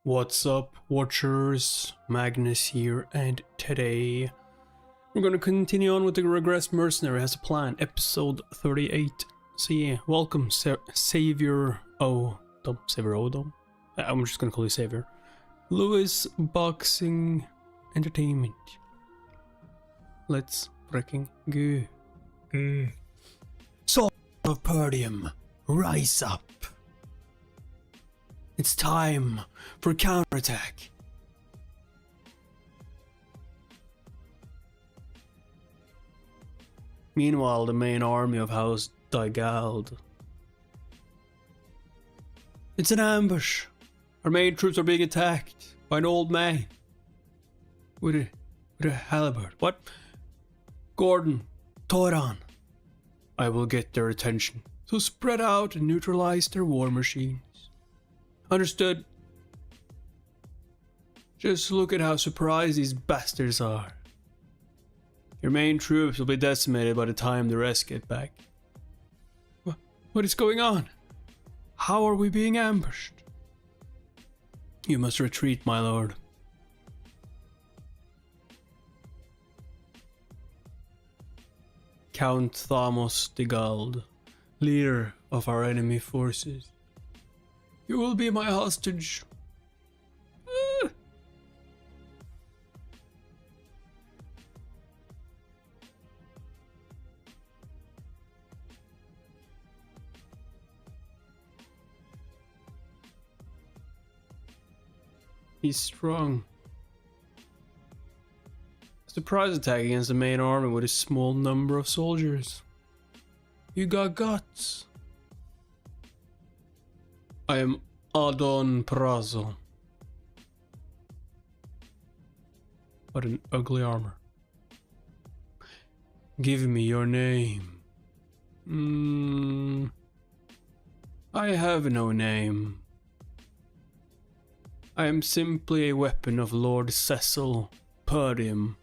What's up, watchers? Magnus here, and today we're gonna continue on with the Regressed Mercenary as a plan, episode 38. So yeah, welcome, Savior Savior Odom. I'm just gonna call you Savior. Lewis Boxing Entertainment. Let's freaking go. Cecil Perdium, rise up. It's time for counterattack. Meanwhile, the main army of House Dygald. It's an ambush. Our main troops are being attacked by an old man with a halberd. What? Gordon, Toron. I will get their attention. So spread out and neutralize their war machines. Understood. Just look at how surprised these bastards are. Your main troops will be decimated by the time the rest get back. What is going on? How are we being ambushed? You must retreat, my lord. Count Thamos Dygald, leader of our enemy forces. You will be my hostage. He's strong. Surprise attack against the main army with a small number of soldiers. You got guts. I am Adon Prazo. What an ugly armor. Give me your name. I have no name. I am simply a weapon of Lord Cecil Perdium.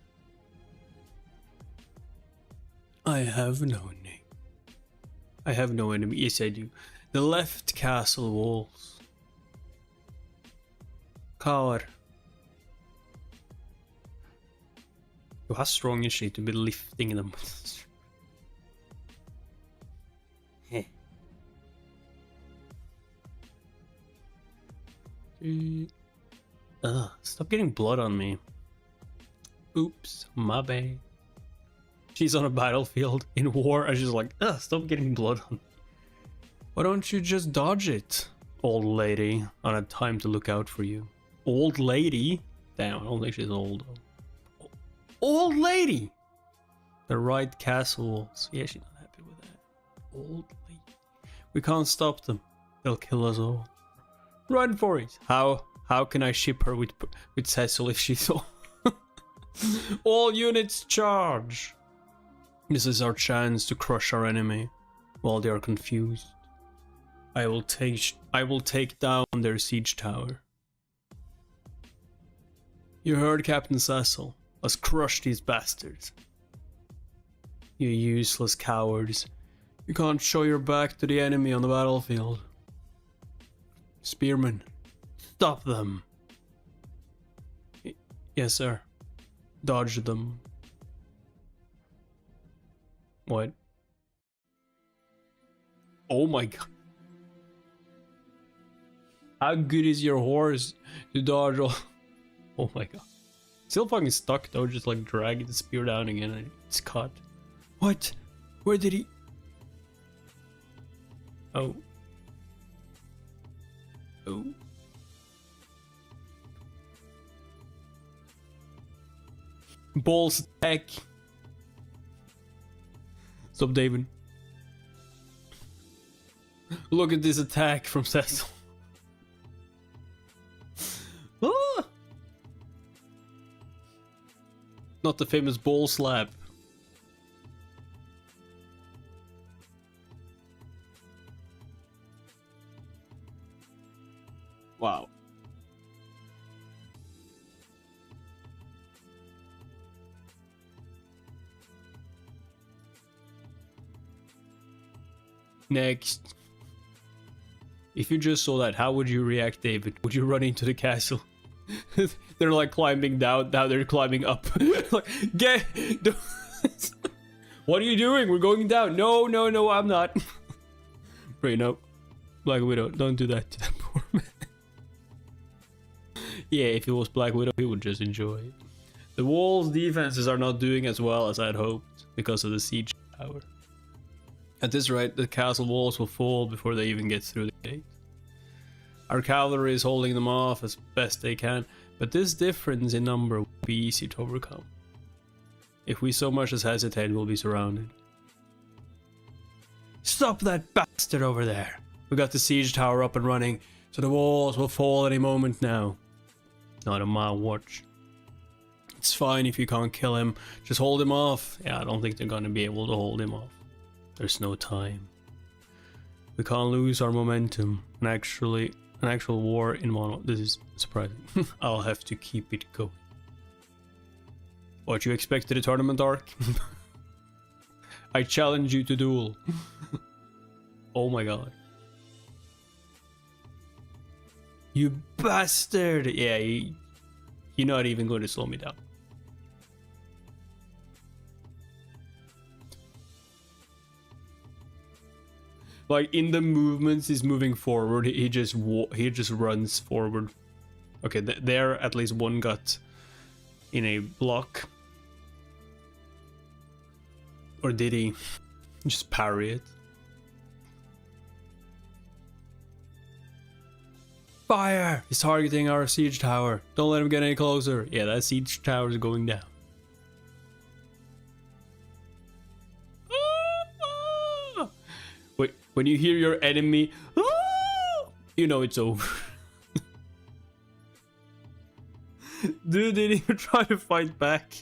I have no name. I have no enemy. Yes, I do. The left castle walls. Coward. How strong is she to be lifting them? Stop getting blood on me. Oops, my bad. She's on a battlefield in war and she's like, stop getting blood on me. Why don't you just dodge it, old lady? I don't have time to look out for you. Old lady? Damn, I don't think she's old. Old lady! The right castle walls. Yeah, she's not happy with that. Old lady. We can't stop them. They'll kill us all. Run for it. How can I ship her with Cecil if she's all... All units charge! This is our chance to crush our enemy while they are confused. I will take down their siege tower. You heard Captain Cecil. Let's crush these bastards. You useless cowards. You can't show your back to the enemy on the battlefield. Spearmen, stop them. Yes, sir. Dodge them. What? Oh my god. How good is your horse to dodge all... Oh my god. Still fucking stuck though, just like dragging the spear down again and it's caught. What? Where did he... Oh. Oh. Balls attack. Stop, David. Look at this attack from Cecil. Ah! Not the famous ball slap. Wow. Next. If you just saw that, how would you react, David? Would you run into the castle? They're like climbing down, now they're climbing up. Like, get... What are you doing? We're going down. No, no, no, I'm not. Right, no. Black Widow, don't do that to that poor man. Yeah, if it was Black Widow, he would just enjoy it. The wall's defenses are not doing as well as I'd hoped because of the siege tower. At this rate, the castle walls will fall before they even get through the gate. Our cavalry is holding them off as best they can, but this difference in number will be easy to overcome. If we so much as hesitate, we'll be surrounded. Stop that bastard over there! We got the siege tower up and running, so the walls will fall any moment now. Not on my watch. It's fine if you can't kill him, just hold him off. Yeah, I don't think they're gonna be able to hold him off. There's no time. We can't lose our momentum. An actual war in one. This is surprising. I'll have to keep it going. What, you expected a tournament arc? I challenge you to duel. Oh my god. You bastard! Yeah, you're not even going to slow me down. Like in the movements he's moving forward, he just runs forward. Okay, there at least one got in a block. Or did he just parry it? Fire! He's targeting our siege tower. Don't let him get any closer. Yeah, that siege tower is going down. Wait, when you hear your enemy, you know it's over. Dude didn't even try to fight back.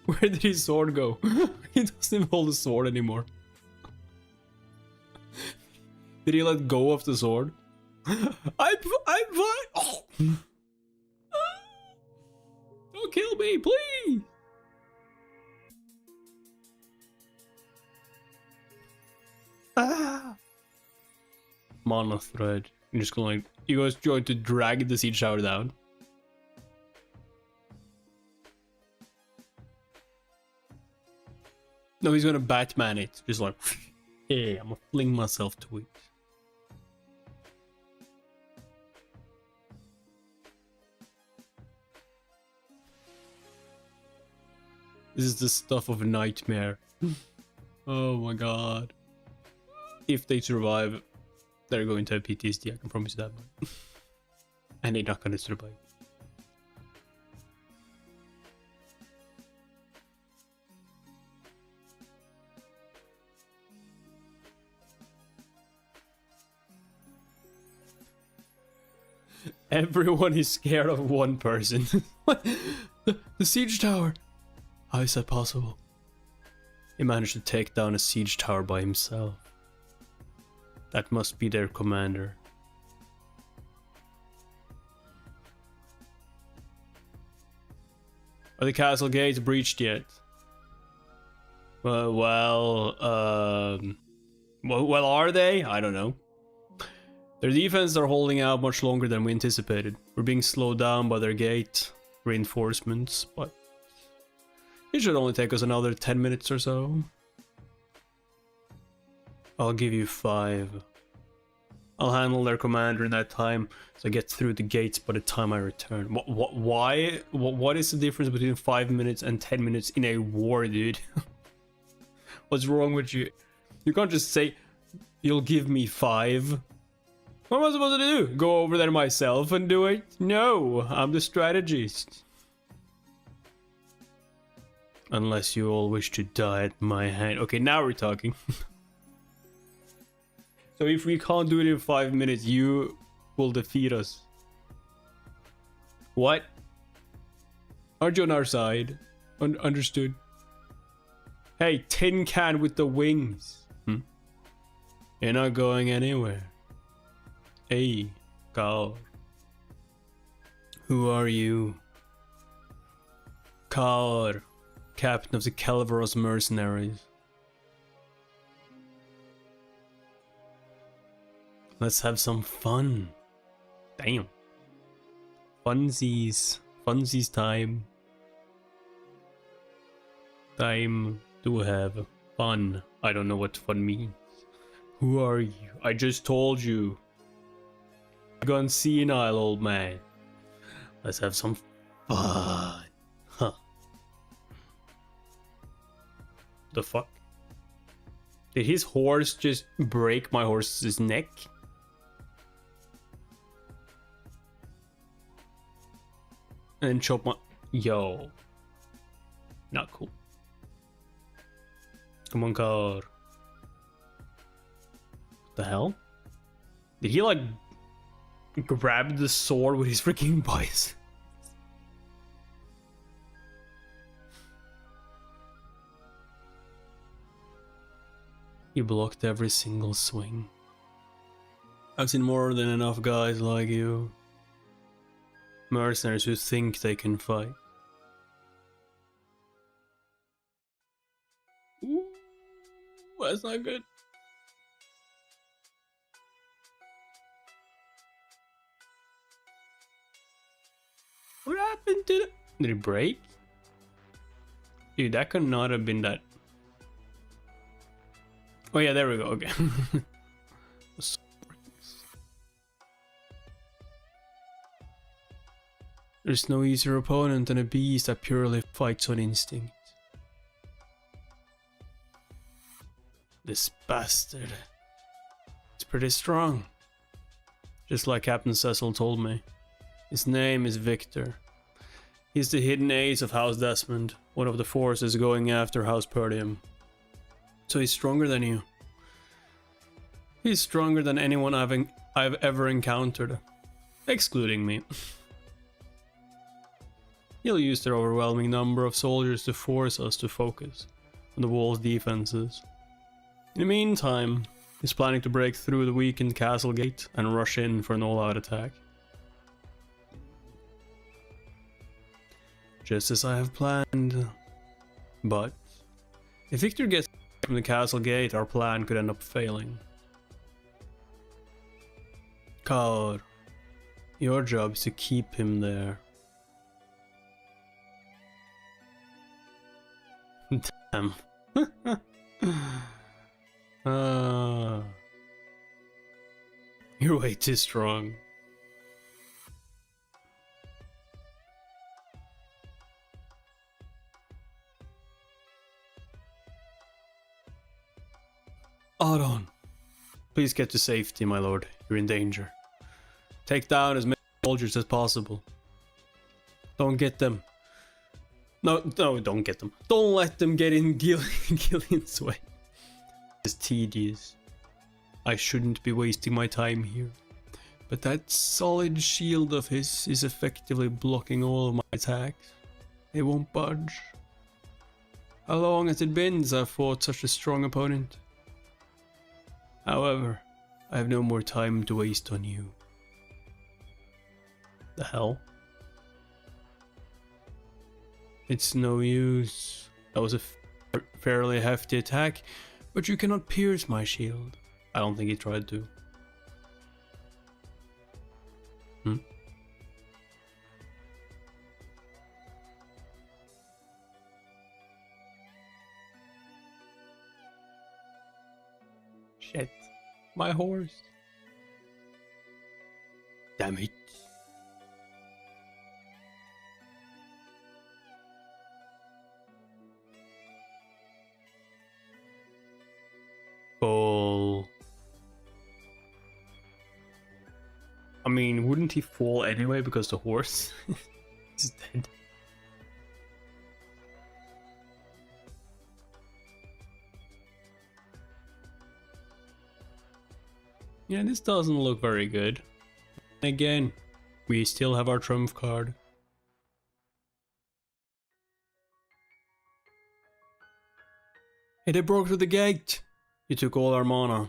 Where did his sword go? He doesn't even hold the sword anymore. Did he let go of the sword? I'm fine. Oh. Don't kill me, please. Mono thread. I'm just going. You guys going to drag the siege tower down? No, he's gonna Batman it. Just like, yeah, I'm gonna fling myself to it. This is the stuff of a nightmare. Oh my god. If they survive, they're going to have PTSD, I can promise you that one. And they're not gonna survive. Everyone is scared of one person. What? The siege tower. How is that possible? He managed to take down a siege tower by himself. That must be their commander. Are the castle gates breached yet? Well, are they? I don't know. Their defense are holding out much longer than we anticipated. We're being slowed down by their gate reinforcements, but it should only take us another 10 minutes or so. I'll give you 5. I'll handle their commander in that time, so I get through the gates by the time I return. Why? What is the difference between 5 minutes and 10 minutes in a war, dude? What's wrong with you? You can't just say, you'll give me 5. What am I supposed to do? Go over there myself and do it? No, I'm the strategist. Unless you all wish to die at my hand. Okay, now we're talking. So if we can't do it in 5 minutes, you will defeat us. What? Aren't you on our side? Understood. Hey, tin can with the wings. You're not going anywhere. Hey, Carl. Who are you? Carl, captain of the Calvaros Mercenaries. Let's have some fun. Damn. Funsies. Funsies time. Time to have fun. I don't know what fun means. Who are you? I just told you. Gone senile, old man. Let's have some fun. Huh. The fuck? Did his horse just break my horse's neck? And chop my... Yo. Not cool. Come on, car. What the hell? Did he like grab the sword with his freaking biceps? He blocked every single swing. I've seen more than enough guys like you. Mercenaries who think they can fight. Ooh, that's not good. What happened to it? Did it break? Dude, that could not have been that. Oh yeah, there we go, okay. There's no easier opponent than a beast that purely fights on instinct. This bastard. It's pretty strong. Just like Captain Cecil told me. His name is Victor. He's the hidden ace of House Desmond, one of the forces going after House Perdium. So he's stronger than you. He's stronger than anyone I've ever encountered. Excluding me. He'll use their overwhelming number of soldiers to force us to focus on the wall's defenses. In the meantime, he's planning to break through the weakened castle gate and rush in for an all-out attack. Just as I have planned. But if Victor gets from the castle gate, our plan could end up failing. Coward, your job is to keep him there. Damn. You're way too strong. Aron, please get to safety, my lord. You're in danger. Take down as many soldiers as possible. Don't get them. No, don't get them. Don't let them get in Gillian's way. It's tedious. I shouldn't be wasting my time here. But that solid shield of his is effectively blocking all of my attacks. It won't budge. How long has it been since I've fought such a strong opponent? However, I have no more time to waste on you. The hell? It's no use. That was a fairly hefty attack, but you cannot pierce my shield. I don't think he tried to. Shit. My horse. Damn it. Fall. I mean, wouldn't he fall anyway because the horse is dead? Yeah, this doesn't look very good. Again, we still have our trump card. Hey, they broke through the gate. You took all our mana.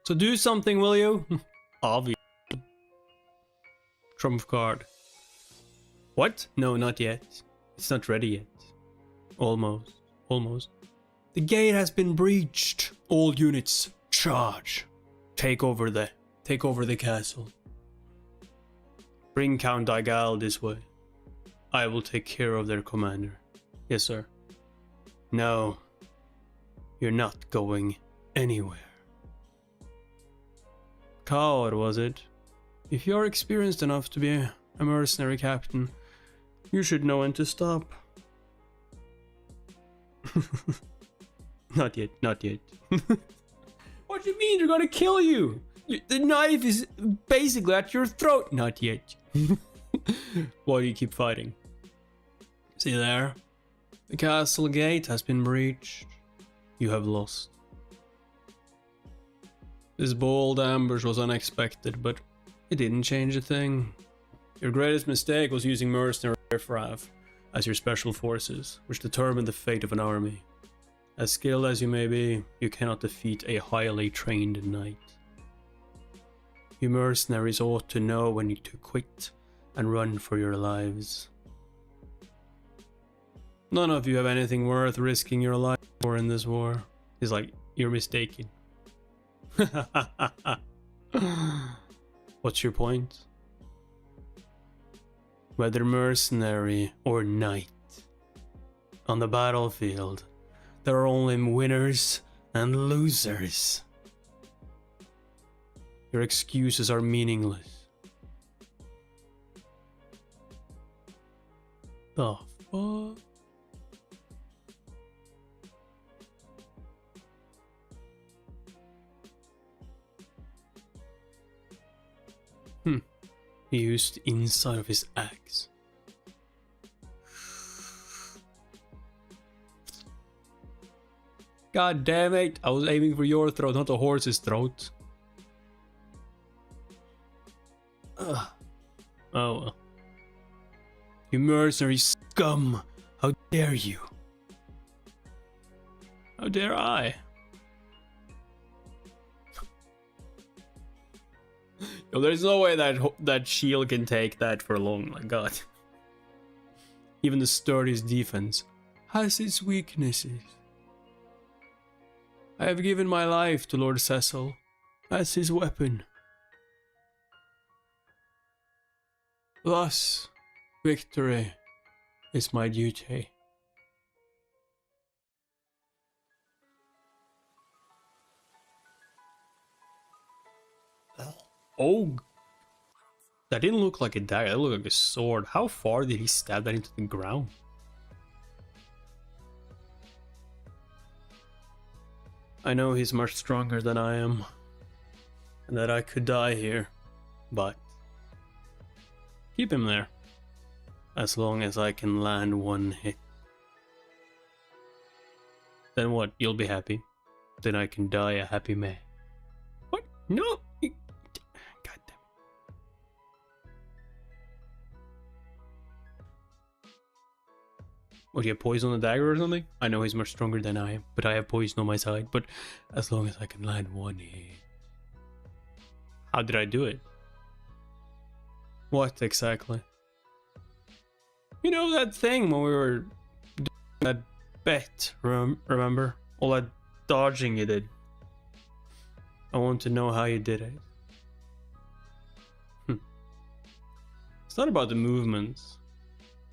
So do something, will you? Obvious. Trump card. What? No, not yet. It's not ready yet. Almost. Almost. The gate has been breached. All units, charge. Take over the take over the castle. Bring Count Daigal this way. I will take care of their commander. Yes, sir. No, you're not going anywhere. Coward, was it? If you're experienced enough to be a mercenary captain, you should know when to stop. Not yet, not yet. What do you mean? They're gonna kill you! The knife is basically at your throat. Not yet. Why do you keep fighting? See there? The castle gate has been breached. You have lost. This bold ambush was unexpected, but it didn't change a thing. Your greatest mistake was using mercenary riffraff as your special forces, which determined the fate of an army. As skilled as you may be, you cannot defeat a highly trained knight. You mercenaries ought to know when to quit and run for your lives. None of you have anything worth risking your life for in this war. He's like, you're mistaken. What's your point? Whether mercenary or knight, on the battlefield, there are only winners and losers. Your excuses are meaningless. The fuck? He used the inside of his axe. God damn it, I was aiming for your throat, not the horse's throat. Ugh. Oh well. You mercenary scum! How dare you? How dare I? Yo, there's no way that shield can take that for long, my god. Even the sturdiest defense has its weaknesses. I have given my life to Lord Cecil as his weapon. Thus, victory is my duty. Oh, that didn't look like a dagger, that looked like a sword. How far did he stab that into the ground? I know he's much stronger than I am, and that I could die here, but keep him there, as long as I can land one hit. Then what, you'll be happy? Then I can die a happy man. What? No! God damn it. What, do you have poison on the dagger or something? I know he's much stronger than I am, but I have poison on my side, but as long as I can land one hit. How did I do it? What exactly? You know that thing when we were doing that bet, remember? All that dodging you did. I want to know how you did it. It's not about the movements.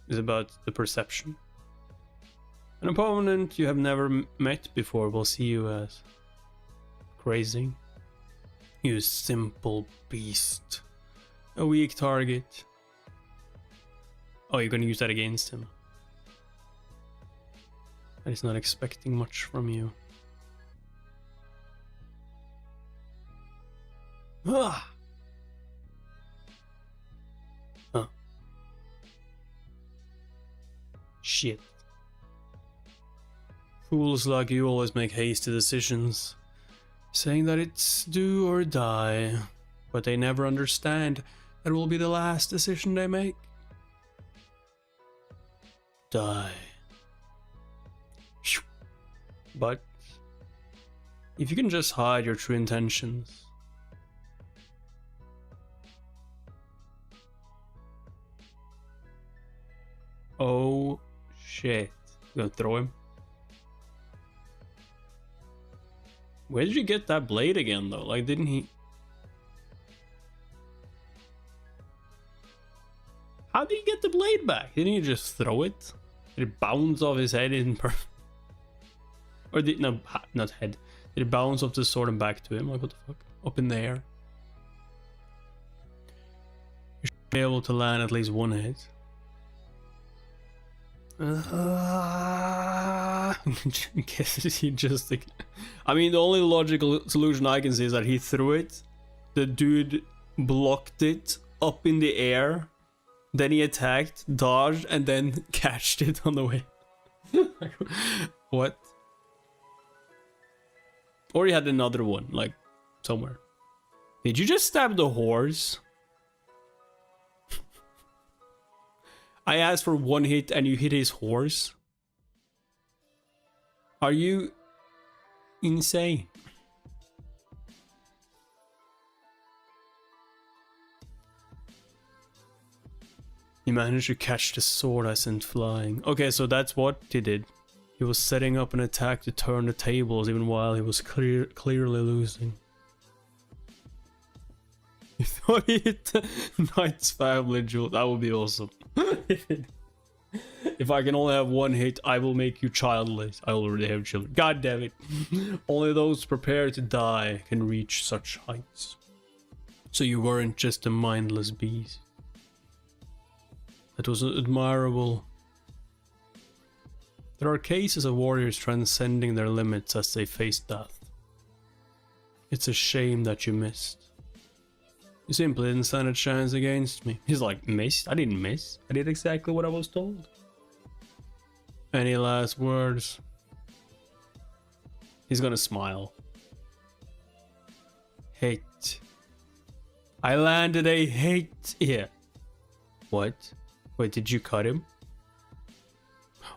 It's about the perception. An opponent you have never met before will see you as crazy. You simple beast. A weak target. Oh, you're gonna use that against him. And he's not expecting much from you. Ah! Huh. Shit. Fools like you always make hasty decisions, saying that it's do or die, but they never understand that it will be the last decision they make. Die. But if you can just hide your true intentions, oh shit. You gonna throw him? Where did you get that blade again though? Like, didn't he? How did he get the blade back? Didn't he just throw it? Did it bounce off his head in or did no, not head. Did it bounce off the sword and back to him? Like what the fuck? Up in the air. You should be able to land at least one hit. Guess he just. I mean, the only logical solution I can see is that he threw it. The dude blocked it up in the air. Then he attacked, dodged, and then catched it on the way. What? Or he had another one, like, somewhere. Did you just stab the horse? I asked for one hit and you hit his horse? Are you insane? He managed to catch the sword I sent flying. Okay, so that's what he did. He was setting up an attack to turn the tables even while he was clearly losing. He thought he hit the knight's family jewel. That would be awesome. If I can only have one hit, I will make you childless. I already have children. God damn it. Only those prepared to die can reach such heights. So you weren't just a mindless beast. That was admirable. There are cases of warriors transcending their limits as they face death. It's a shame that you missed. You simply didn't stand a chance against me. He's like, missed? I didn't miss. I did exactly what I was told. Any last words? He's gonna smile. Hate. I landed a hate here. What? Wait, did you cut him?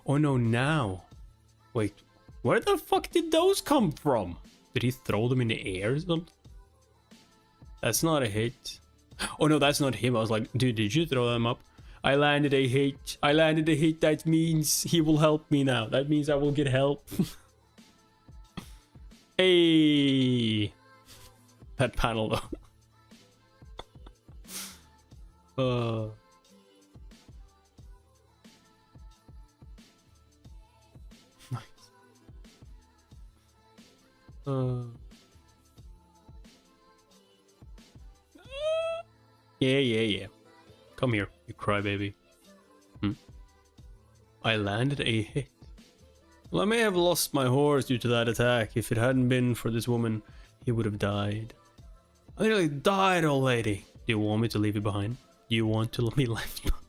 Oh no, now. Wait, where the fuck did those come from? Did he throw them in the air or something? That's not a hit. Oh no, that's not him. I was like, dude, did you throw them up? I landed a hit. I landed a hit. That means he will help me now. That means I will get help. Hey. That panel though. Nice. Yeah. Come here, you crybaby. I landed a hit. Well, I may have lost my horse due to that attack. If it hadn't been for this woman, he would have died. I nearly died, old lady. Do you want me to leave you behind? Do you want to be left behind?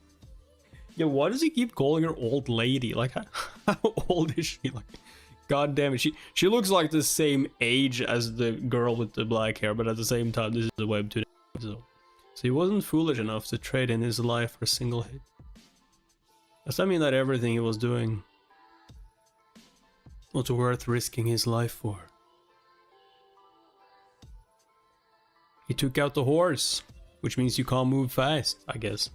Yeah, why does he keep calling her old lady? Like, how old is she? Like, god damn it. She looks like the same age as the girl with the black hair, but at the same time, this is a webtoon episode. So he wasn't foolish enough to trade in his life for a single hit. Does that mean that everything he was doing was worth risking his life for? He took out the horse, which means you can't move fast, I guess.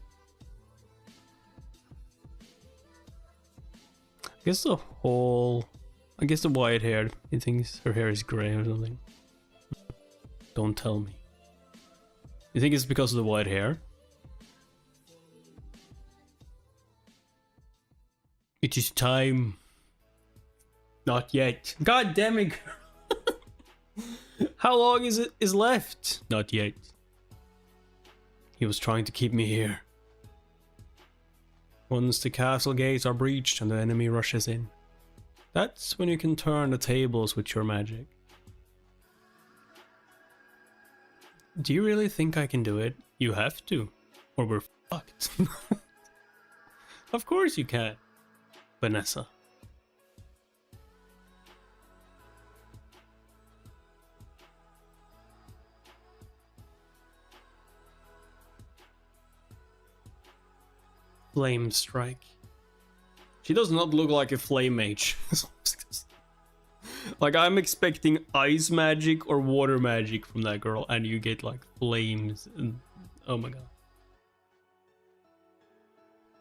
I guess the white hair, he thinks her hair is grey or something. Don't tell me. You think it's because of the white hair? It is time. Not yet. God damn it. How long is left? Not yet. He was trying to keep me here. Once the castle gates are breached and the enemy rushes in, that's when you can turn the tables with your magic. Do you really think I can do it? You have to, or we're fucked. Of course you can, Vanessa. Flame strike. She does not look like a flame mage. Like, I'm expecting ice magic or water magic from that girl, and you get like flames and oh my god.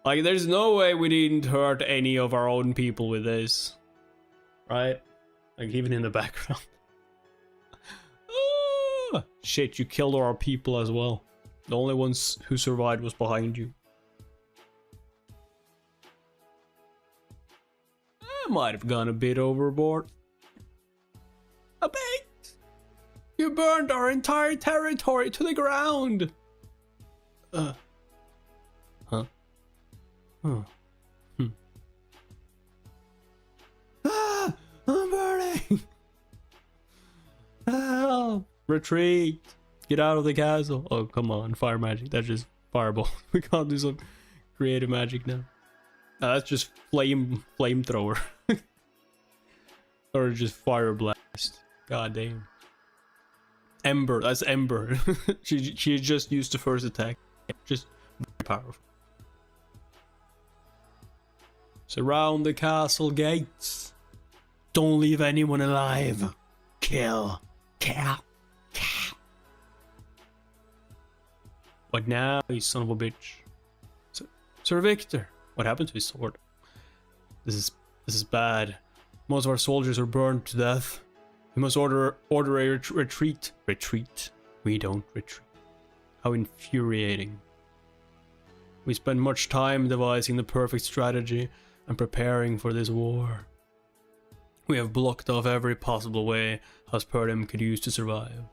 Like, there's no way we didn't hurt any of our own people with this, right? Like, even in the background. Ah, shit, you killed our people as well. The only ones who survived was behind you. I might have gone a bit overboard. A bit! You burned our entire territory to the ground! Huh? Huh. Ah! I'm burning! Help! Retreat! Get out of the castle! Oh, come on, fire magic. That's just fireball. We can't do some creative magic now. That's just flamethrower. Or just fire blast. God damn. Ember, that's Ember. she just used the first attack. Just very powerful. Surround the castle gates. Don't leave anyone alive. Kill. Kill. Kill. What now, you son of a bitch? Sir Victor, what happened to his sword? This is bad. Most of our soldiers are burned to death. We must order a retreat. Retreat. We don't retreat. How infuriating. We spent much time devising the perfect strategy and preparing for this war. We have blocked off every possible way House Perdium could use to survive.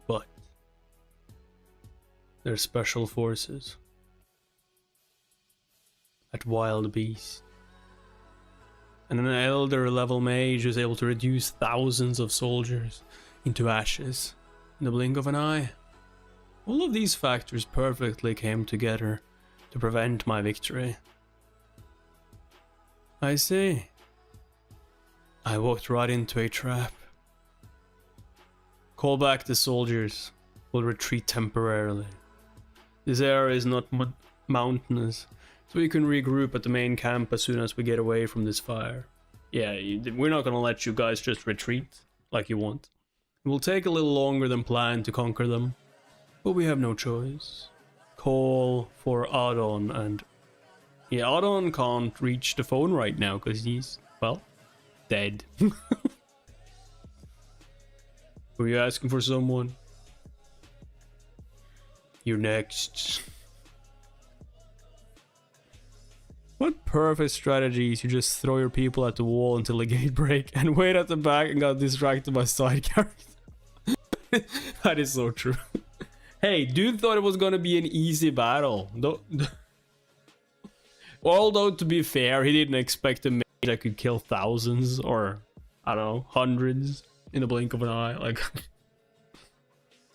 But they're special forces. That wild beast. And an elder level mage is able to reduce thousands of soldiers into ashes in the blink of an eye. All of these factors perfectly came together to prevent my victory. I see. I walked right into a trap. Call back the soldiers. We'll retreat temporarily. This area is not mountainous, so we can regroup at the main camp as soon as we get away from this fire. Yeah, we're not gonna let you guys just retreat like you want. It will take a little longer than planned to conquer them, but we have no choice. Call for Adon and... Yeah, Adon can't reach the phone right now because he's, well, dead. Were you asking for someone? You're next. What perfect strategy is you just throw your people at the wall until the gate break and wait at the back and got distracted by side characters. That is so true. Hey, dude thought it was gonna be an easy battle. Although, to be fair, he didn't expect a mage that could kill thousands or, I don't know, hundreds in the blink of an eye. Like,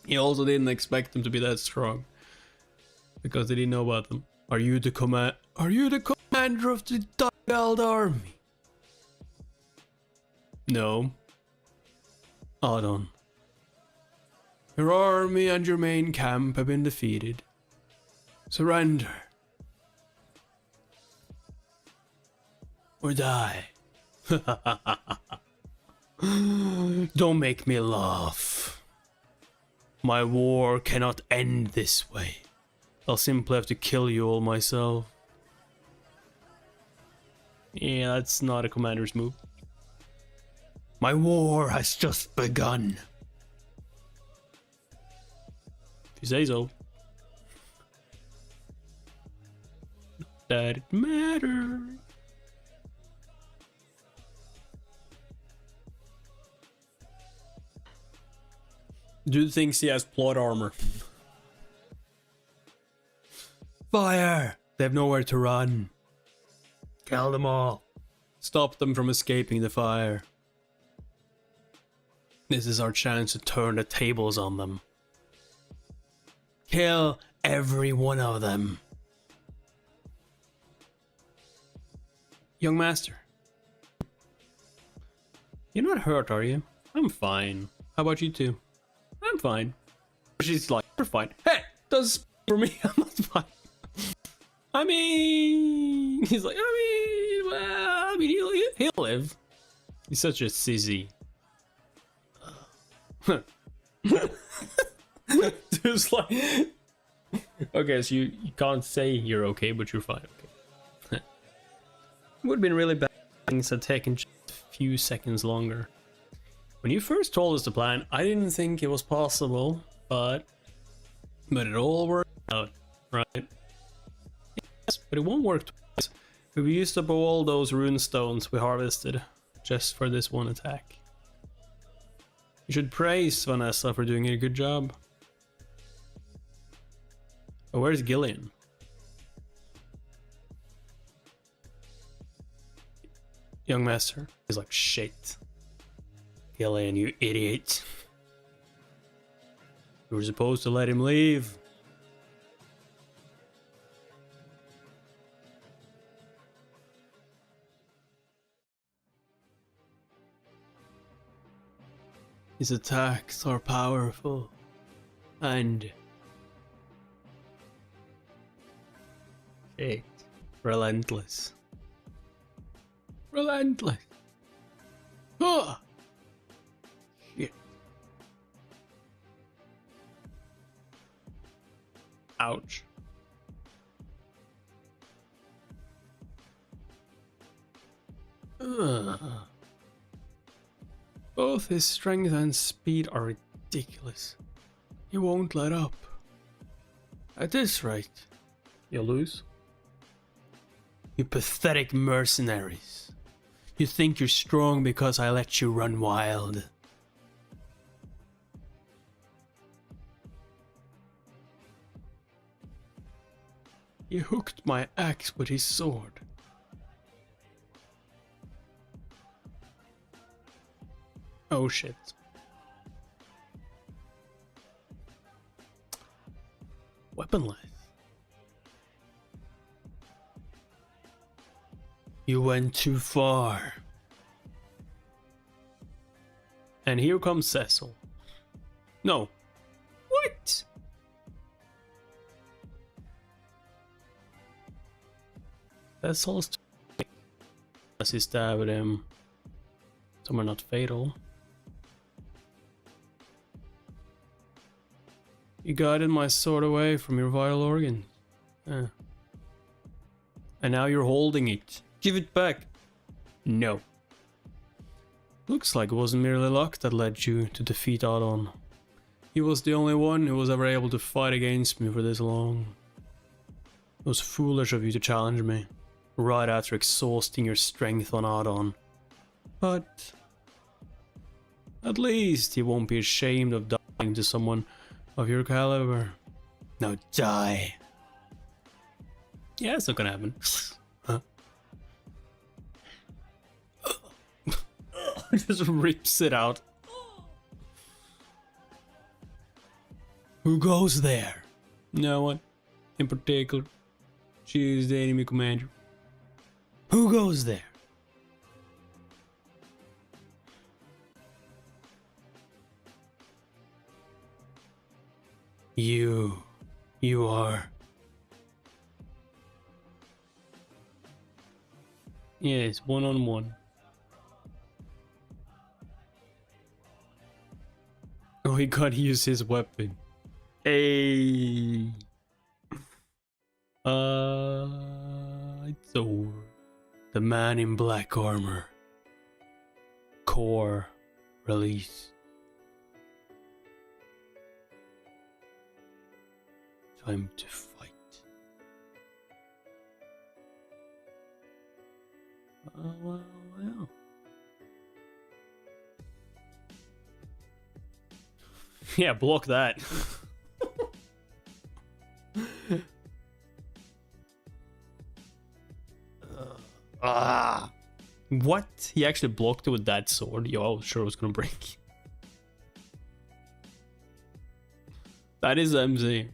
he also didn't expect them to be that strong because they didn't know about them. Are you the commander of the Dark Army? No. Adon. Your army and your main camp have been defeated. Surrender. Or die. Don't make me laugh. My war cannot end this way. I'll simply have to kill you all myself. Yeah, that's not a commander's move. My war has just begun. If you say so. Not that it matters. Dude thinks he has plot armor. Fire! They have nowhere to run. Kill them all. Stop them from escaping the fire. This is our chance to turn the tables on them. Kill every one of them. Young master. You're not hurt, are you? I'm fine. How about you two? I'm fine. She's like, you're fine. Hey, does for me, I'm not fine. I mean, he's like, he'll live. He's such a sissy. Just like, okay, so you can't say you're okay, but you're fine. Okay. It would have been really bad if things had taken just a few seconds longer. When you first told us the plan, I didn't think it was possible, but it all worked out, right? Yes, but it won't work twice. We've used up all those rune stones we harvested. just for this one attack. You should praise Vanessa for doing a good job. Oh, where's Gillian? Young master. He's like, shit. Gillian, you idiot. You were supposed to let him leave. His attacks are powerful and shit, relentless. Relentless. Ah, shit. Ouch. Ugh. Both his strength and speed are ridiculous. He won't let up. At this rate, you'll lose. You pathetic mercenaries. You think you're strong because I let you run wild. He hooked my axe with his sword. Oh shit. Weaponless. You went too far. And here comes Cecil. No. What? Cecil's too big. Unless he stabbed him. Some are not fatal. You guided my sword away from your vital organs. And now you're holding it. Give it back. No. Looks like it wasn't merely luck that led you to defeat Adon. He was the only one who was ever able to fight against me for this long. It was foolish of you to challenge me, right after exhausting your strength on Adon. But at least he won't be ashamed of dying to someone of your caliber. Now die. Yeah, it's not gonna happen. Huh? Just rips it out. Who goes there? No one in particular. She is the enemy commander. Who goes there? You are. Yes, one-on-one. Oh, he can't use his weapon. Hey. It's over. The man in black armor. Core release. Time to fight. Well. Yeah, block that. What? He actually blocked it with that sword? Yo, I was sure it was gonna break. That is MZ.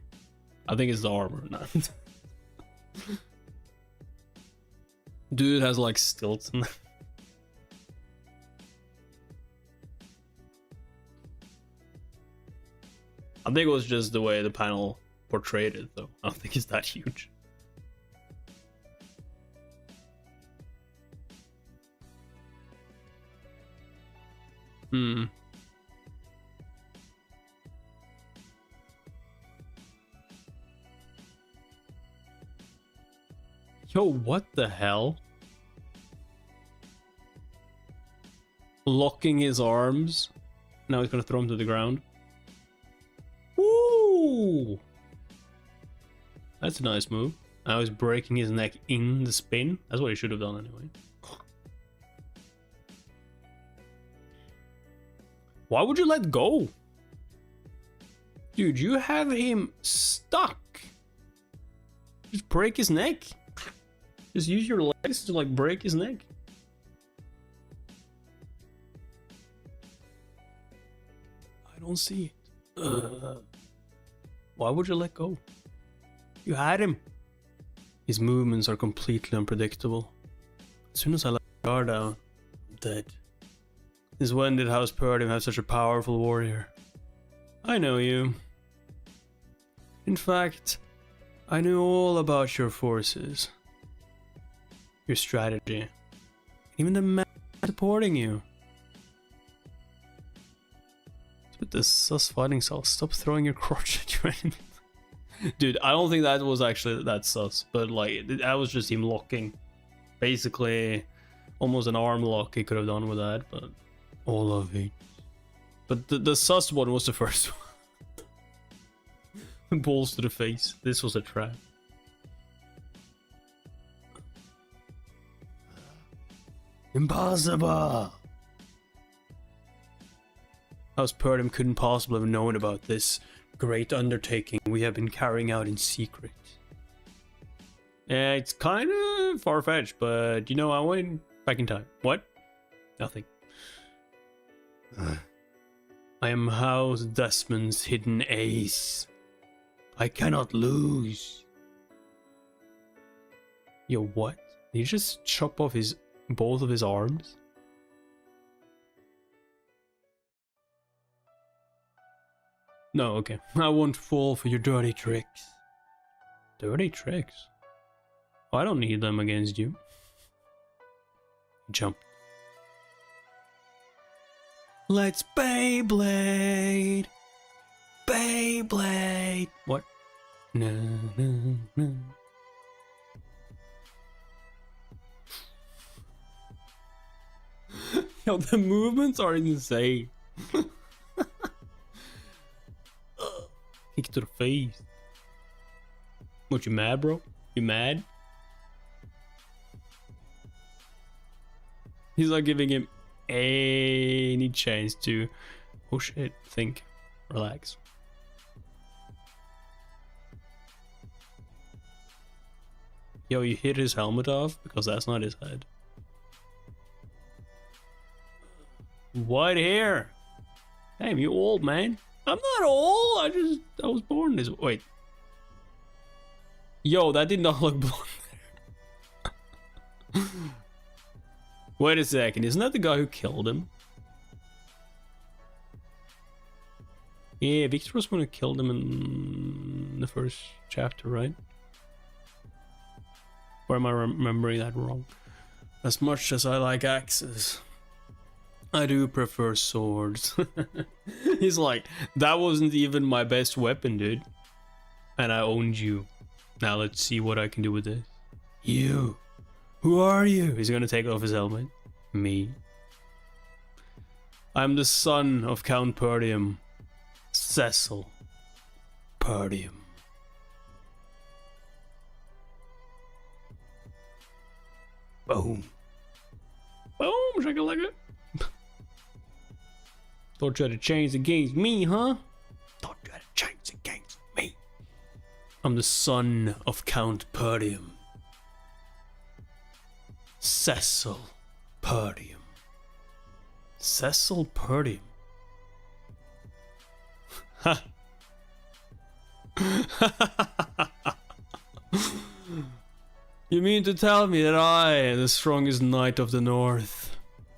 I think it's the armor, not. Dude has like stilts in there. I think it was just the way the panel portrayed it, though. I don't think it's that huge. Yo, what the hell? Locking his arms. Now he's gonna throw him to the ground. Woo! That's a nice move. Now he's breaking his neck in the spin. That's what he should have done anyway. Why would you let go? Dude, you have him stuck. Just break his neck. Just use your legs to like break his neck. I don't see it. Why would you let go? You had him. His movements are completely unpredictable. As soon as I let my guard down, I'm dead. Since when did House Perdium have such a powerful warrior? I know you. In fact, I knew all about your forces. Your strategy. Even the man supporting you. With this sus fighting style, stop throwing your crotch at your enemy. Dude, I don't think that was actually that sus, but like, that was just him locking. Basically, almost an arm lock he could have done with that, but all of it. But the sus one was the first one. Balls to the face. This was a trap. Impossible! House Perdium couldn't possibly have known about this great undertaking we have been carrying out in secret. Yeah, it's kind of far-fetched, but you know, I went back in time. What? Nothing. I am House Desmond's hidden ace. I cannot lose. Yo, what? Did he just chop off both of his arms? No, okay. I won't fall for your dirty tricks. Dirty tricks? I don't need them against you. Jump. Let's Beyblade! Beyblade! What? No, no, no. Yo, the movements are insane. Kick to the face. What, you mad, bro? You mad? He's not giving him any chance to... Oh shit, think. Relax. Yo, you hit his helmet off? Because that's not his head. White hair! Damn, you old, man. I'm not old, I was born this way. Wait. Yo, that did not look blonde there. Wait a second, isn't that the guy who killed him? Yeah, Victor was one who killed him in the first chapter, right? Or am I remembering that wrong? As much as I like axes, I do prefer swords. He's like, that wasn't even my best weapon, dude. And I owned you. Now let's see what I can do with this. You. Who are you? He's gonna take off his helmet. Me. I'm the son of Count Perdium. Cecil Perdium. Boom. Boom, shakalaka. Thought you had a chance against me, huh? Thought you had a chance against me. I'm the son of Count Perdium. Cecil Perdium. Cecil Perdium. Ha. You mean to tell me that I, the strongest knight of the north,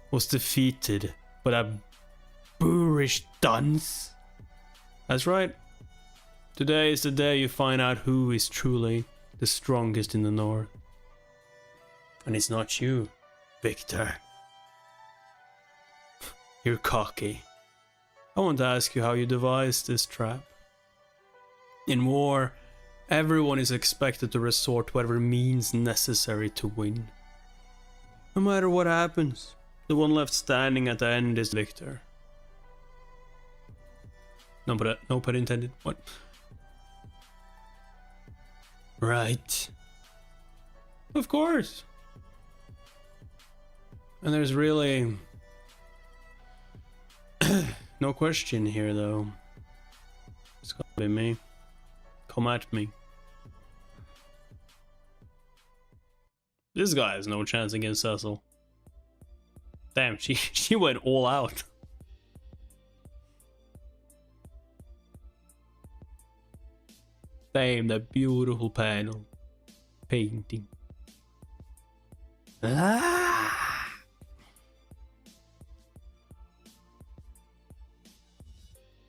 was defeated by that boorish dunce? That's right. Today is the day you find out who is truly the strongest in the north. And it's not you, Victor. You're cocky. I want to ask you how you devised this trap. In war, everyone is expected to resort to whatever means necessary to win. No matter what happens, the one left standing at the end is victor. No, but no pun intended. What? Right. Of course. And there's really No question here, though. It's gonna be me. Come at me. This guy has no chance against Cecil. Damn, she went all out. Damn, that beautiful panel painting. Ah!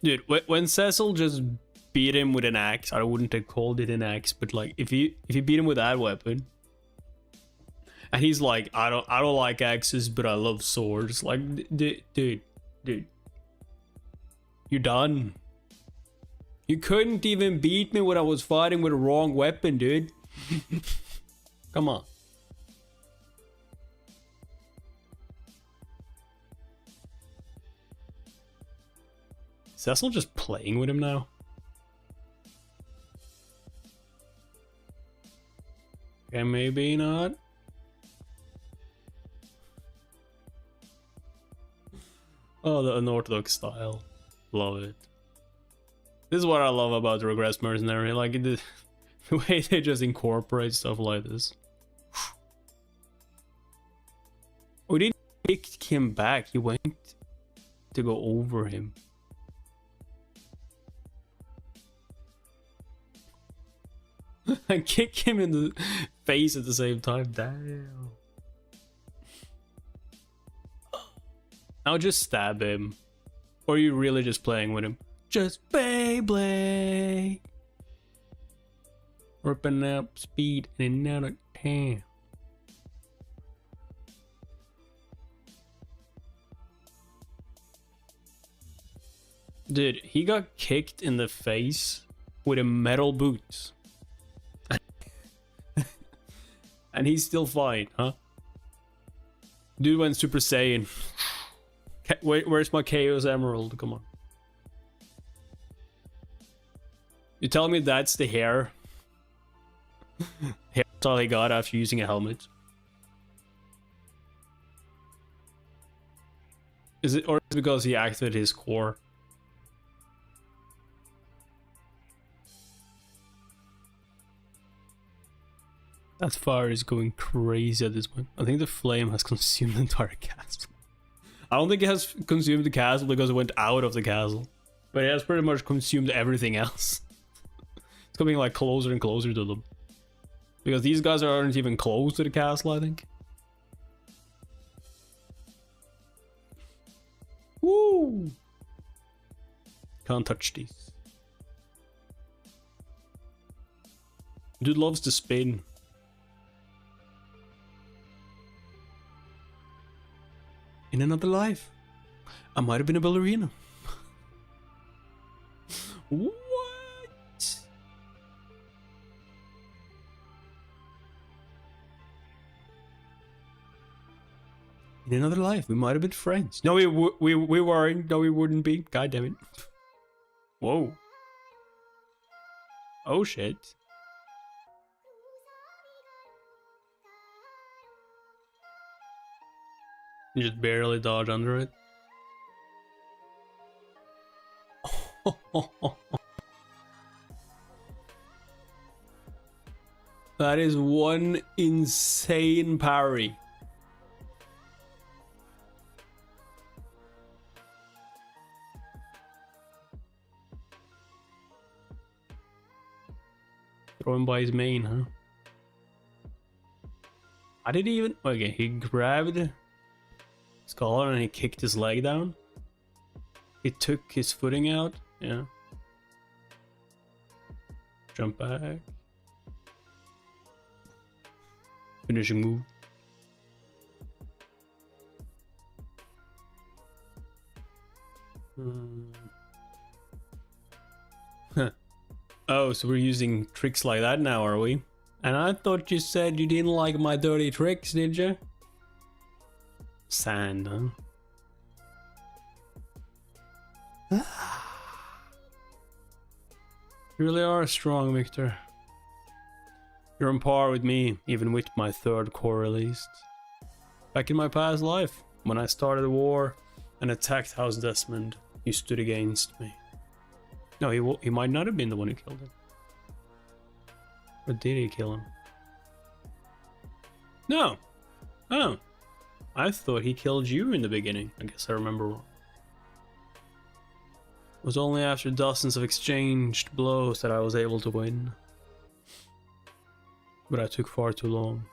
Dude, when Cecil just beat him with an axe, I wouldn't have called it an axe, but like if you beat him with that weapon, and he's like, I don't like axes, but I love swords. Like, dude, you're done. You couldn't even beat me when I was fighting with the wrong weapon, dude. Come on. Cecil just playing with him now? Okay, maybe not. Oh, the unorthodox style. Love it. This is what I love about the Regressed Mercenary. Like, the way they just incorporate stuff like this. We didn't kick him back. He went to go over him. And kick him in the face at the same time. Damn. Now just stab him. Or are you really just playing with him? Just Beyblade. Ripping up speed and another 10. Dude, he got kicked in the face with a metal boot. And he's still fine, huh? Dude went Super Saiyan. Where's my Chaos Emerald? Come on. You telling me that's the hair? Hair's all he got after using a helmet. Is it, or is it because he activated his core? That fire is going crazy at this point. I think the flame has consumed the entire castle. I don't think it has consumed the castle because it went out of the castle. But it has pretty much consumed everything else. It's coming like closer and closer to them. Because these guys aren't even close to the castle, I think. Woo! Can't touch these. Dude loves to spin. In another life, I might have been a ballerina. What? In another life, we might have been friends. No, we weren't. No, we wouldn't be. God damn it. Whoa. Oh shit. You just barely dodge under it. That is one insane parry. Throw him by his main, huh? I didn't even... Okay, he grabbed his collar and he kicked his leg down. He took his footing out. Yeah. Jump back. Finishing move. Huh. Oh, so we're using tricks like that now, are we? And I thought you said you didn't like my dirty tricks, did you? Sand, huh? You really are strong, Victor. You're on par with me, even with my third core released. Back in my past life, when I started a war and attacked House Desmond, He stood against me. No, he might not have been the one who killed him. Or did he kill him? No. Oh. I thought he killed you in the beginning. I guess I remember wrong. It was only after dozens of exchanged blows that I was able to win. But I took far too long.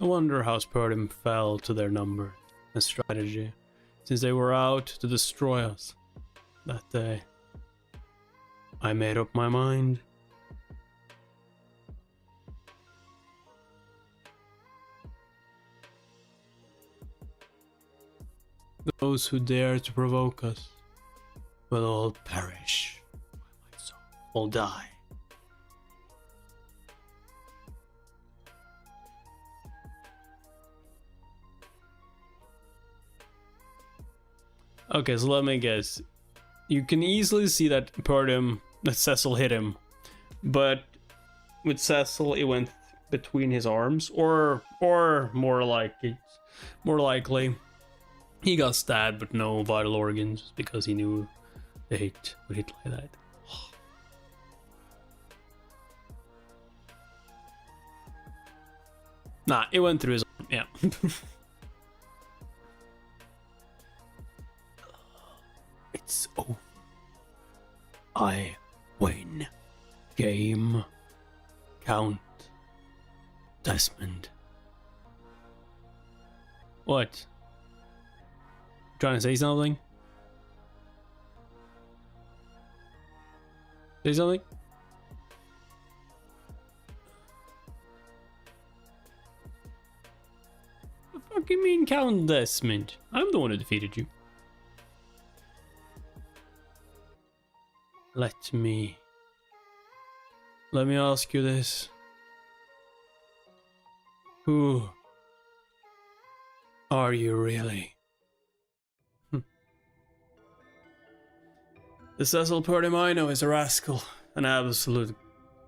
I wonder how Perdium fell to their number and strategy, since they were out to destroy us that day. I made up my mind. Those who dare to provoke us will all perish. Will die. Okay, so let me guess. You can easily see that Cecil hit him, but with Cecil it went between his arms, or more likely, he got stabbed but no vital organs because he knew the hit would hit like that. Nah, it went through his arm, yeah. It's over. I win. Game. Count. Desmond. What? Trying to say something? Say something? What the fuck you mean Count Desmond? I'm the one who defeated you. Let me ask you this. Who are you really? The Cecil Perdium I know is a rascal, an absolute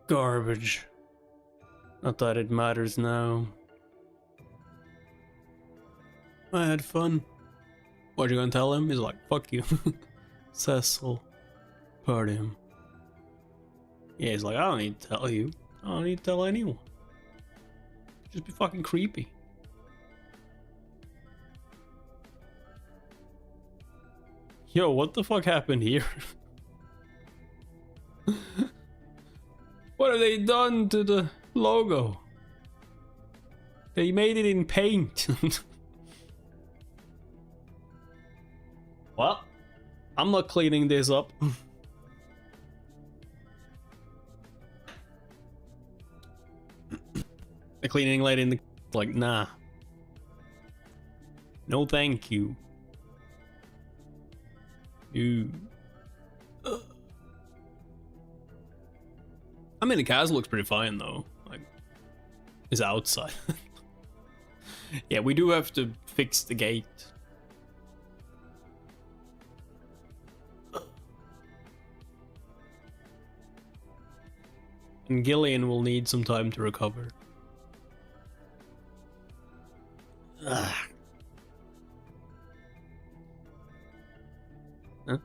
garbage. Not that it matters now. I had fun. What, you gonna tell him? He's like, fuck you. Cecil Perdium. Yeah, he's like, I don't need to tell you. I don't need to tell anyone. Just be fucking creepy. Yo, what the fuck happened here? What have they done to the logo? They made it in paint. Well, I'm not cleaning this up. The cleaning lady in the like, nah. No thank you. You. I mean, the castle looks pretty fine though. Like, it's outside. Yeah, we do have to fix the gate. And Gillian will need some time to recover. Ugh. Huh?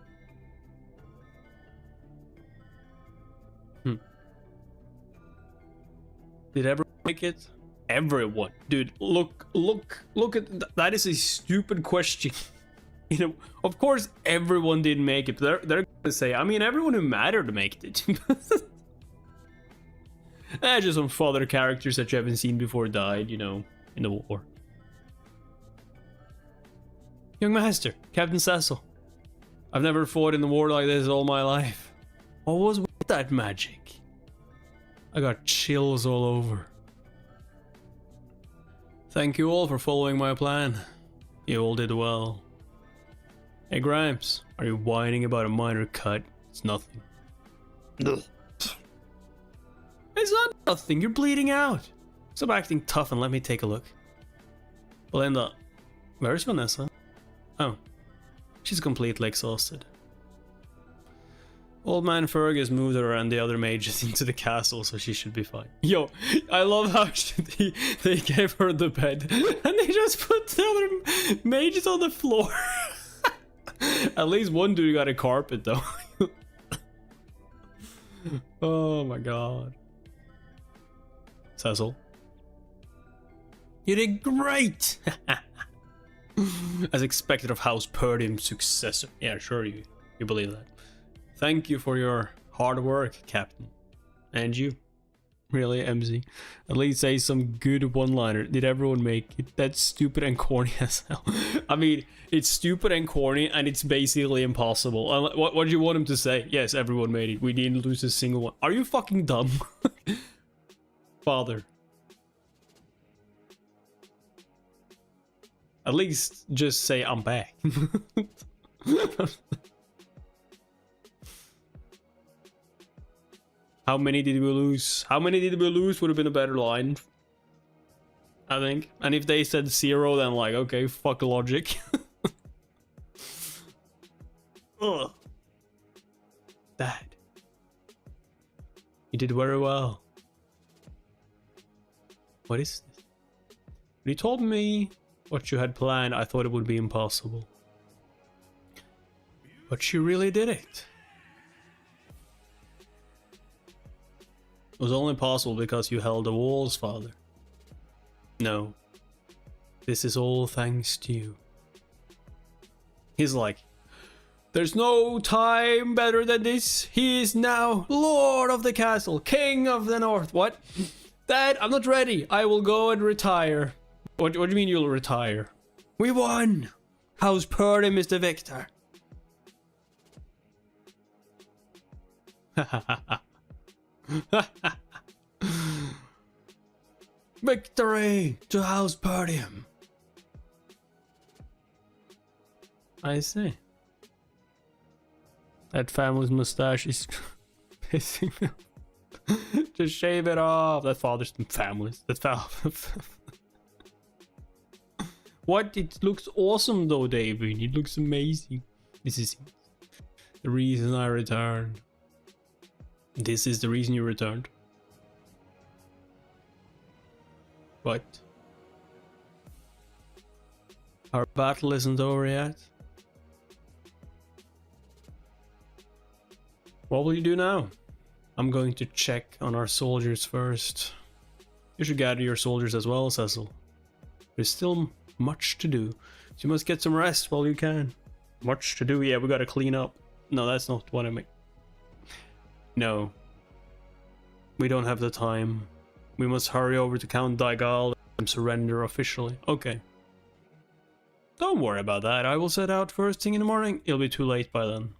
Did everyone make it? Everyone, dude. Look at that. Is a stupid question. You know, of course everyone didn't make it. They're gonna say, I mean, everyone who mattered made it. Just some fodder characters that you haven't seen before died, you know, in the war. Young Master, Captain Cecil. I've never fought in the war like this all my life. What was with that magic? I got chills all over. Thank you all for following my plan. You all did well. Hey Grimes, are you whining about a minor cut? It's nothing. It's not nothing, you're bleeding out. Stop acting tough and let me take a look. Belinda, where's Vanessa? Oh, she's completely exhausted. Old man Fergus moved her and the other mages into the castle, so she should be fine. Yo, I love how they gave her the bed and they just put the other mages on the floor. At least one dude got a carpet though. Oh my god. Cecil. You did great! As expected of House Perdium's successor. Yeah, sure, you believe that. Thank you for your hard work, Captain. And you. Really, MZ. At least say some good one-liner. Did everyone make it? That's stupid and corny as hell. I mean, it's stupid and corny, and it's basically impossible. What do you want him to say? Yes, everyone made it. We didn't lose a single one. Are you fucking dumb? Father. At least just say I'm back. How many did we lose? How many did we lose would have been a better line, I think. And if they said 0, then like, okay, fuck logic. Ugh. Dad. You did very well. What is this? When you told me what you had planned, I thought it would be impossible. But you really did it. It was only possible because you held the walls, Father. No. This is all thanks to you. He's like, there's no time better than this. He is now Lord of the Castle, King of the North. What? Dad, I'm not ready. I will go and retire. What do you mean you'll retire? We won! House Perdium is the victor. Victory to House Perdium. I see. That family's mustache is pissing me off. Just shave it off. That father's families. That What? It looks awesome though, David. It looks amazing. This is the reason I returned. This is the reason you returned. What? Our battle isn't over yet. What will you do now? I'm going to check on our soldiers first. You should gather your soldiers as well, Cecil. There's still much to do, so you must get some rest while you can. Much to do? Yeah, we gotta clean up. No, that's not what I mean. No. We don't have the time. We must hurry over to Count Daigal and surrender officially. Okay. Don't worry about that. I will set out first thing in the morning. It'll be too late by then.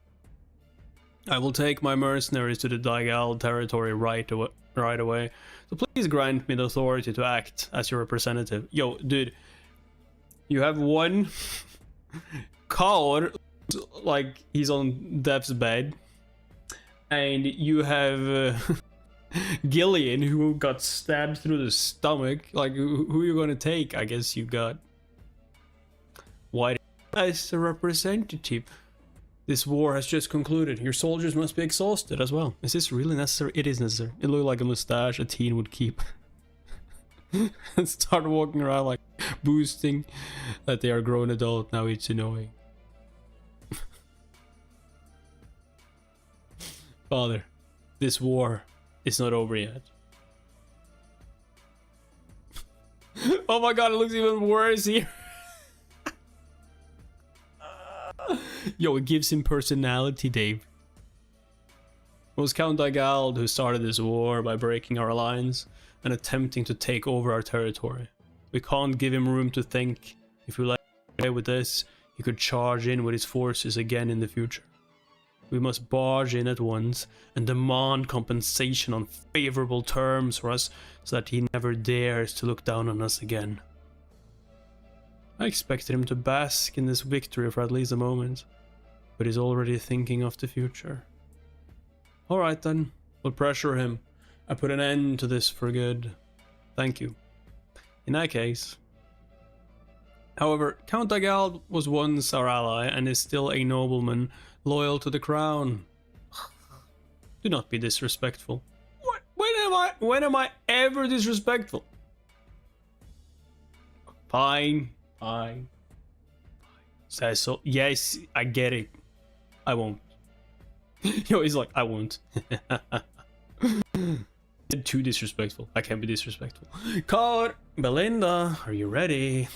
I will take my mercenaries to the Daigal territory right away. So please grant me the authority to act as your representative. Yo, dude. You have one coward, like he's on death's bed. And you have Gillian, who got stabbed through the stomach. Like, who are you gonna take? I guess you got White as the representative. This war has just concluded. Your soldiers must be exhausted as well. Is this really necessary? It is necessary. It looked like a mustache a teen would keep. And start walking around like boosting that they are grown adult. Now it's annoying. Father, this war is not over yet. Oh my god, it looks even worse here. Yo, it gives him personality, Dave. It was Count Daigal who started this war by breaking our alliance and attempting to take over our territory. We can't give him room to think. If we let him play with this, he could charge in with his forces again in the future. We must barge in at once and demand compensation on favorable terms for us so that he never dares to look down on us again. I expected him to bask in this victory for at least a moment, but he's already thinking of the future. Alright then, we'll pressure him. I put an end to this for good. Thank you. In that case. However, Count Daigal was once our ally and is still a nobleman loyal to the crown. Do not be disrespectful. What? When am I ever disrespectful? Fine. Cecil, yes, I get it. I won't. Yo, he's like, I won't. Too disrespectful. I can't be disrespectful. Code, Belinda, are you ready?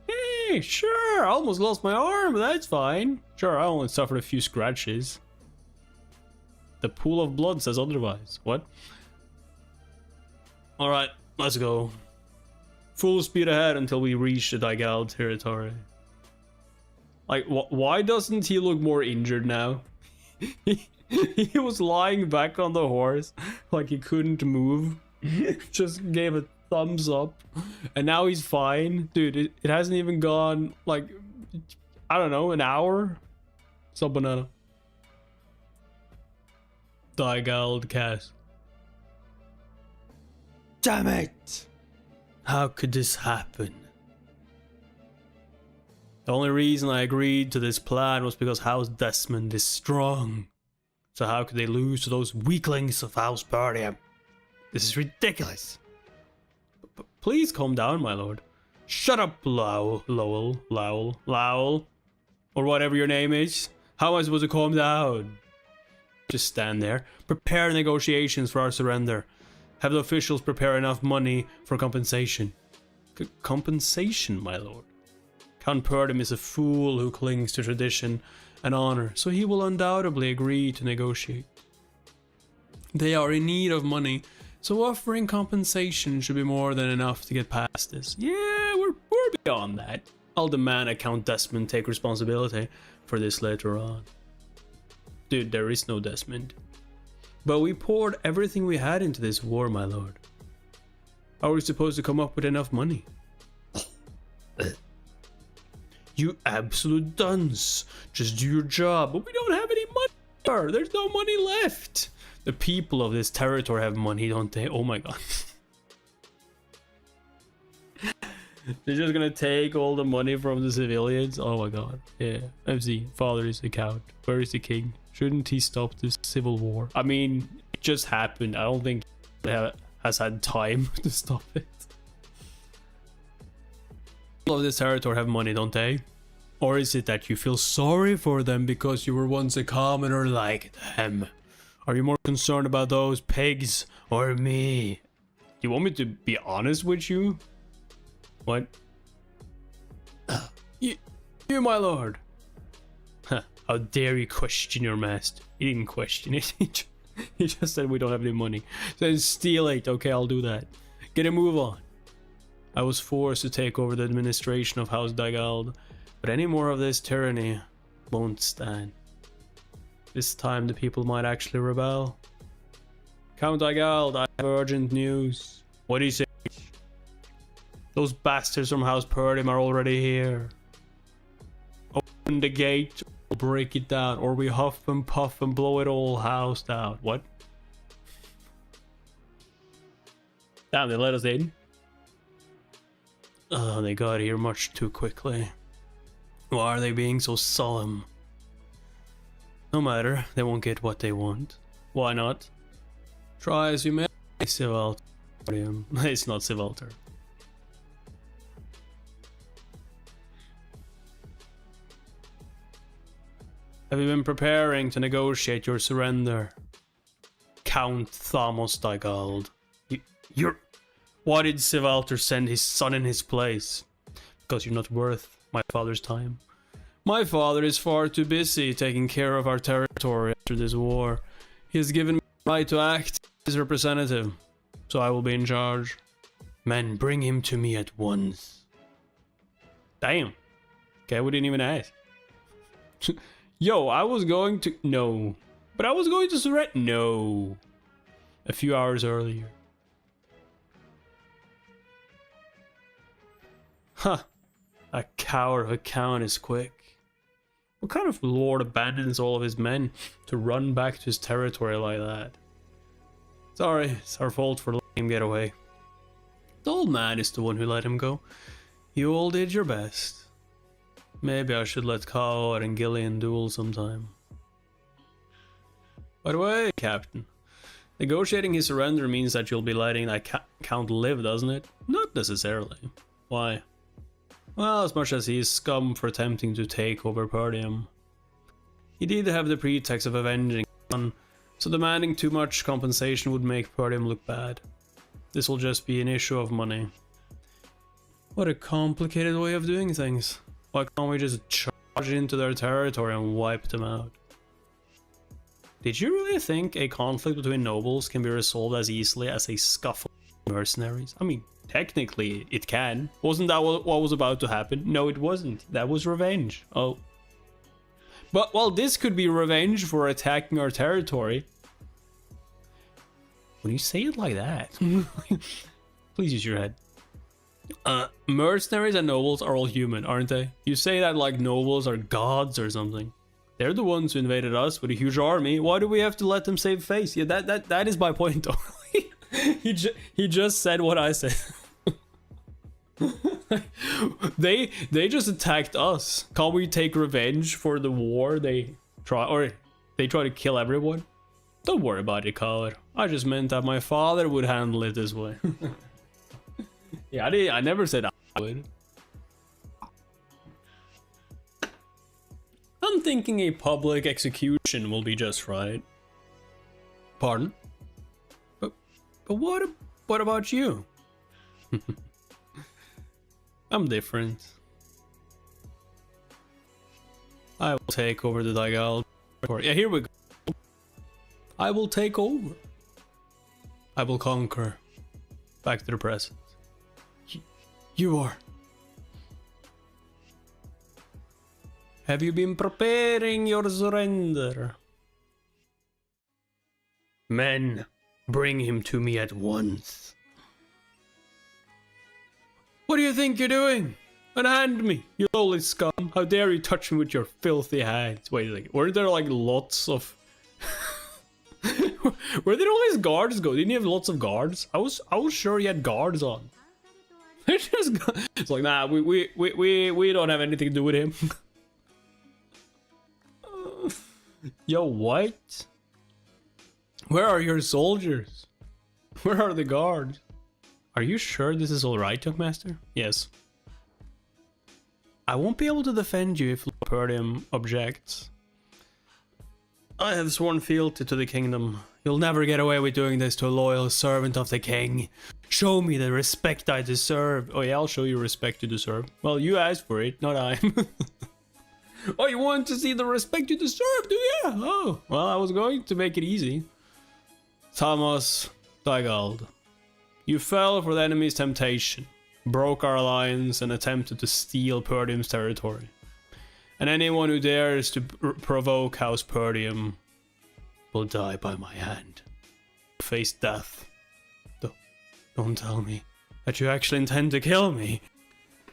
Hey, sure. I almost lost my arm, but that's fine. Sure, I only suffered a few scratches. The pool of blood says otherwise. What? Alright, let's go. Full speed ahead until we reach the Daigal territory. Like, why doesn't he look more injured now? He was lying back on the horse, like he couldn't move. Just gave a thumbs up. And now he's fine. Dude, it hasn't even gone, like, I don't know, an hour? Some banana. Daigal cast. Damn it! How could this happen? The only reason I agreed to this plan was because House Desmond is strong. So how could they lose to those weaklings of House Perdium? This is ridiculous. Please calm down, my lord. Shut up, Lowell. Or whatever your name is. How am I supposed to calm down? Just stand there. Prepare negotiations for our surrender. Have the officials prepare enough money for compensation. Compensation, my lord? Count Perdium is a fool who clings to tradition and honor, so he will undoubtedly agree to negotiate. They are in need of money, so offering compensation should be more than enough to get past this. Yeah, we're beyond that. I'll demand that Count Desmond take responsibility for this later on. Dude, there is no Desmond. But we poured everything we had into this war, my lord. How are we supposed to come up with enough money? You absolute dunce. Just do your job. But we don't have any money. There's no money left. The people of this territory have money, don't they? Oh my god. They're just gonna take all the money from the civilians? Oh my god. Yeah. MC, father is the count. Where is the king? Shouldn't he stop this civil war? I mean, it just happened. I don't think he has had time to stop it. People of this territory have money, don't they? Or is it that you feel sorry for them because you were once a commoner like them? Are you more concerned about those pigs or me? You want me to be honest with you? What? You my lord. Huh, how dare you question your master? He didn't question it. He just said we don't have any money. Then steal it. Okay, I'll do that. Get a move on. I was forced to take over the administration of House Daigal, but any more of this tyranny won't stand. This time the people might actually rebel. Count Daigal, I have urgent news. What do you say? Those bastards from House Perdium are already here. Open the gate, or break it down, or we huff and puff and blow it all house down. What? Damn, they let us in. Oh, they got here much too quickly. Why are they being so solemn? No matter, they won't get what they want. Why not? Try as you may, Cecil Perdium. It's not Civalter. Have you been preparing to negotiate your surrender? Count Thamos Daigal. You're... Why did Civalter send his son in his place? Because you're not worth my father's time. My father is far too busy taking care of our territory after this war. He has given me the right to act as representative, so I will be in charge. Men, bring him to me at once. Damn. Okay, we didn't even ask. Yo, I was going to... No. But I was going to surrender... No. A few hours earlier. Huh. A coward of a count is quick. What kind of lord abandons all of his men to run back to his territory like that? Sorry, it's our fault for letting him get away. The old man is the one who let him go. You all did your best. Maybe I should let Kao and Gillian duel sometime. By the way, Captain, negotiating his surrender means that you'll be letting that Count live, doesn't it? Not necessarily. Why? Well, as much as he is scum for attempting to take over Perdium. He did have the pretext of avenging him, so demanding too much compensation would make Perdium look bad. This will just be an issue of money. What a complicated way of doing things. Why can't we just charge into their territory and wipe them out? Did you really think a conflict between nobles can be resolved as easily as a scuffle of mercenaries? I mean, technically it can. Wasn't that what was about to happen? No, it wasn't. That was revenge. Oh. But, well, this could be revenge for attacking our territory. When you say it like that, please use your head. Mercenaries and nobles are all human, aren't they? You say that like nobles are gods or something. They're the ones who invaded us with a huge army. Why do we have to let them save face? Yeah, that is my point, though. he just said what I said. they just attacked us. Can't we take revenge for the war they try to kill everyone? Don't worry about it, coward. I just meant that my father would handle it this way. Yeah, I never said I would. I'm thinking a public execution will be just right. Pardon? But what about you? I'm different. I will take over the Daigal. Yeah, here we go. I will take over. I will conquer. Back to the present. You are. Have you been preparing your surrender? Men, bring him to me at once. What do you think you're doing? Unhand me, you lowly scum. How dare you touch me with your filthy hands? Wait, like, were there like lots of... Where did all his guards go? Didn't he have lots of guards? I was sure he had guards on. It's like, nah, we don't have anything to do with him. Yo, what? Where are your soldiers? Where are the guards? Are you sure this is alright, young master? Yes. I won't be able to defend you if Lord Perdium objects. I have sworn fealty to the kingdom. You'll never get away with doing this to a loyal servant of the king. Show me the respect I deserve. Oh yeah, I'll show you respect you deserve. Well, you asked for it, not I. Oh, you want to see the respect you deserve, do you? Oh, well, I was going to make it easy. Thomas Dygald, you fell for the enemy's temptation, broke our alliance, and attempted to steal Perdium's territory. And anyone who dares to provoke House Perdium will die by my hand. Face death. Don't tell me that you actually intend to kill me.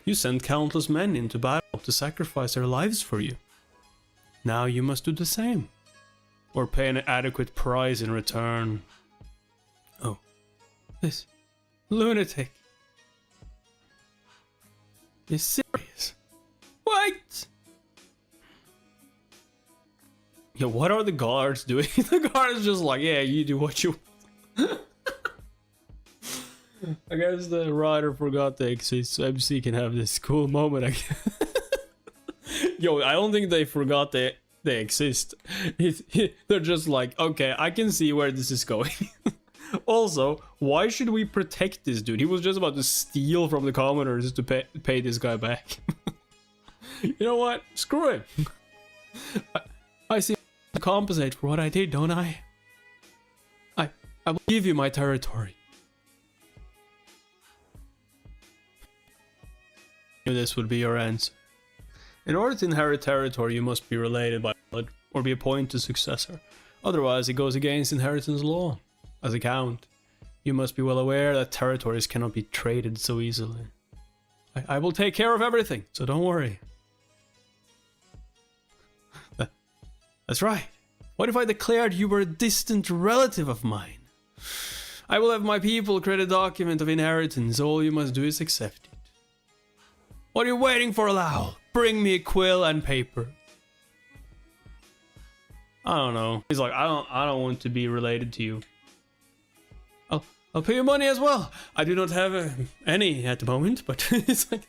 You sent countless men into battle to sacrifice their lives for you. Now you must do the same, or pay an adequate price in return. Oh, this lunatic is serious. What? Yeah, what are the guards doing? The guards just like, yeah, you do what you want. I guess the writer forgot they exist, so MC can have this cool moment again. Yo, I don't think they forgot they exist. They're just like, okay, I can see where this is going. Also, why should we protect this dude? He was just about to steal from the commoners to pay this guy back. You know what? Screw him. I see to compensate for what I did, don't I? I will give you my territory. This would be your answer. In order to inherit territory, you must be related by blood or be appointed successor. Otherwise, it goes against inheritance law. As a count, you must be well aware that territories cannot be traded so easily. I will take care of everything, so don't worry. That's right. What if I declared you were a distant relative of mine? I will have my people create a document of inheritance. All you must do is accept it. What are you waiting for, Lau? Bring me a quill and paper. I don't know. He's like, I don't want to be related to you. I'll pay you money as well. I do not have any at the moment, but it's like,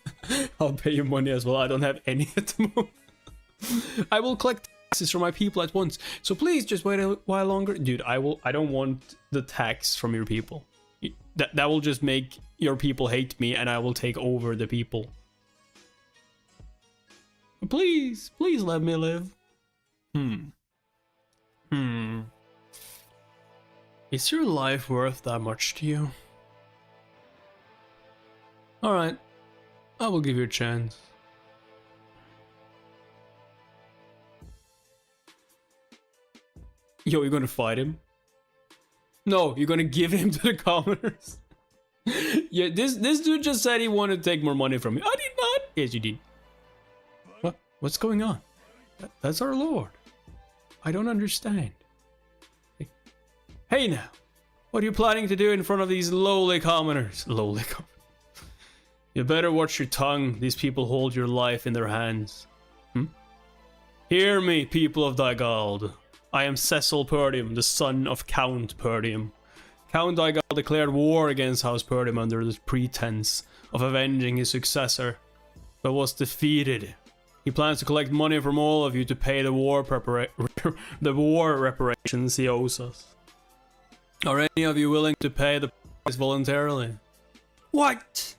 I'll pay you money as well. I don't have any at the moment. I will collect taxes from my people at once. So please just wait a while longer. Dude, I don't want the tax from your people. That will just make your people hate me and I will take over the people. Please let me live. Is your life worth that much to you? Alright, I will give you a chance. Yo, you're gonna fight him? No, you're gonna give him to the commoners. Yeah, this dude just said he wanted to take more money from me. I did not. Yes, you did. What's going on? That's our lord. I don't understand. Hey now, what are you planning to do in front of these lowly commoners? Lowly commoners. You better watch your tongue. These people hold your life in their hands. Hear me, people of Dygald. I am Cecil Perdium, the son of Count Perdium. Count Dygald declared war against House Perdium under the pretense of avenging his successor, but was defeated. He plans to collect money from all of you to pay the war reparations he owes us. Are any of you willing to pay the price voluntarily? What?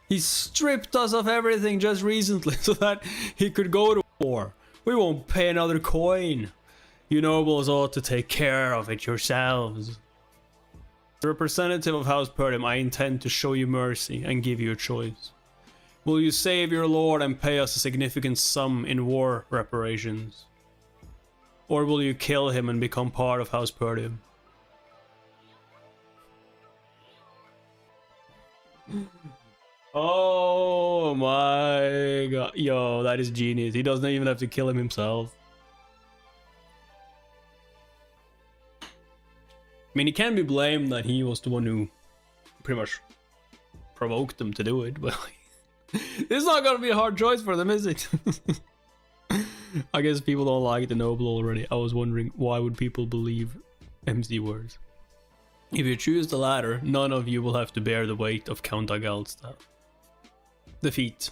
He stripped us of everything just recently so that he could go to war. We won't pay another coin. You nobles ought to take care of it yourselves. As a representative of House Perdium, I intend to show you mercy and give you a choice. Will you save your lord and pay us a significant sum in war reparations? Or will you kill him and become part of House Perdium? Oh my god. Yo, that is genius. He doesn't even have to kill him himself. I mean, he can be blamed that he was the one who pretty much provoked them to do it, but it's not gonna be a hard choice for them, is it? I guess people don't like the noble already. I was wondering, why would people believe MC words? If you choose the latter, none of you will have to bear the weight of Count Dygald's death. Defeat.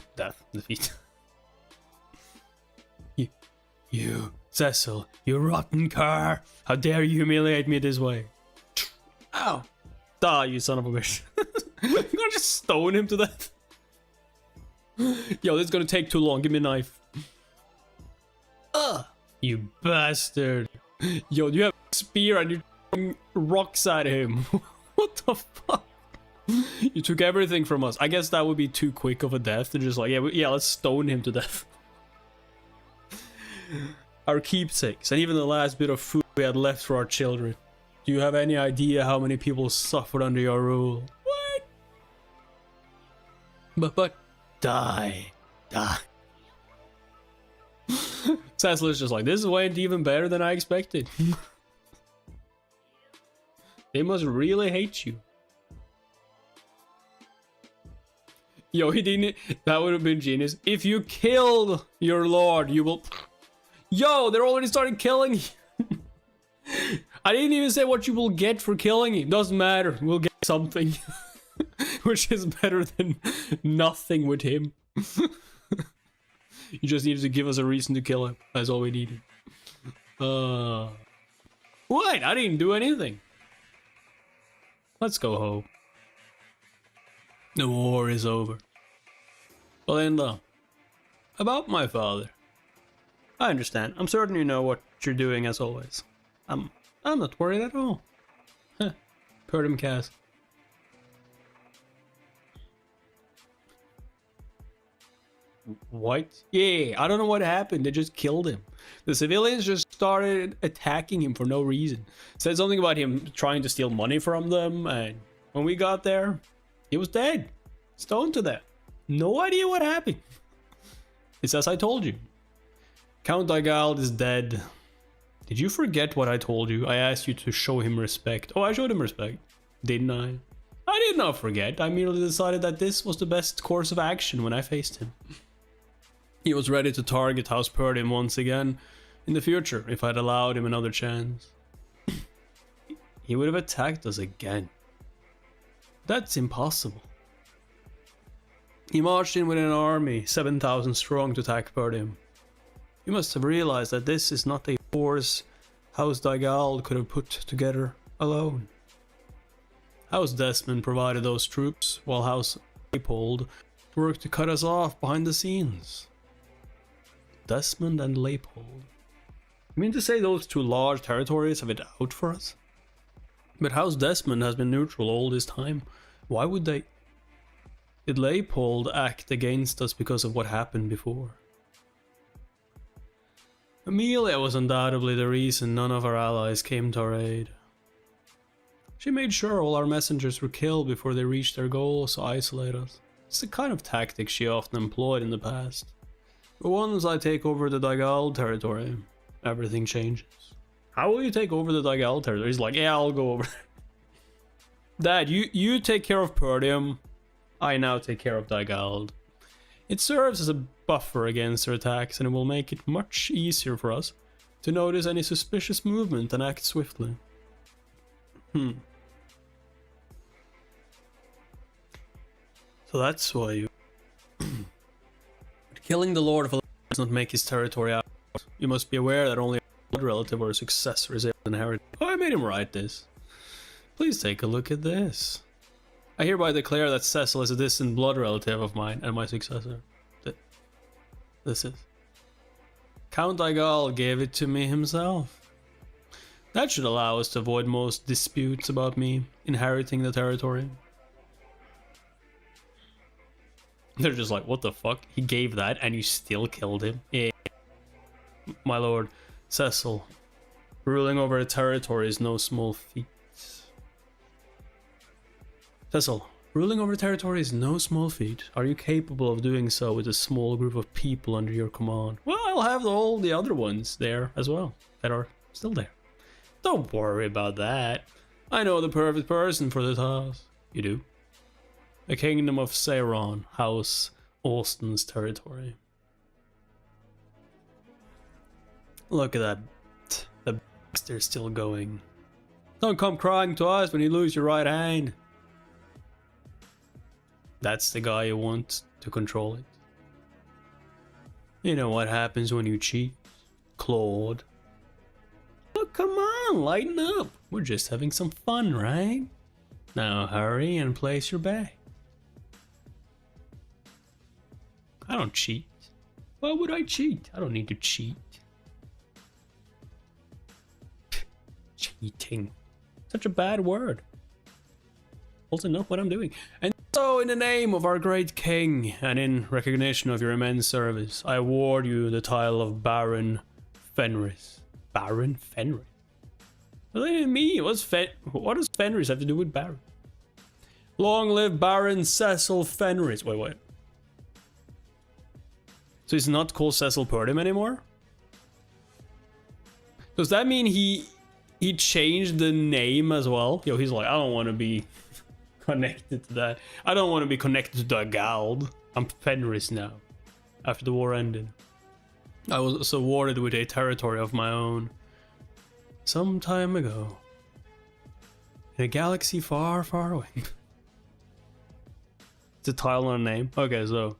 You, Cecil, you rotten cur! How dare you humiliate me this way? Ow! Die, you son of a bitch. I'm gonna just stone him to death. Yo, this is gonna take too long. Give me a knife. You bastard. Yo, you have a spear and you're throwing rocks at him. What the fuck? You took everything from us. I guess that would be too quick of a death to just like, yeah, let's stone him to death. Our keepsakes and even the last bit of food we had left for our children. Do you have any idea how many people suffered under your rule? What? But die. Cecil is just like, this went even better than I expected. They must really hate you. Yo, he didn't. That would have been genius. If you kill your lord, you will. Yo, they're already starting killing you. I didn't even say what you will get for killing him. Doesn't matter. We'll get something. Which is better than nothing with him. You just needed to give us a reason to kill him. That's all we needed. What? I didn't do anything. Let's go home. The war is over. Belinda, about my father. I understand. I'm certain you know what you're doing as always. I'm not worried at all. Perdium cast. What? Yeah, I don't know what happened. They just killed him. The civilians just started attacking him for no reason. Said something about him trying to steal money from them, and when we got there, he was dead. Stoned to death. No idea what happened. It's as I told you. Count Dygald is dead. Did you forget what I told you? I asked you to show him respect. Oh, I showed him respect. Didn't I? I did not forget. I merely decided that this was the best course of action when I faced him. He was ready to target House Perdium once again, In the future, if I'd allowed him another chance, he would have attacked us again. That's impossible. He marched in with an army, 7,000 strong, to attack Perdium. You must have realized that this is not a force House Daigal could have put together alone. House Desmond provided those troops, while House Leipold worked to cut us off behind the scenes. Desmond and Leipold. You mean to say those two large territories have it out for us? But House Desmond has been neutral all this time. Why would they? Did Leipold act against us because of what happened before? Amelia was undoubtedly the reason none of our allies came to our aid. She made sure all our messengers were killed before they reached their goals to isolate us. It's the kind of tactic she often employed in the past. But once I take over the Daigal territory, everything changes. How will you take over the Daigal territory? He's like, yeah, I'll go over. Dad, you take care of Perdium. I now take care of Daigal. It serves as a buffer against their attacks, and it will make it much easier for us to notice any suspicious movement and act swiftly. So that's why you... Killing the Lord of Alliance does not make his territory out. You must be aware that only a blood relative or a successor is able to inherit. Oh, I made him write this. Please take a look at this. I hereby declare that Cecil is a distant blood relative of mine and my successor. This is... Count Daigal gave it to me himself. That should allow us to avoid most disputes about me inheriting the territory. They're just like, what the fuck? He gave that and you still killed him? Yeah. My lord, Cecil, ruling over a territory is no small feat. Cecil, ruling over territory is no small feat. Are you capable of doing so with a small group of people under your command? Well, I'll have all the other ones there as well, that are still there. Don't worry about that. I know the perfect person for the task. You do? The Kingdom of Seiron, House Austin's territory. Look at that. The bastard's still going. Don't come crying to us when you lose your right hand. That's the guy you want to control it. You know what happens when you cheat, Claude. Look, come on, lighten up. We're just having some fun, right? Now hurry and place your bet. I don't cheat. Why would I cheat? I don't need to cheat. Cheating. Such a bad word. Also know what I'm doing. And so, in the name of our great king, and in recognition of your immense service, I award you the title of Baron Fenris. Baron Fenris? What do you mean? What does Fenris have to do with Baron? Long live Baron Cecil Fenris. Wait. So he's not called Cecil Perdium anymore? Does that mean he changed the name as well? Yo, he's like, I don't want to be connected to that. I don't want to be connected to Daigal. I'm Fenris now. After the war ended, I was awarded with a territory of my own some time ago. In a galaxy far, far away. It's a title and a name. Okay, so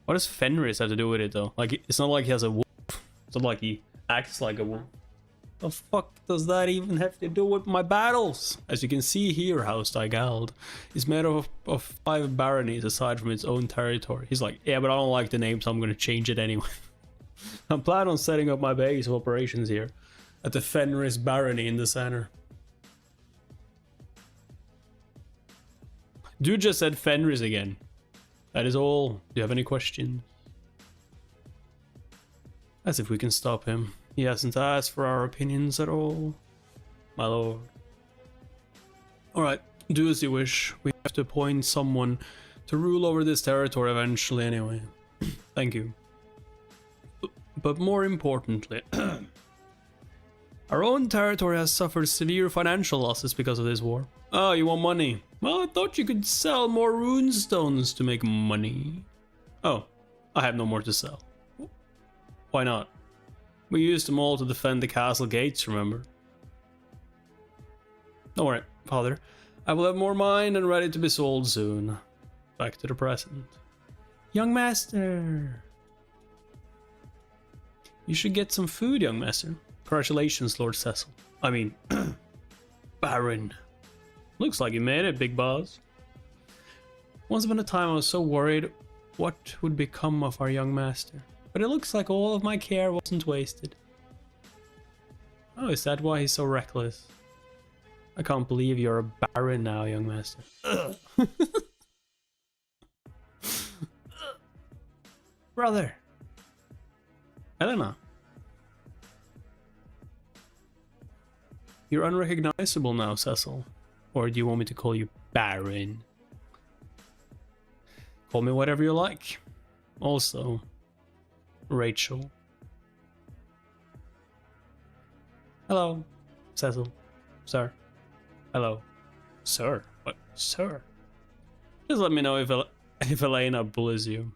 what does Fenris have to do with it though? Like, it's not like he has a wolf. It's not like he acts like a wolf. The fuck does that even have to do with my battles? As you can see here, House Daigal is made of 5 baronies aside from its own territory. He's like, yeah, but I don't like the name, so I'm gonna change it anyway. I'm planning on setting up my base of operations here at the Fenris barony in the center. Dude just said Fenris again. That is all. Do you have any questions? As if we can stop him. He hasn't asked for our opinions at all, my lord. Alright, do as you wish. We have to appoint someone to rule over this territory eventually anyway. Thank you. But more importantly, our own territory has suffered severe financial losses because of this war. Oh, you want money? Well, I thought you could sell more rune stones to make money. Oh, I have no more to sell. Why not? We used them all to defend the castle gates, remember? Don't worry, father. I will have more mine and ready to be sold soon. Back to the present. Young master! You should get some food, young master. Congratulations, Lord Cecil. I mean, Baron. Looks like you made it, big boss. Once upon a time I was so worried what would become of our young master. But it looks like all of my care wasn't wasted. Oh, is that why he's so reckless? I can't believe you're a baron now, young master. Brother. Elena. You're unrecognizable now, Cecil. Or do you want me to call you Baron? Call me whatever you like. Also, Rachel. Hello, Cecil. Sir. Hello. Sir? What? Sir? Just let me know if Elena bullies you.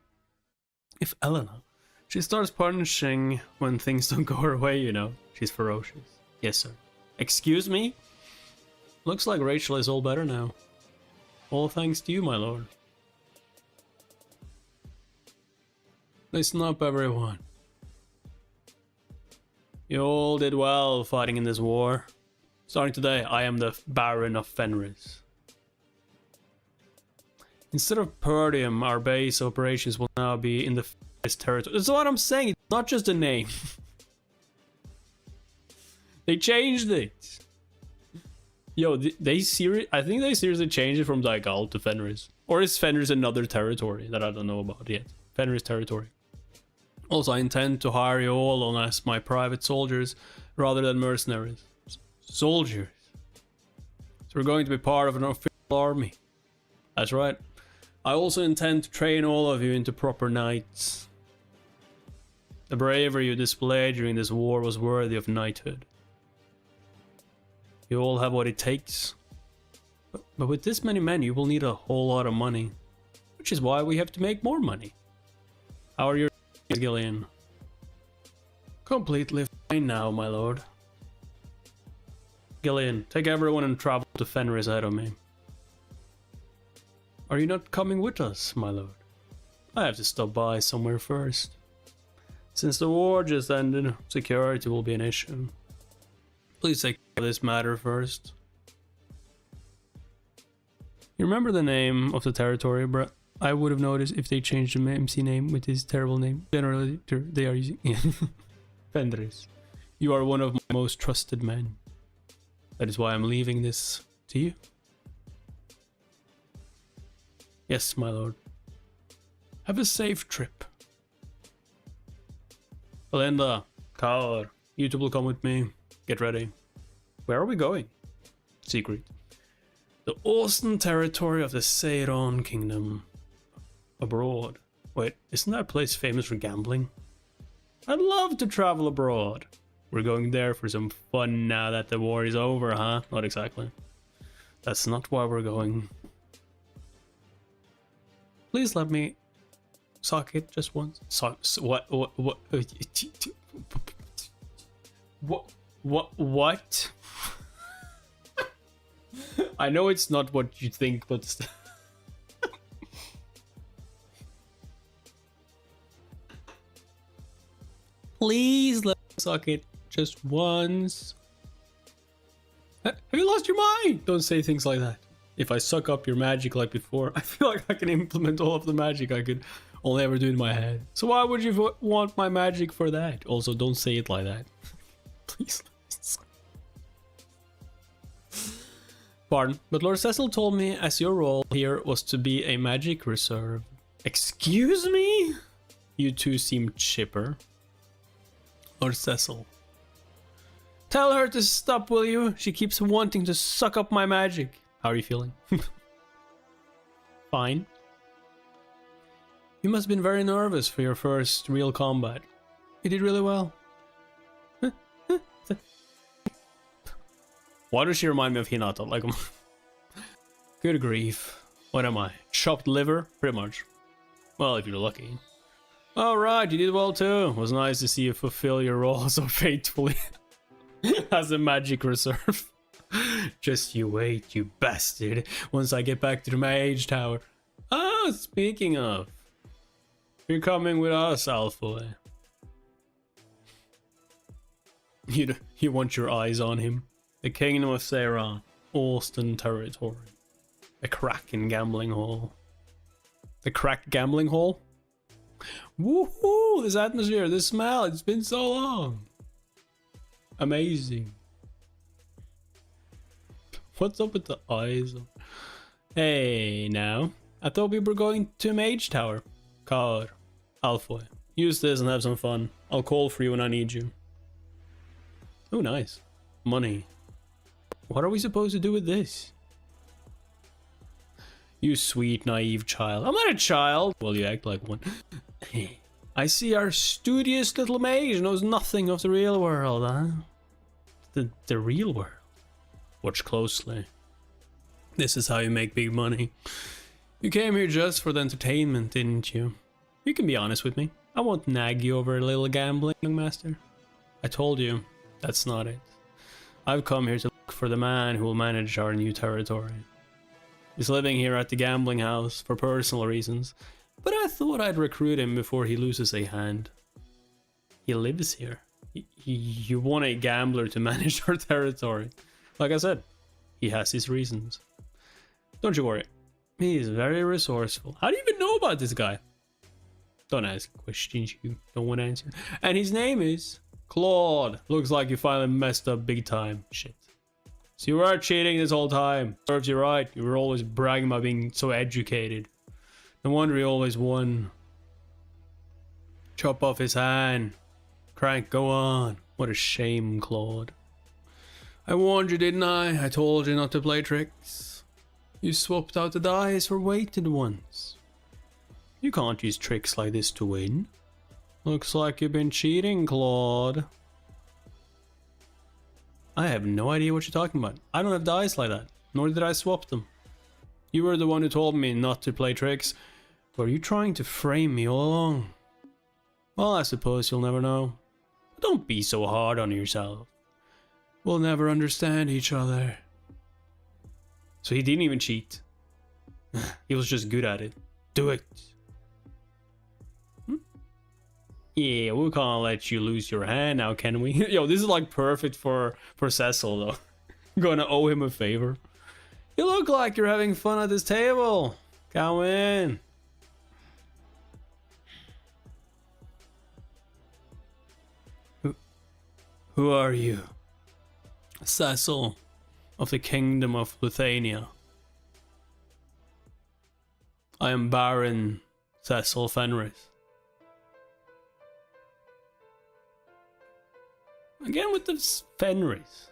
If Elena. She starts punching when things don't go her way, you know. She's ferocious. Yes, sir. Excuse me? Looks like Rachel is all better now. All thanks to you, my lord. Listen up, everyone. You all did well fighting in this war. Starting today, I am the Baron of Fenris. Instead of Perdium, our base operations will now be in the Fenris territory. That's what I'm saying, it's not just a name. They changed it. Yo, I think they seriously changed it from Daigal to Fenris. Or is Fenris another territory that I don't know about yet? Fenris territory. Also, I intend to hire you all on as my private soldiers rather than mercenaries. Soldiers. So we're going to be part of an official army. That's right. I also intend to train all of you into proper knights. The bravery you displayed during this war was worthy of knighthood. You all have what it takes. But with this many men, you will need a whole lot of money. Which is why we have to make more money. How are your days, Gillian? Completely fine now, my lord. Gillian, take everyone and travel to Fenris ahead of me. Are you not coming with us, my lord? I have to stop by somewhere first. Since the war just ended, security will be an issue. Please take care of this matter first. You remember the name of the territory, bruh? I would have noticed if they changed the MC name with his terrible name. Generally, they are using Fenris. You are one of my most trusted men. That is why I'm leaving this to you. Yes, my lord. Have a safe trip. Belinda, Carl, you two will come with me. Get ready. Where are we going? Secret. The awesome territory of the Seiron Kingdom. Abroad. Wait, isn't that place famous for gambling? I'd love to travel abroad. We're going there for some fun now that the war is over, huh? Not exactly. That's not why we're going. Please let me suck it just once. What? I know it's not what you think, but please let me suck it just once. Have you lost your mind? Don't say things like that. If I suck up your magic like before, I feel like I can implement all of the magic I could only ever do in my head. So why would you want my magic for that? Also, don't say it like that. Please. Pardon, but Lord Cecil told me as your role here was to be a magic reserve. Excuse me? You two seem chipper. Lord Cecil. Tell her to stop, will you? She keeps wanting to suck up my magic. How are you feeling? Fine. You must have been very nervous for your first real combat. You did really well. Why does she remind me of Hinata? Like, good grief. What am I? Chopped liver? Pretty much. Well, if you're lucky. Alright, you did well too. It was nice to see you fulfill your role so faithfully as a magic reserve. Just you wait, you bastard, once I get back to the mage tower. Ah, speaking of, you're coming with us, Alpha. You want your eyes on him. The Kingdom of Seiran, Alston territory. The Kraken gambling hall. The cracked gambling hall? Woohoo! This atmosphere, this smell, it's been so long. Amazing. What's up with the eyes? Hey, now. I thought we were going to Mage Tower. Car. Alpha. Use this and have some fun. I'll call for you when I need you. Oh, nice. Money. What are we supposed to do with this? You sweet, naive child. I'm not a child. Well, you act like one. I see our studious little mage knows nothing of the real world, huh? The real world. Watch closely. This is how you make big money. You came here just for the entertainment, didn't you? You can be honest with me. I won't nag you over a little gambling, young master. I told you, that's not it. I've come here to look for the man who will manage our new territory. He's living here at the gambling house for personal reasons, but I thought I'd recruit him before he loses a hand. He lives here. You want a gambler to manage our territory. Like I said, he has his reasons. Don't you worry. He is very resourceful. How do you even know about this guy? Don't ask questions you don't want to answer. And his name is Claude. Looks like you finally messed up big time. Shit. So you were cheating this whole time. Serves you right. You were always bragging about being so educated. No wonder he always won. Chop off his hand. Crank, go on. What a shame, Claude. I warned you, didn't I? I told you not to play tricks. You swapped out the dice for weighted ones. You can't use tricks like this to win. Looks like you've been cheating, Claude. I have no idea what you're talking about. I don't have dice like that, nor did I swap them. You were the one who told me not to play tricks. Were you trying to frame me all along? Well, I suppose you'll never know. But don't be so hard on yourself. We'll never understand each other. So he didn't even cheat. He was just good at it. Do it. Yeah, we can't let you lose your hand now, can we? Yo, this is like perfect for Cecil, though. Gonna owe him a favor. You look like you're having fun at this table. Come in. Who are you? Cecil of the Kingdom of Lithuania. I am Baron Cecil Fenris. Again with the Fenris.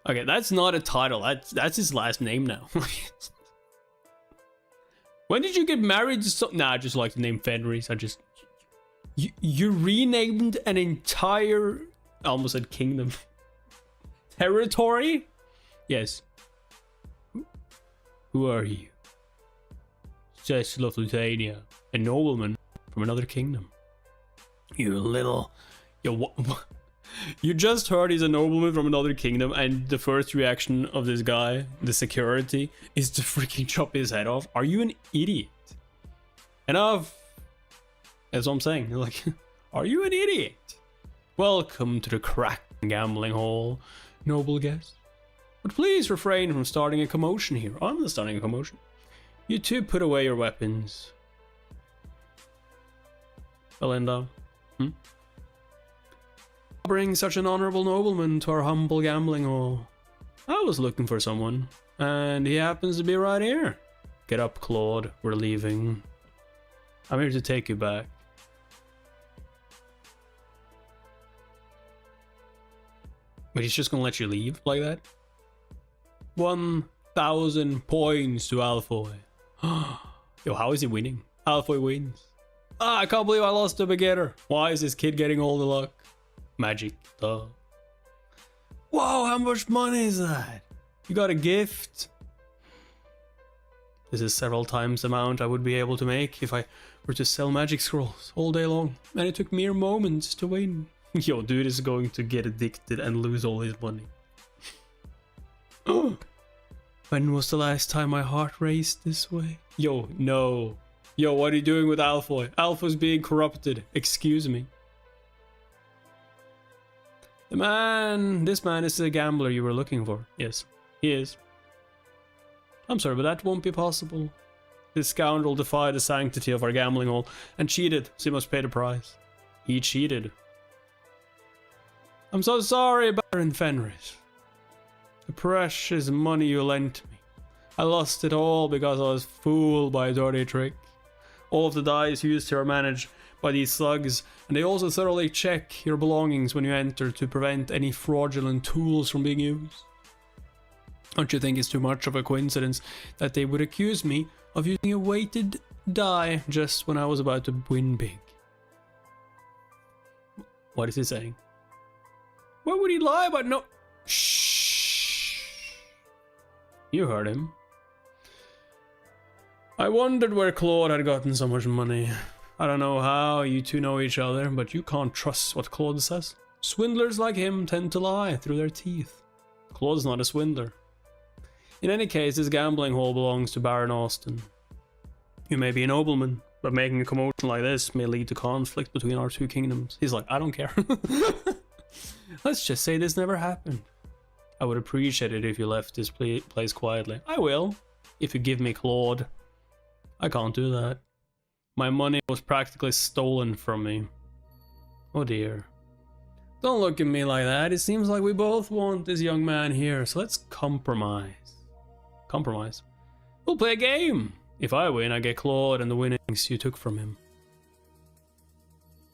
Okay, that's not a title. That's his last name now. When did you get married to Nah, I just like the name Fenris. You renamed an entire... I almost said kingdom. Territory? Yes. Who are you? Cecil of Lithuania. A nobleman from another kingdom. You little... You just heard he's a nobleman from another kingdom, and the first reaction of this guy, the security, is to freaking chop his head off. Are you an idiot? Enough! That's what I'm saying. Like, are you an idiot? Welcome to the Kraken gambling hall, noble guest. But please refrain from starting a commotion here. I'm not starting a commotion. You two put away your weapons. Belinda. Bring such an honorable nobleman to our humble gambling hall. I was looking for someone, and he happens to be right here. Get up, Claude. We're leaving. I'm here to take you back. But he's just gonna let you leave like that? 1,000 points to Alfoy. Yo, how is he winning? Alfoy wins. I can't believe I lost to a beginner. Why is this kid getting all the luck? Magic. Duh. Whoa, how much money is that? You got a gift? This is several times the amount I would be able to make if I were to sell magic scrolls all day long, and it took mere moments to win. Yo, dude is going to get addicted and lose all his money. When was the last time my heart raced this way? Yo, no. Yo, what are you doing with Alpha? Alpha's being corrupted. Excuse me. This man is the gambler you were looking for. Yes, he is. I'm sorry, but that won't be possible. This scoundrel defied the sanctity of our gambling hall and cheated, so he must pay the price. He cheated. I'm so sorry, Baron Fenris. The precious money you lent me. I lost it all because I was fooled by a dirty trick. All of the dice used here are managed by these thugs, and they also thoroughly check your belongings when you enter to prevent any fraudulent tools from being used. Don't you think it's too much of a coincidence that they would accuse me of using a weighted die just when I was about to win big? What is he saying? Why would he lie about no... Shh. You heard him. I wondered where Claude had gotten so much money. I don't know how you two know each other, but you can't trust what Claude says. Swindlers like him tend to lie through their teeth. Claude's not a swindler. In any case, this gambling hall belongs to Baron Austin. You may be a nobleman, but making a commotion like this may lead to conflict between our two kingdoms. He's like, I don't care. Let's just say this never happened. I would appreciate it if you left this place quietly. I will, if you give me Claude. I can't do that. My money was practically stolen from me. Oh dear. Don't look at me like that. It seems like we both want this young man here, so let's compromise. Compromise? We'll play a game. If I win, I get Claude and the winnings you took from him.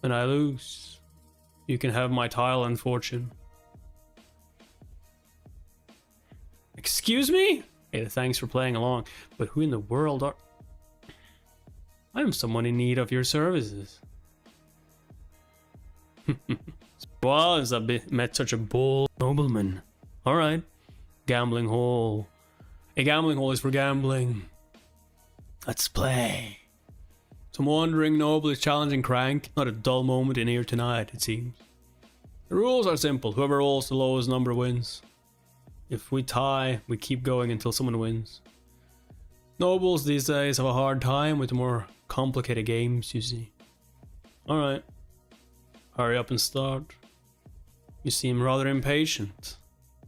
When I lose, you can have my tile and fortune. Excuse me? Hey, thanks for playing along, but who in the world are... I am someone in need of your services. Wow, has met such a bold nobleman. Alright. Gambling hall. A gambling hall is for gambling. Let's play. Some wandering noble is challenging Crank. Not a dull moment in here tonight, it seems. The rules are simple. Whoever rolls the lowest number wins. If we tie, we keep going until someone wins. Nobles these days have a hard time with the more complicated games, you see. Alright. Hurry up and start. You seem rather impatient.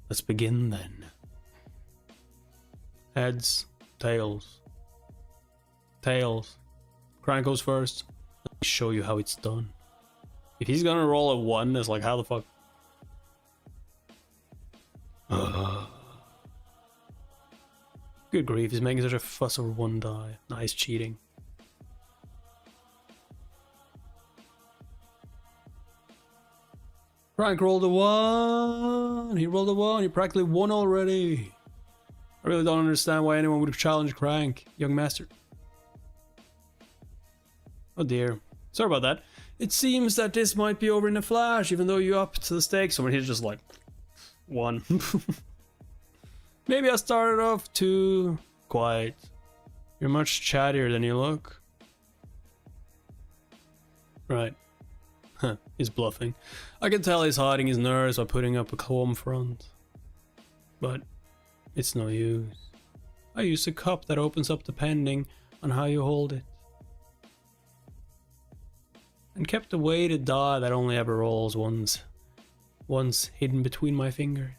Let's begin then. Heads, tails. Tails. Crank goes first. Let me show you how it's done. If he's gonna roll a 1, it's like, how the fuck? Good grief, he's making such a fuss over 1 die. Nice cheating. Crank rolled a 1. He rolled a 1. He practically won already. I really don't understand why anyone would have challenged Crank, young master. Oh dear. Sorry about that. It seems that this might be over in a flash, even though you upped the stakes. Someone he's just like 1. Maybe I started off too quiet. You're much chattier than you look. Right. Huh, he's bluffing. I can tell he's hiding his nerves by putting up a calm front. But it's no use. I use a cup that opens up depending on how you hold it. And kept a weighted die that only ever rolls once hidden between my fingers.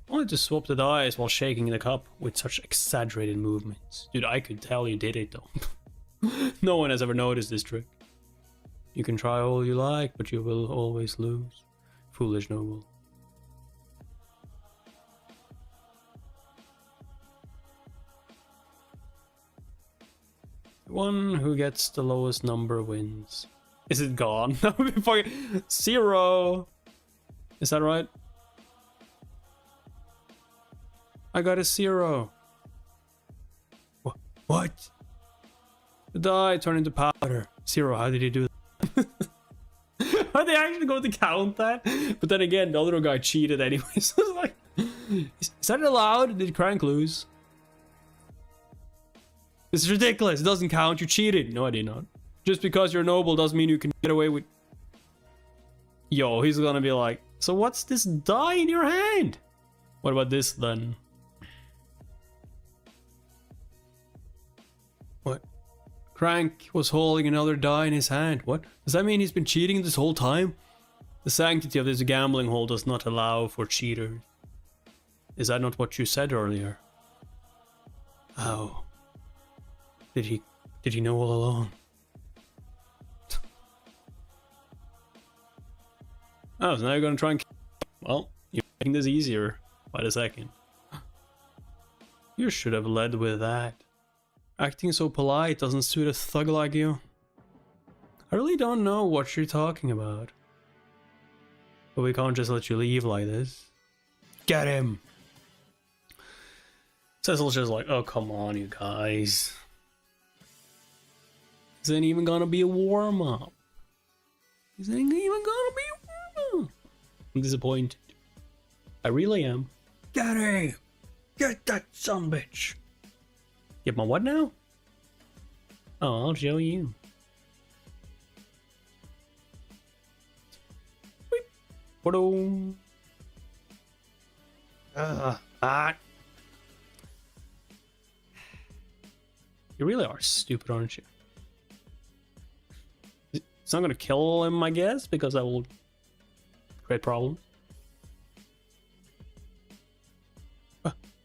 I wanted to swap the dice while shaking the cup with such exaggerated movements. Dude, I could tell you did it though. No one has ever noticed this trick. You can try all you like, but you will always lose. Foolish noble. The one who gets the lowest number wins. Is it gone? That would be fucking 0. Is that right? I got a 0. What? The die turned into powder. 0, how did he do that? Are they actually going to count that? But then again, the other guy cheated anyway. So it's like, is that allowed? Did Crank lose? This is ridiculous. It doesn't count. You cheated. No, I did not. Just because you're noble doesn't mean you can get away with... Yo, he's gonna be like, so what's this die in your hand? What about this then? What? Crank was holding another die in his hand. What? Does that mean he's been cheating this whole time? The sanctity of this gambling hall does not allow for cheaters. Is that not what you said earlier? Oh. Did he know all along? Oh, so now you're gonna try and... Well, you're making this easier by the second. You should have led with that. Acting so polite doesn't suit a thug like you. I really don't know what you're talking about. But we can't just let you leave like this. Get him! Cecil's just like, oh come on you guys. This ain't even gonna be a warm-up. This ain't even gonna be a warm-up. I'm disappointed. I really am. Get him! Get that sumbitch! Get my what now? Oh, I'll show you. Weep. Ba-dum. You really are stupid, aren't you? It's not gonna kill him, I guess, because that will create problems.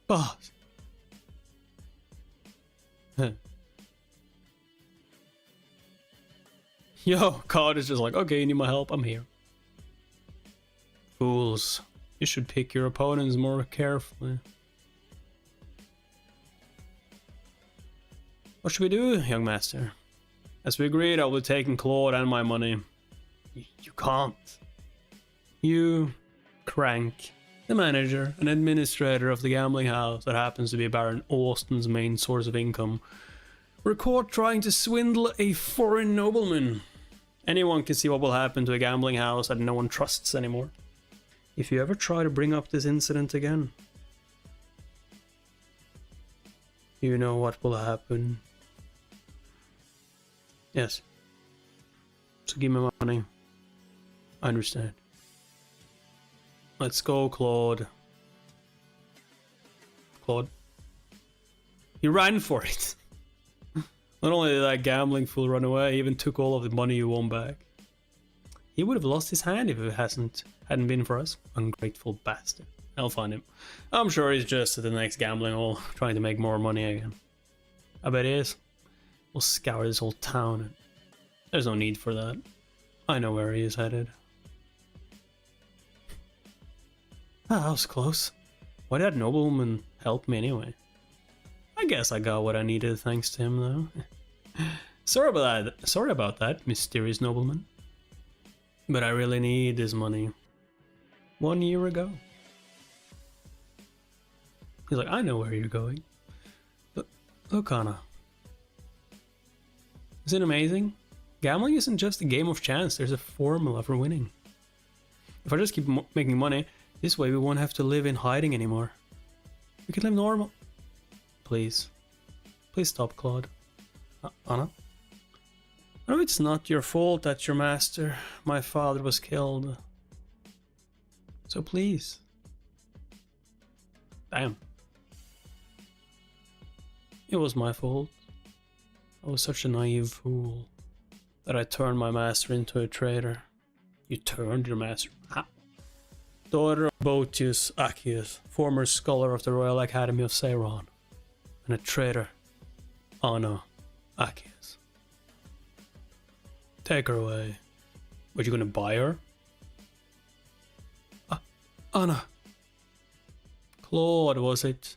Boss. Yo, Cod is just like, okay, you need my help, I'm here. Fools. You should pick your opponents more carefully. What should we do, young master? As we agreed, I will be taking Claude and my money. You can't. You, Crank, the manager and administrator of the gambling house that happens to be Baron Austin's main source of income, were caught trying to swindle a foreign nobleman. Anyone can see what will happen to a gambling house that no one trusts anymore. If you ever try to bring up this incident again, you know what will happen. Yes. So give me my money. I understand. Let's go, Claude. Claude. He ran for it. Not only did that gambling fool run away, he even took all of the money you won back. He would have lost his hand if it hadn't been for us. Ungrateful bastard. I'll find him. I'm sure he's just at the next gambling hall, trying to make more money again. I bet he is. We'll scour this whole town. There's no need for that. I know where he is headed. Ah, that was close. Why did that nobleman help me anyway? I guess I got what I needed thanks to him, though. Sorry about that, mysterious nobleman. But I really need this money. 1 year ago. He's like, I know where you're going. Look, Anna. Isn't it amazing? Gambling isn't just a game of chance, there's a formula for winning. If I just keep making money, this way we won't have to live in hiding anymore. We can live normal. Please. Please stop, Claude. Anna? I know it's not your fault that your master, my father, was killed. So please. Damn. It was my fault. I was such a naive fool that I turned my master into a traitor. You turned your master? How? Daughter of Botius Accius, former scholar of the Royal Academy of Seiron, and a traitor, Anna Accius. Take her away. Were you gonna buy her? Anna. Claude, was it?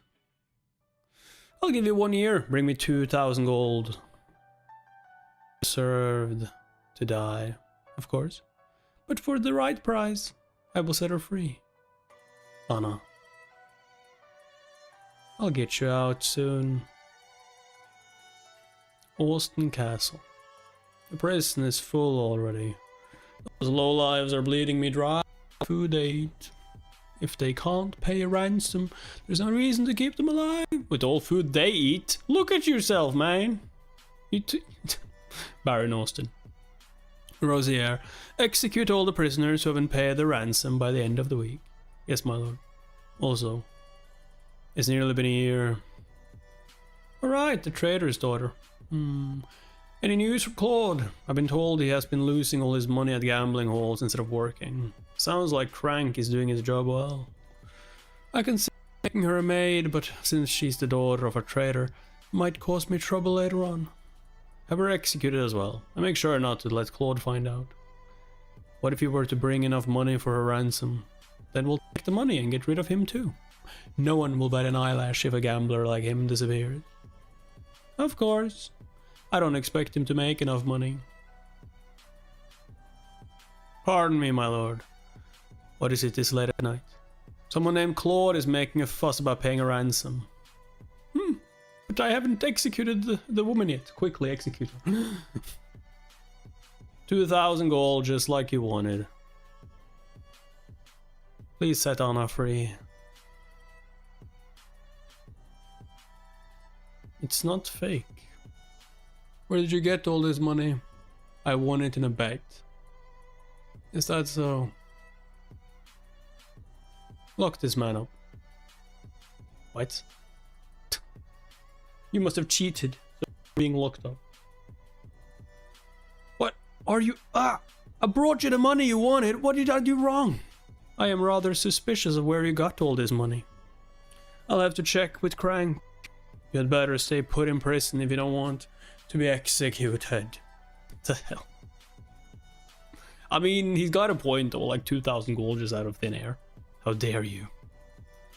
I'll give you 1 year. Bring me 2,000 gold. Deserved to die, of course. But for the right price, I will set her free. Anna. I'll get you out soon. Austin Castle. The prison is full already. Those lowlives are bleeding me dry. Food they eat. If they can't pay a ransom, there's no reason to keep them alive. With all food they eat. Look at yourself, man. Baron Austin. Rosier, execute all the prisoners who haven't paid the ransom by the end of the week. Yes, my lord. Also, it's nearly been a year. Alright, the trader's daughter. Any news from Claude? I've been told he has been losing all his money at gambling halls instead of working. Sounds like Crank is doing his job well. I can see making her a maid, but since she's the daughter of a trader, it might cause me trouble later on. Have her executed as well, and make sure not to let Claude find out. What if you were to bring enough money for her ransom? Then we'll take the money and get rid of him too. No one will bat an eyelash if a gambler like him disappears. Of course. I don't expect him to make enough money. Pardon me, my lord. What is it this late at night? Someone named Claude is making a fuss about paying a ransom. But I haven't executed the woman yet. Quickly execute her. 2,000 gold, just like you wanted. Please set Anna free. It's not fake. Where did you get all this money? I won it in a bet. Is that so? Lock this man up. What? You must have cheated, so being locked up. What are you? I brought you the money you wanted. What did I do wrong? I am rather suspicious of where you got all this money. I'll have to check with Crank. You had better stay put in prison if you don't want to be executed. What the hell? I mean, he's got a point though, like 2,000 gold just out of thin air. How dare you?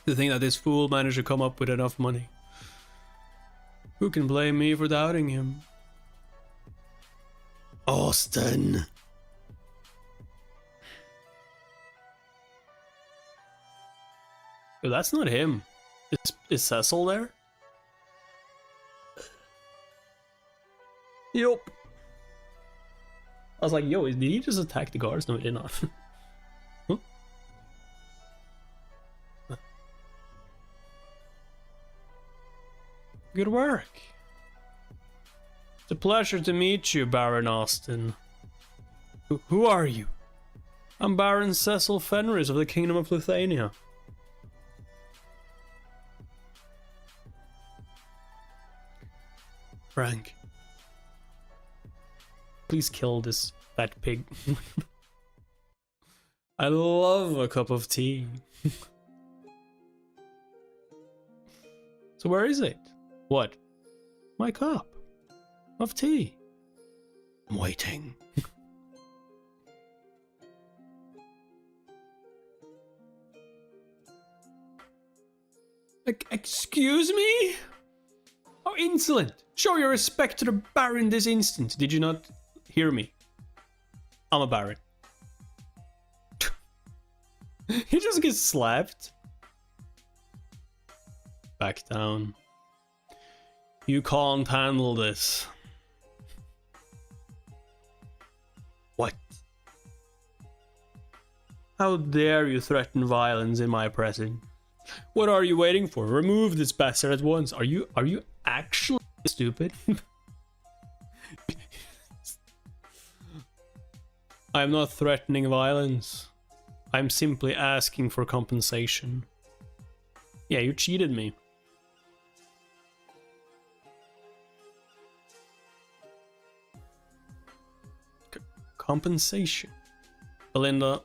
To think that this fool managed to come up with enough money. Who can blame me for doubting him? Austin! Yo, that's not him. Is Cecil there? Yup. I was like, yo, did he just attack the guards? No, he did not. Huh? Good work. It's a pleasure to meet you, Baron Austin. Who are you? I'm Baron Cecil Fenris of the Kingdom of Lithuania. Frank. Please kill this fat pig. I love a cup of tea. So where is it? What? My cup of tea. I'm waiting. Excuse me? How insolent! Show your respect to the Baron this instant. Did you not hear me? I'm a Baron. He just gets slapped. Back down. You can't handle this. What? How dare you threaten violence in my presence? What are you waiting for? Remove this bastard at once. Are you actually stupid? I'm not threatening violence. I'm simply asking for compensation. Yeah, you cheated me. Compensation. Belinda.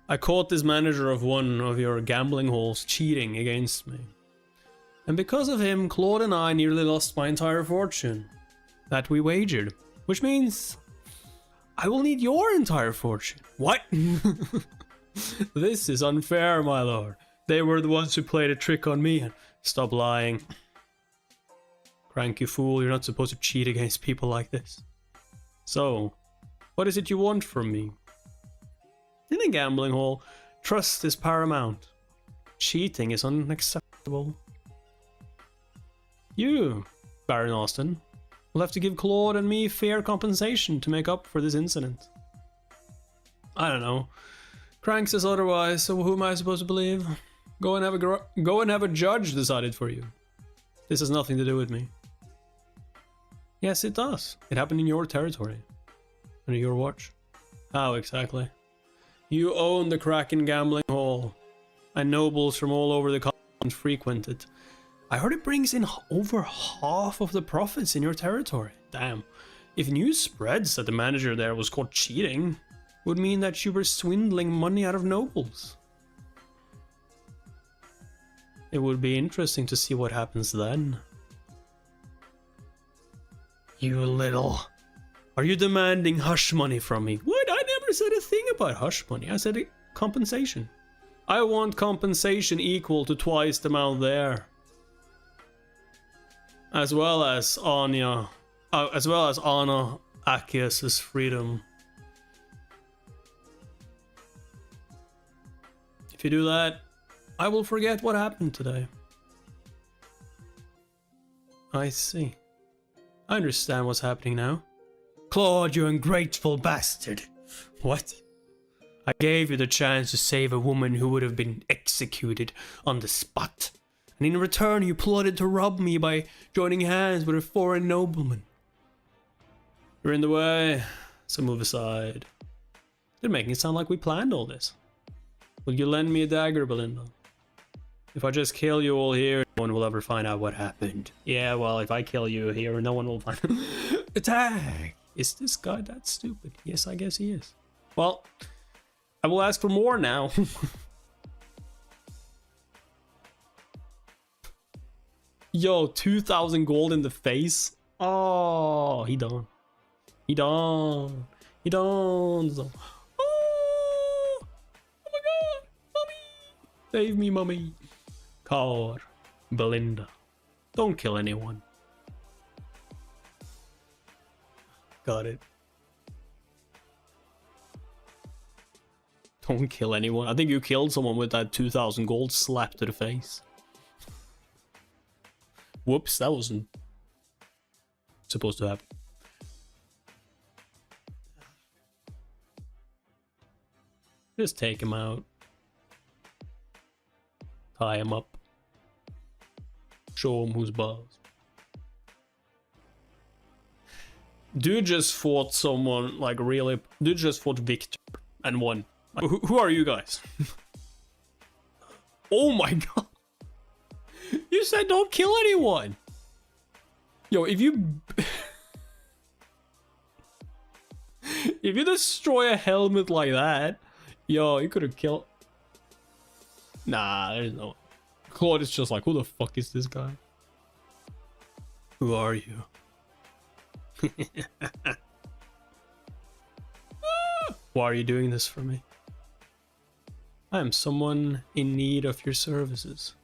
I caught this manager of one of your gambling halls cheating against me. And because of him, Claude and I nearly lost my entire fortune that we wagered. Which means I will need your entire fortune. What? This is unfair, my lord. They were the ones who played a trick on me. Stop lying. Crank, you fool. You're not supposed to cheat against people like this. So, what is it you want from me? In a gambling hall, trust is paramount. Cheating is unacceptable. You, Baron Austin, will have to give Claude and me fair compensation to make up for this incident. I don't know. Crank says otherwise, so who am I supposed to believe? Go and have a judge decide it for you. This has nothing to do with me. Yes, it does. It happened in your territory. Under your watch. How exactly? You own the Kraken Gambling Hall, and nobles from all over the continent frequent it. I heard it brings in over half of the profits in your territory. Damn. If news spreads that the manager there was caught cheating, would mean that you were swindling money out of nobles. It would be interesting to see what happens then. You little... Are you demanding hush money from me? What? I never said a thing about hush money. I said compensation. I want compensation equal to twice the amount there. As well as Anna Akias's freedom. If you do that, I will forget what happened today. I see. I understand what's happening now. Claude, you ungrateful bastard. What? I gave you the chance to save a woman who would have been executed on the spot. And in return, you plotted to rob me by joining hands with a foreign nobleman. You're in the way, so move aside. You're making it sound like we planned all this. Will you lend me a dagger, Belinda? If I just kill you all here, no one will ever find out what happened. Yeah, well, if I kill you here, no one will find out. Attack! Is this guy that stupid? Yes, I guess he is. Well, I will ask for more now. Yo, 2,000 gold in the face. Oh, he done. He done. He done. Oh, oh my god, mommy. Save me, mommy. Car, Belinda. Don't kill anyone. Got it. Don't kill anyone. I think you killed someone with that 2,000 gold slap to the face. Whoops, that wasn't supposed to happen. Just take him out. Tie him up. Show him who's boss. Dude just fought someone, like really... Dude just fought Victor and won. Who are you guys? Oh my god. You said don't kill anyone. Yo, if you... if you destroy a helmet like that... Yo, you could have killed... Nah, there's no... Claude is just like, who the fuck is this guy? Who are you? Why are you doing this for me? I am someone in need of your services.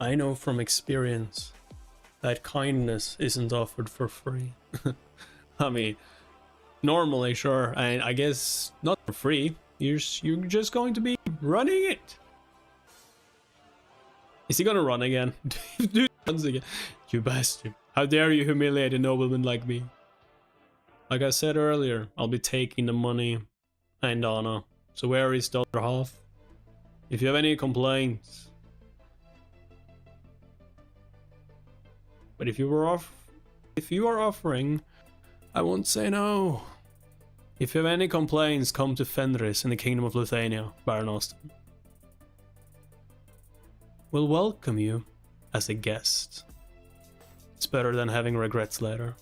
I know from experience that kindness isn't offered for free. I mean, normally, sure, and I guess not for free. You're just going to be running it. Is he gonna run again? Dude runs again. You bastard. How dare you humiliate a nobleman like me? Like I said earlier, I'll be taking the money and honor. So where is the other half? If you have any complaints... But if you are offering, I won't say no. If you have any complaints, come to Fenris in the Kingdom of Lithuania, Baron Austin. We'll welcome you as a guest. It's better than having regrets later.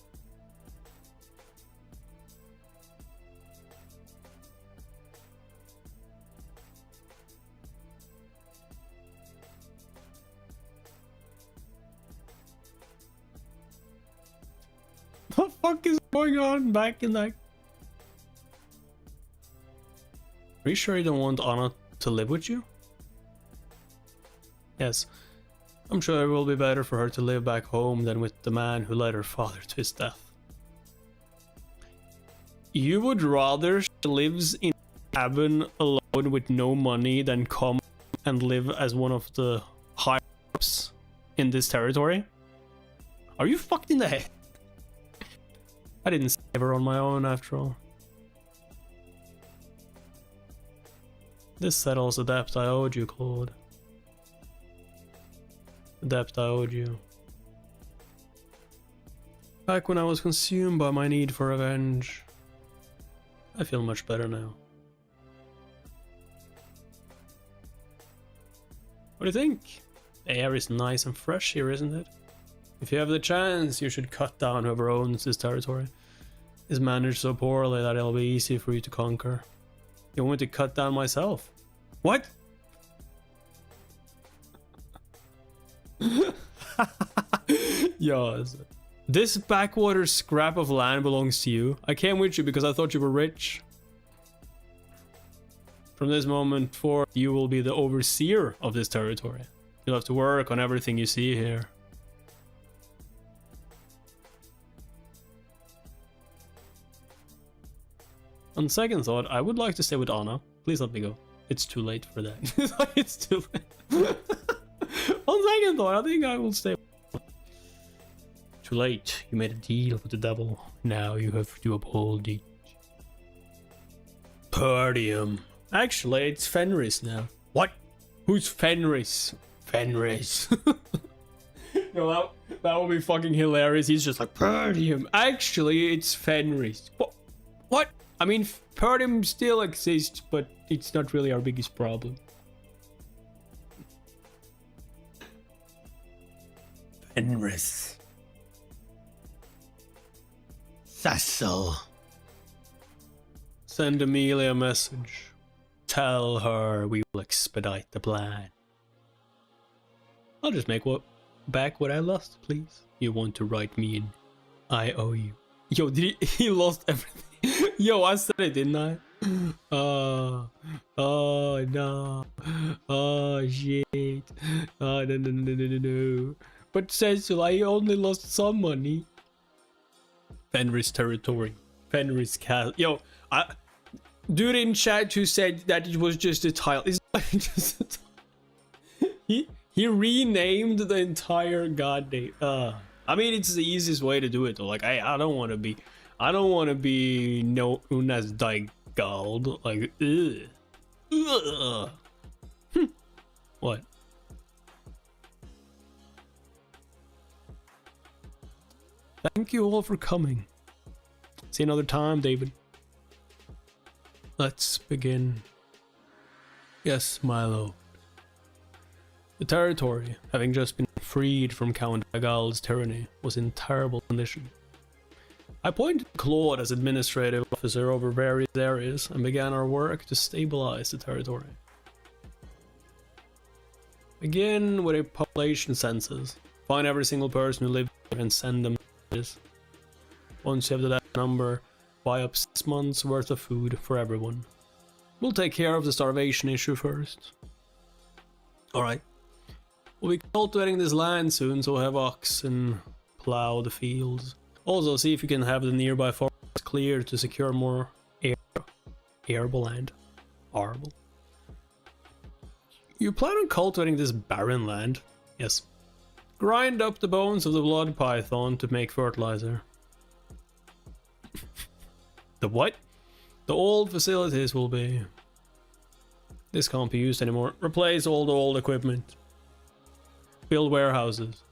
What the fuck is going on back in that? Are you sure you don't want Anna to live with you? Yes, I'm sure it will be better for her to live back home than with the man who led her father to his death. You would rather she lives in a cabin alone with no money than come and live as one of the higher-ups in this territory? Are you fucked in the head? I didn't save her on my own after all. This settles the debt I owed you, Claude. The debt I owed you. Back when I was consumed by my need for revenge. I feel much better now. What do you think? The air is nice and fresh here, isn't it? If you have the chance, you should cut down whoever owns this territory. It's managed so poorly that it'll be easy for you to conquer. You want me to cut down myself? What? Yes. This backwater scrap of land belongs to you. I came with you because I thought you were rich. From this moment forth, you will be the overseer of this territory. You'll have to work on everything you see here. On second thought, I would like to stay with Anna. Please let me go. It's too late for that. It's too late. On second thought, I think I will stay. Too late. You made a deal with the devil. Now you have to uphold it. Perdium. Actually, it's Fenris now. What? Who's Fenris? Fenris. No, that would be fucking hilarious. He's just like, Perdium. Actually, it's Fenris. What? I mean, Perdium still exists, but it's not really our biggest problem. Fenris. Cecil. Send Amelia a message. Tell her we will expedite the plan. I'll just make back what I lost, please. You want to write me in? I owe you. Yo, did he lost everything? Yo, I said it, didn't I? Oh no. Oh shit. Oh no. But Cecil, I only lost some money. Fenris territory. Fenris castle. Yo, dude in chat who said that it was just a tile. It's like just a tile. He renamed the entire goddamn. I mean, it's the easiest way to do it though. Like I don't want to be known as Dygald. Like ugh. What? Thank you all for coming. See you another time, David. Let's begin. Yes, my lord. The territory, having just been freed from Count Dygald's tyranny, was in terrible condition. I appointed Claude as administrative officer over various areas and began our work to stabilize the territory. Begin with a population census. Find every single person who lives there and send them messages. Once you have that number, buy up 6 months worth of food for everyone. We'll take care of the starvation issue first. Alright. We'll be cultivating this land soon, so we'll have oxen plow the fields. Also, see if you can have the nearby forest cleared to secure more arable land. Arable. You plan on cultivating this barren land? Yes. Grind up the bones of the blood python to make fertilizer. The what? The old facilities will be... This can't be used anymore. Replace all the old equipment. Build warehouses.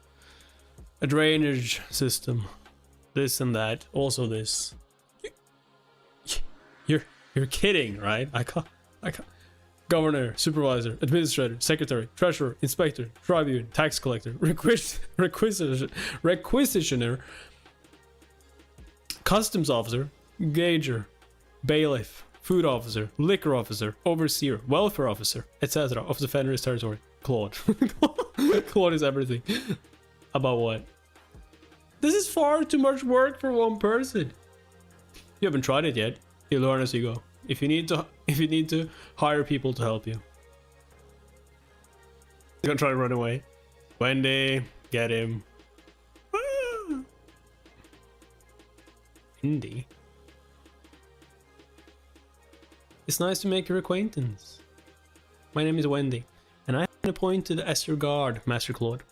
A drainage system. This and that. Also this. You're kidding, right? I can't. Governor, supervisor, administrator, secretary, treasurer, inspector, tribune, tax collector, requisitioner, customs officer, gauger, bailiff, food officer, liquor officer, overseer, welfare officer, etc. of the Fenris territory. Claude. Claude is everything. About what? This is far too much work for one person. You haven't tried it yet. You learn as you go. If you need to hire people to help you. You're gonna try to run away. Wendy, get him. Indy. It's nice to make your acquaintance. My name is Wendy, and I have been appointed as your guard, Master Claude,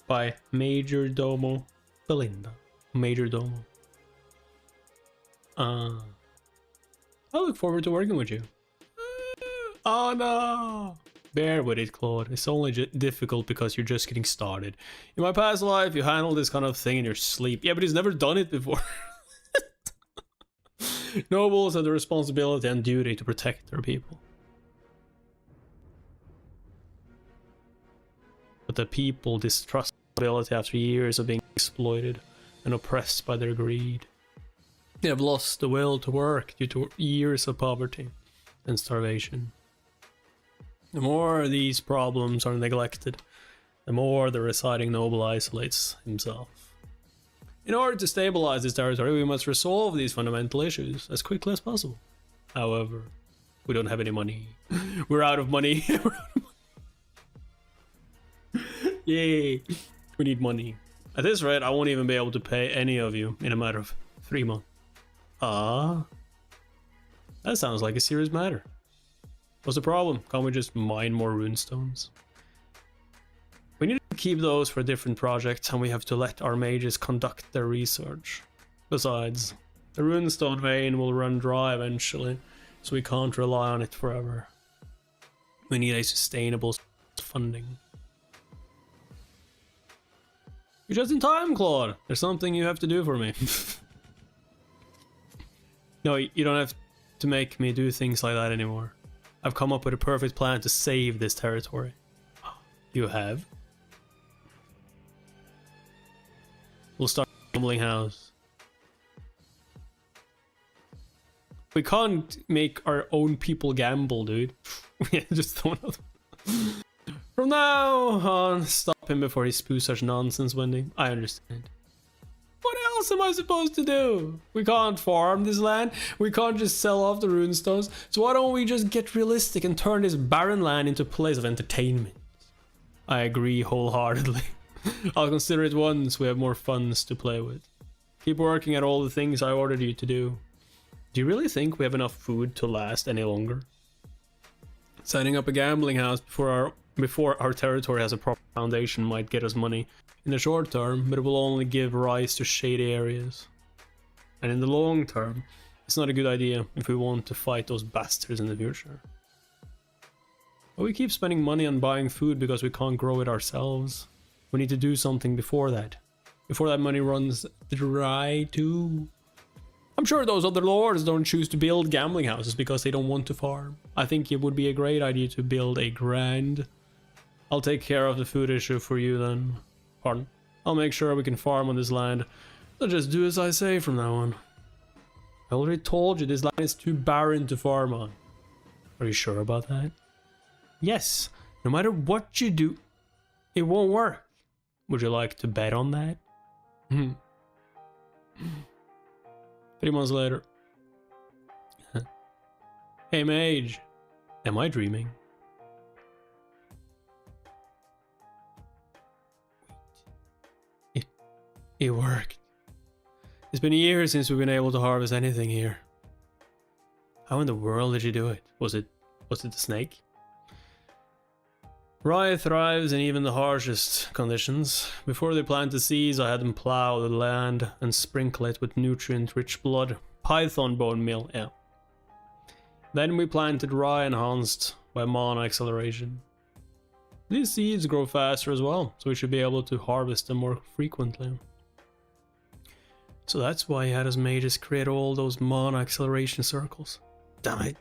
by Major Domo Belinda. Major Domo. I look forward to working with you. Oh no! Bear with it, Claude. It's only difficult because you're just getting started. In my past life, you handled this kind of thing in your sleep. Yeah, but he's never done it before. Nobles have the responsibility and duty to protect their people. But the people distrust ability after years of being exploited and oppressed by their greed. They have lost the will to work due to years of poverty and starvation. The more these problems are neglected, the more the residing noble isolates himself. In order to stabilize this territory, we must resolve these fundamental issues as quickly as possible. However, we don't have any money. We're out of money. Yay! We need money. At this rate, I won't even be able to pay any of you in a matter of 3 months. Ah, that sounds like a serious matter. What's the problem? Can't we just mine more runestones? We need to keep those for different projects, and we have to let our mages conduct their research. Besides, the runestone vein will run dry eventually, so we can't rely on it forever. We need a sustainable funding. You're just in time, Claude. There's something you have to do for me. No, you don't have to make me do things like that anymore. I've come up with a perfect plan to save this territory. You have? We'll start a gambling house. We can't make our own people gamble, dude. Yeah, just throw another. From now on, stop him before he spews such nonsense, Wendy. I understand. What else am I supposed to do? We can't farm this land. We can't just sell off the runestones. So why don't we just get realistic and turn this barren land into a place of entertainment? I agree wholeheartedly. I'll consider it once we have more funds to play with. Keep working at all the things I ordered you to do. Do you really think we have enough food to last any longer? Setting up a gambling house before our territory has a proper foundation might get us money in the short term, but it will only give rise to shady areas. And in the long term, it's not a good idea if we want to fight those bastards in the future. But we keep spending money on buying food because we can't grow it ourselves. We need to do something before that money runs dry too. I'm sure those other lords don't choose to build gambling houses because they don't want to farm. I think it would be a great idea to build a grand. I'll take care of the food issue for you then. Pardon? I'll make sure we can farm on this land. So just do as I say from now on. I already told you this land is too barren to farm on. Are you sure about that? Yes. No matter what you do, it won't work. Would you like to bet on that? 3 months later. Hey mage, am I dreaming? It worked. It's been years since we've been able to harvest anything here. How in the world did you do it? Was it the snake? Rye thrives in even the harshest conditions. Before they plant the seeds, I had them plow the land and sprinkle it with nutrient-rich blood. Python bone meal, yeah. Then we planted rye enhanced by mana acceleration. These seeds grow faster as well, so we should be able to harvest them more frequently. So that's why he had his mages create all those mana acceleration circles. Damn it.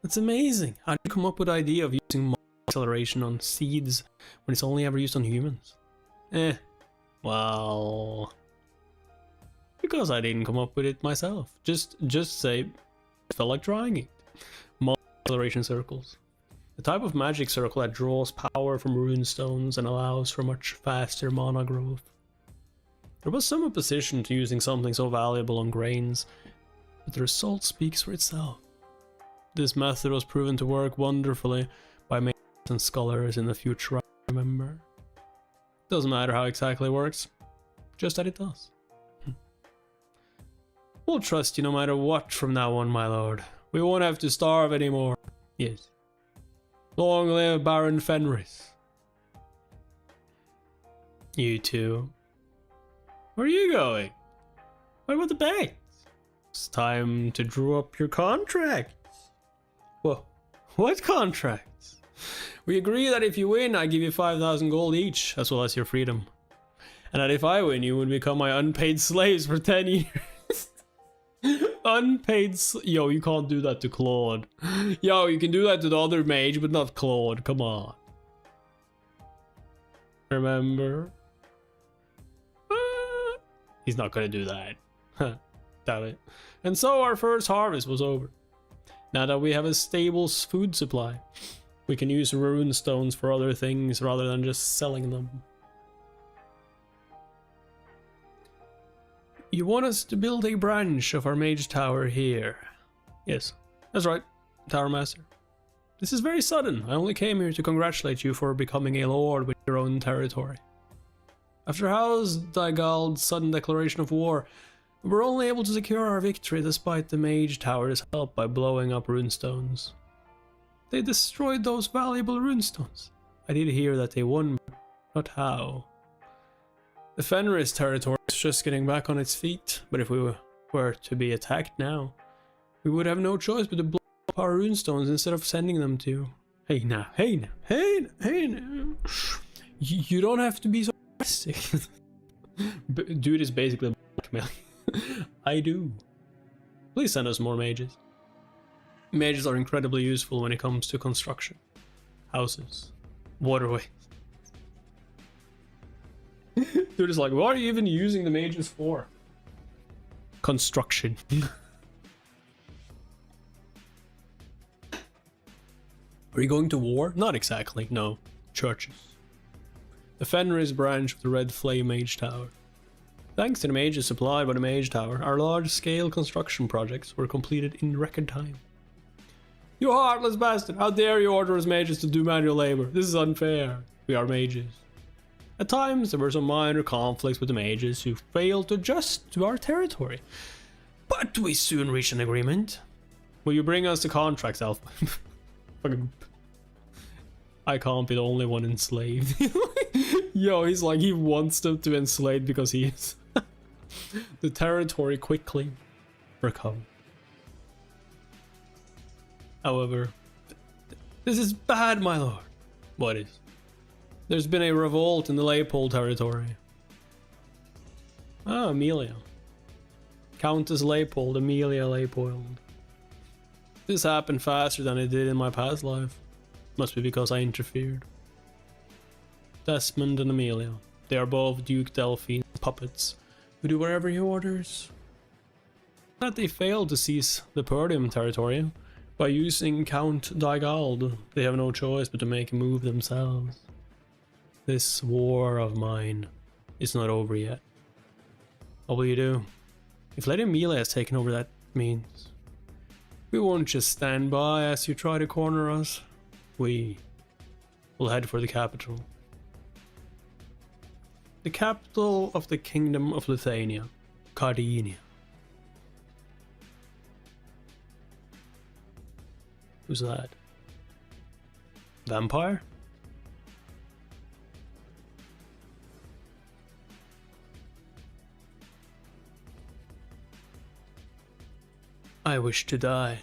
That's amazing. How did you come up with the idea of using mana acceleration on seeds when it's only ever used on humans? Well... because I didn't come up with it myself. Just say, I felt like trying it. Mana acceleration circles. The type of magic circle that draws power from runestones and allows for much faster mana growth. There was some opposition to using something so valuable on grains, but the result speaks for itself. This method was proven to work wonderfully by mages and scholars in the future, I remember. Doesn't matter how exactly it works, just that it does. We'll trust you no matter what from now on, my lord. We won't have to starve anymore. Yes. Long live Baron Fenris. You too. Where are you going? What about the bank? It's time to draw up your contract. Whoa. What contracts? We agree that if you win, I give you 5,000 gold each, as well as your freedom. And that if I win, you would become my unpaid slaves for 10 years. Unpaid yo, you can't do that to Claude. Yo, you can do that to the other mage, but not Claude. Come on. Remember? He's not gonna do that. Damn it. And so our first harvest was over. Now that we have a stable food supply, we can use rune stones for other things rather than just selling them. You want us to build a branch of our mage tower here? Yes, that's right, Tower Master. This is very sudden. I only came here to congratulate you for becoming a lord with your own territory. After House Daigal's sudden declaration of war, we were only able to secure our victory despite the mage tower's help by blowing up runestones. They destroyed those valuable runestones. I did hear that they won, but not how. The Fenris territory is just getting back on its feet, but if we were to be attacked now, we would have no choice but to blow up our runestones instead of sending them to... Hey now. You don't have to be so drastic. Dude is basically blackmailing. I do. Please send us more mages. Mages are incredibly useful when it comes to construction. Houses. Waterways. Dude is like, what are you even using the mages for? Construction. Are you going to war? Not exactly, no. Churches. The Fenris branch of the Red Flame Mage Tower. Thanks to the mages supplied by the Mage Tower, our large-scale construction projects were completed in record time. You heartless bastard! How dare you order us mages to do manual labor? This is unfair. We are mages. At times, there were some minor conflicts with the mages who failed to adjust to our territory. But we soon reached an agreement. Will you bring us the contracts, Alpha? Fucking... I can't be the only one enslaved. Yo, he's like, he wants them to enslave because he is. The territory quickly recovered. However, this is bad, my lord. What is? There's been a revolt in the Leipold territory. Ah, Amelia. Countess Leipold, Amelia Leipold. This happened faster than it did in my past life. Must be because I interfered. Desmond and Amelia. They are both Duke Delphine puppets who do whatever he orders. That they failed to seize the Perdium territory by using Count Daigal. They have no choice but to make a move themselves. This war of mine is not over yet. What will you do? If Lady Amelia has taken over, that means we won't just stand by as you try to corner us. We will head for the capital. The capital of the Kingdom of Lithuania, Cardinia. Who's that? Vampire? I wish to die.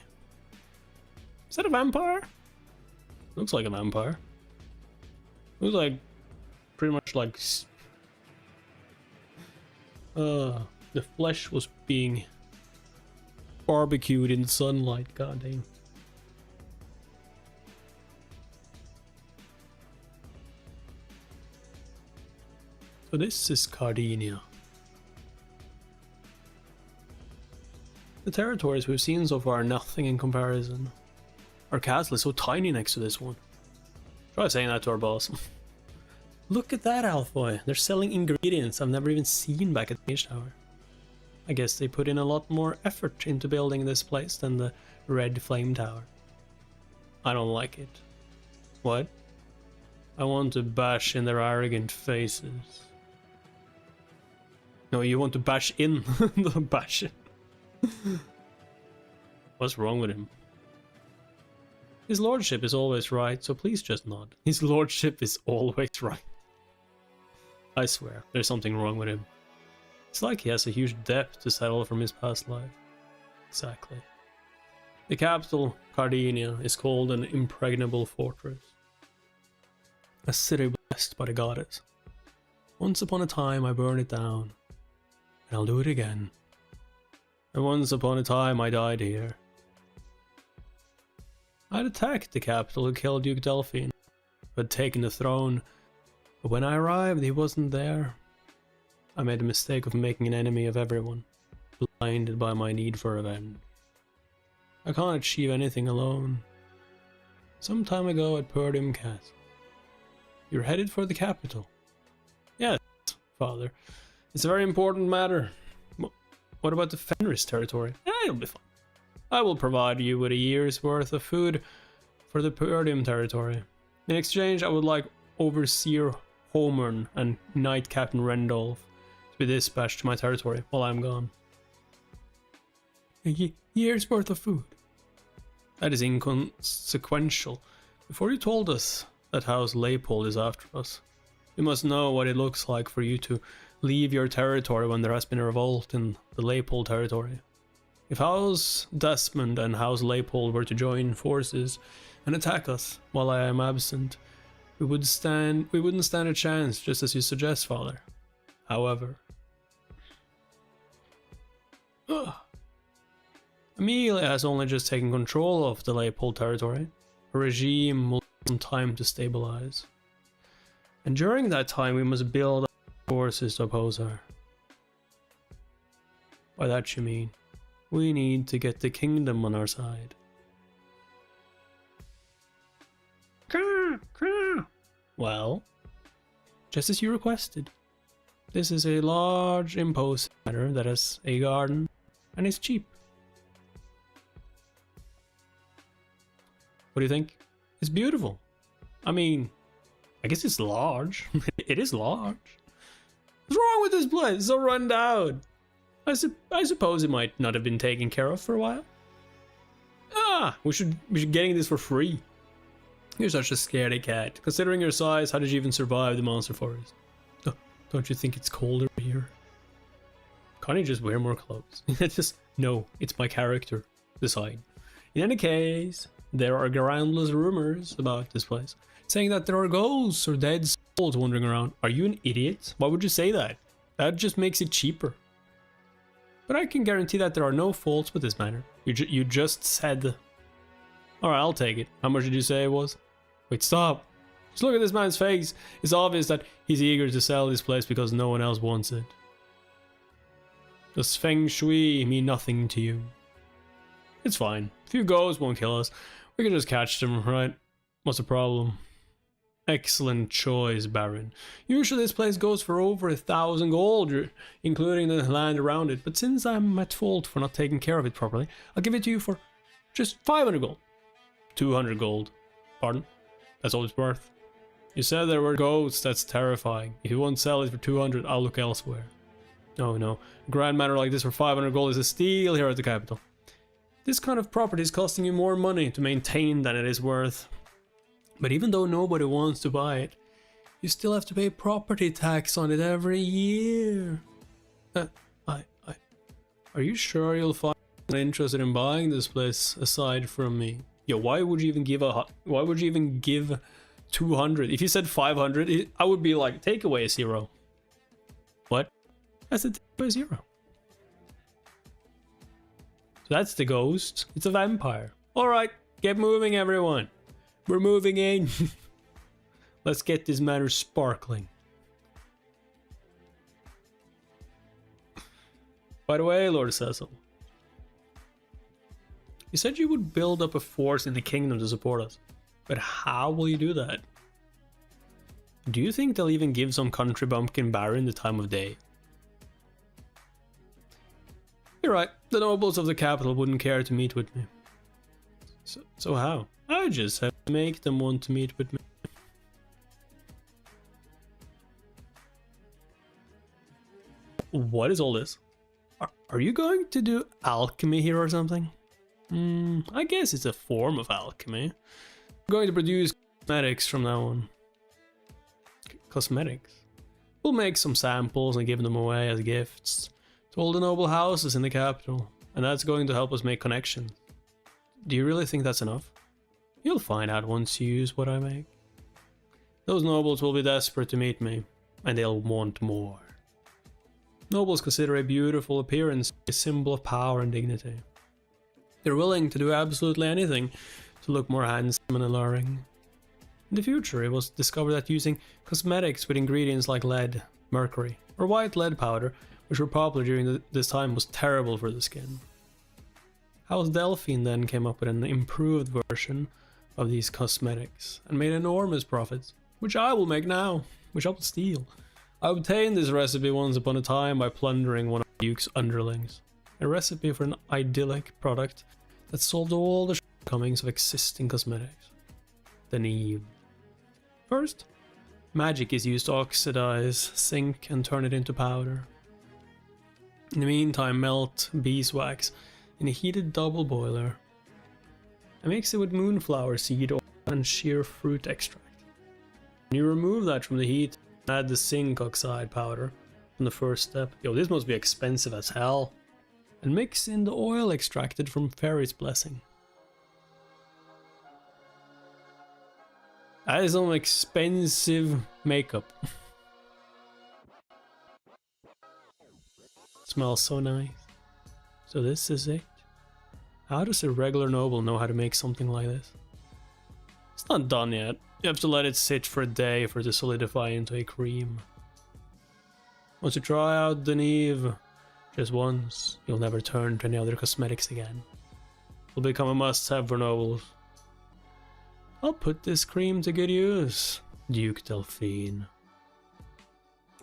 Is that a vampire? Looks like a vampire. Looks like pretty much like the flesh was being barbecued in sunlight. God damn. So this is Cardinia. The territories we've seen so far are nothing in comparison. Our castle is so tiny next to this one. Try saying that to our boss. Look at that, Alfoy. They're selling ingredients I've never even seen back at the Mage Tower. I guess they put in a lot more effort into building this place than the Red Flame Tower. I don't like it. What? I want to bash in their arrogant faces. No, you want to bash in. Don't bash it. What's wrong with him? His lordship is always right, so please just nod. His lordship is always right. I swear, there's something wrong with him. It's like he has a huge debt to settle from his past life. Exactly. The capital, Cardinia is called an impregnable fortress. A city blessed by the goddess. Once upon a time I burned it down, and I'll do it again. And once upon a time I died here. I'd attacked the capital to kill Duke Delphine, who had taken the throne, but when I arrived he wasn't there. I made the mistake of making an enemy of everyone, blinded by my need for revenge. I can't achieve anything alone. Some time ago at Perdium Castle. You're headed for the capital. Yes, father. It's a very important matter. What about the Fenris territory? It'll be fine. I will provide you with a year's worth of food for the Perdium territory. In exchange, I would like Overseer Homern and Knight Captain Rendolph to be dispatched to my territory while I'm gone. A year's worth of food? That is inconsequential. Before you told us that House Leipold is after us, we must know what it looks like for you to leave your territory when there has been a revolt in the Leipold territory. If House Desmond and House Leipold were to join forces and attack us while I am absent, we wouldn't stand a chance, just as you suggest, father. However, Amelia has only just taken control of the Leipold territory. Her regime will take some time to stabilize. And during that time we must build up forces to oppose her. By that you mean, we need to get the kingdom on our side. Well, just as you requested. This is a large imposed matter that has a garden and is cheap. What do you think? It's beautiful. I mean, I guess it's large. It is large. What's wrong with this place? It's so run down. I suppose it might not have been taken care of for a while. We should be getting this for free. You're such a scaredy cat. Considering your size, how did you even survive the monster forest? Don't you think it's colder here? Can't you just wear more clothes? No, it's my character. Decide. In any case, there are groundless rumors about this place, saying that there are ghosts or dead souls wandering around. Are you an idiot? Why would you say that? That just makes it cheaper. But I can guarantee that there are no faults with this matter. You just said... Alright, I'll take it. How much did you say it was? Wait, stop. Just look at this man's face. It's obvious that he's eager to sell this place because no one else wants it. Does feng shui mean nothing to you? It's fine. A few ghosts won't kill us. We can just catch them, right? What's the problem? Excellent choice, Baron. Usually this place goes for over 1,000 gold, including the land around it. But since I'm at fault for not taking care of it properly, I'll give it to you for just 500 gold. 200 gold. Pardon? That's all it's worth. You said there were ghosts, that's terrifying. If you won't sell it for 200, I'll look elsewhere. No. A grand matter like this for 500 gold is a steal here at the capital. This kind of property is costing you more money to maintain than it is worth. But even though nobody wants to buy it, you still have to pay property tax on it every year. Are you sure you'll find anyone interested in buying this place aside from me? Yeah, why would you even give 200? If you said 500, I would be like, take away a 0. What? I said take away a 0. So that's the ghost. It's a vampire. Alright, get moving everyone. We're moving in. Let's get this matter sparkling. By the way, Lord Cecil, you said you would build up a force in the kingdom to support us. But how will you do that? Do you think they'll even give some country bumpkin baron the time of day? You're right, the nobles of the capital wouldn't care to meet with me. So how? I just have to make them want to meet with me. What is all this? Are you going to do alchemy here or something? I guess it's a form of alchemy. I'm going to produce cosmetics from now on. Cosmetics? We'll make some samples and give them away as gifts to all the noble houses in the capital, and that's going to help us make connections. Do you really think that's enough? You'll find out once you use what I make. Those nobles will be desperate to meet me, and they'll want more. Nobles consider a beautiful appearance a symbol of power and dignity. They're willing to do absolutely anything to look more handsome and alluring. In the future, it was discovered that using cosmetics with ingredients like lead, mercury, or white lead powder, which were popular during this time, was terrible for the skin. House Delphine then came up with an improved version of these cosmetics and made enormous profits, which I will make now, which I will steal. I obtained this recipe once upon a time by plundering one of Duke's underlings. A recipe for an idyllic product that solved all the shortcomings of existing cosmetics. The Neve. First, magic is used to oxidize, sink, and turn it into powder. In the meantime, melt beeswax in a heated double boiler. I mix it with moonflower seed oil and sheer fruit extract. When you remove that from the heat, add the zinc oxide powder from the first step. Yo, this must be expensive as hell. And mix in the oil extracted from Fairy's Blessing. That is some expensive makeup. Smells so nice. So this is it. How does a regular noble know how to make something like this? It's not done yet. You have to let it sit for a day for it to solidify into a cream. Once you try out the Neve just once, you'll never turn to any other cosmetics again. It'll become a must-have for nobles. I'll put this cream to good use, Duke Delphine.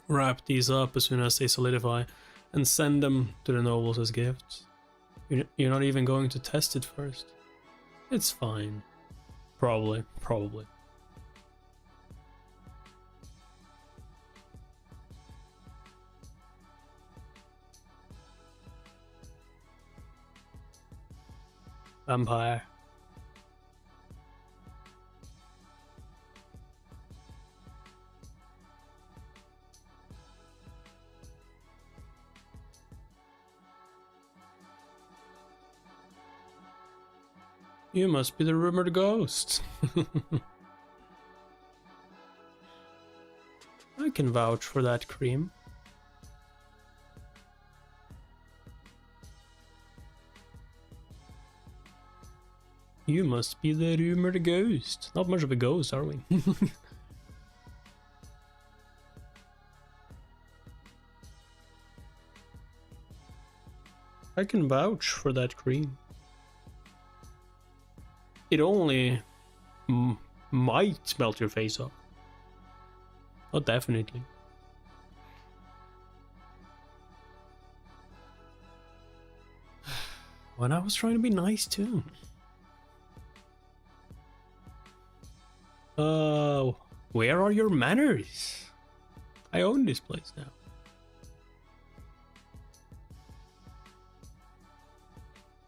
Wrap these up as soon as they solidify and send them to the nobles as gifts. You're not even going to test it first. It's fine. Probably. Vampire. You must be the rumored ghost. I can vouch for that cream. You must be the rumored ghost. Not much of a ghost, are we? I can vouch for that cream. It only might melt your face off. Not definitely. When I was trying to be nice too. Where are your manners? I own this place now.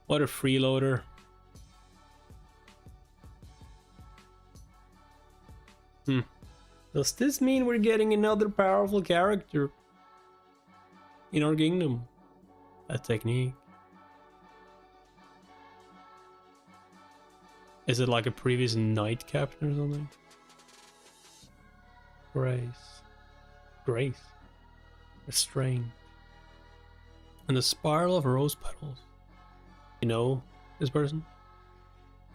What a freeloader. Does this mean we're getting another powerful character in our kingdom? A technique. Is it like a previous knight captain or something? Grace. Restraint. And the spiral of rose petals. You know this person?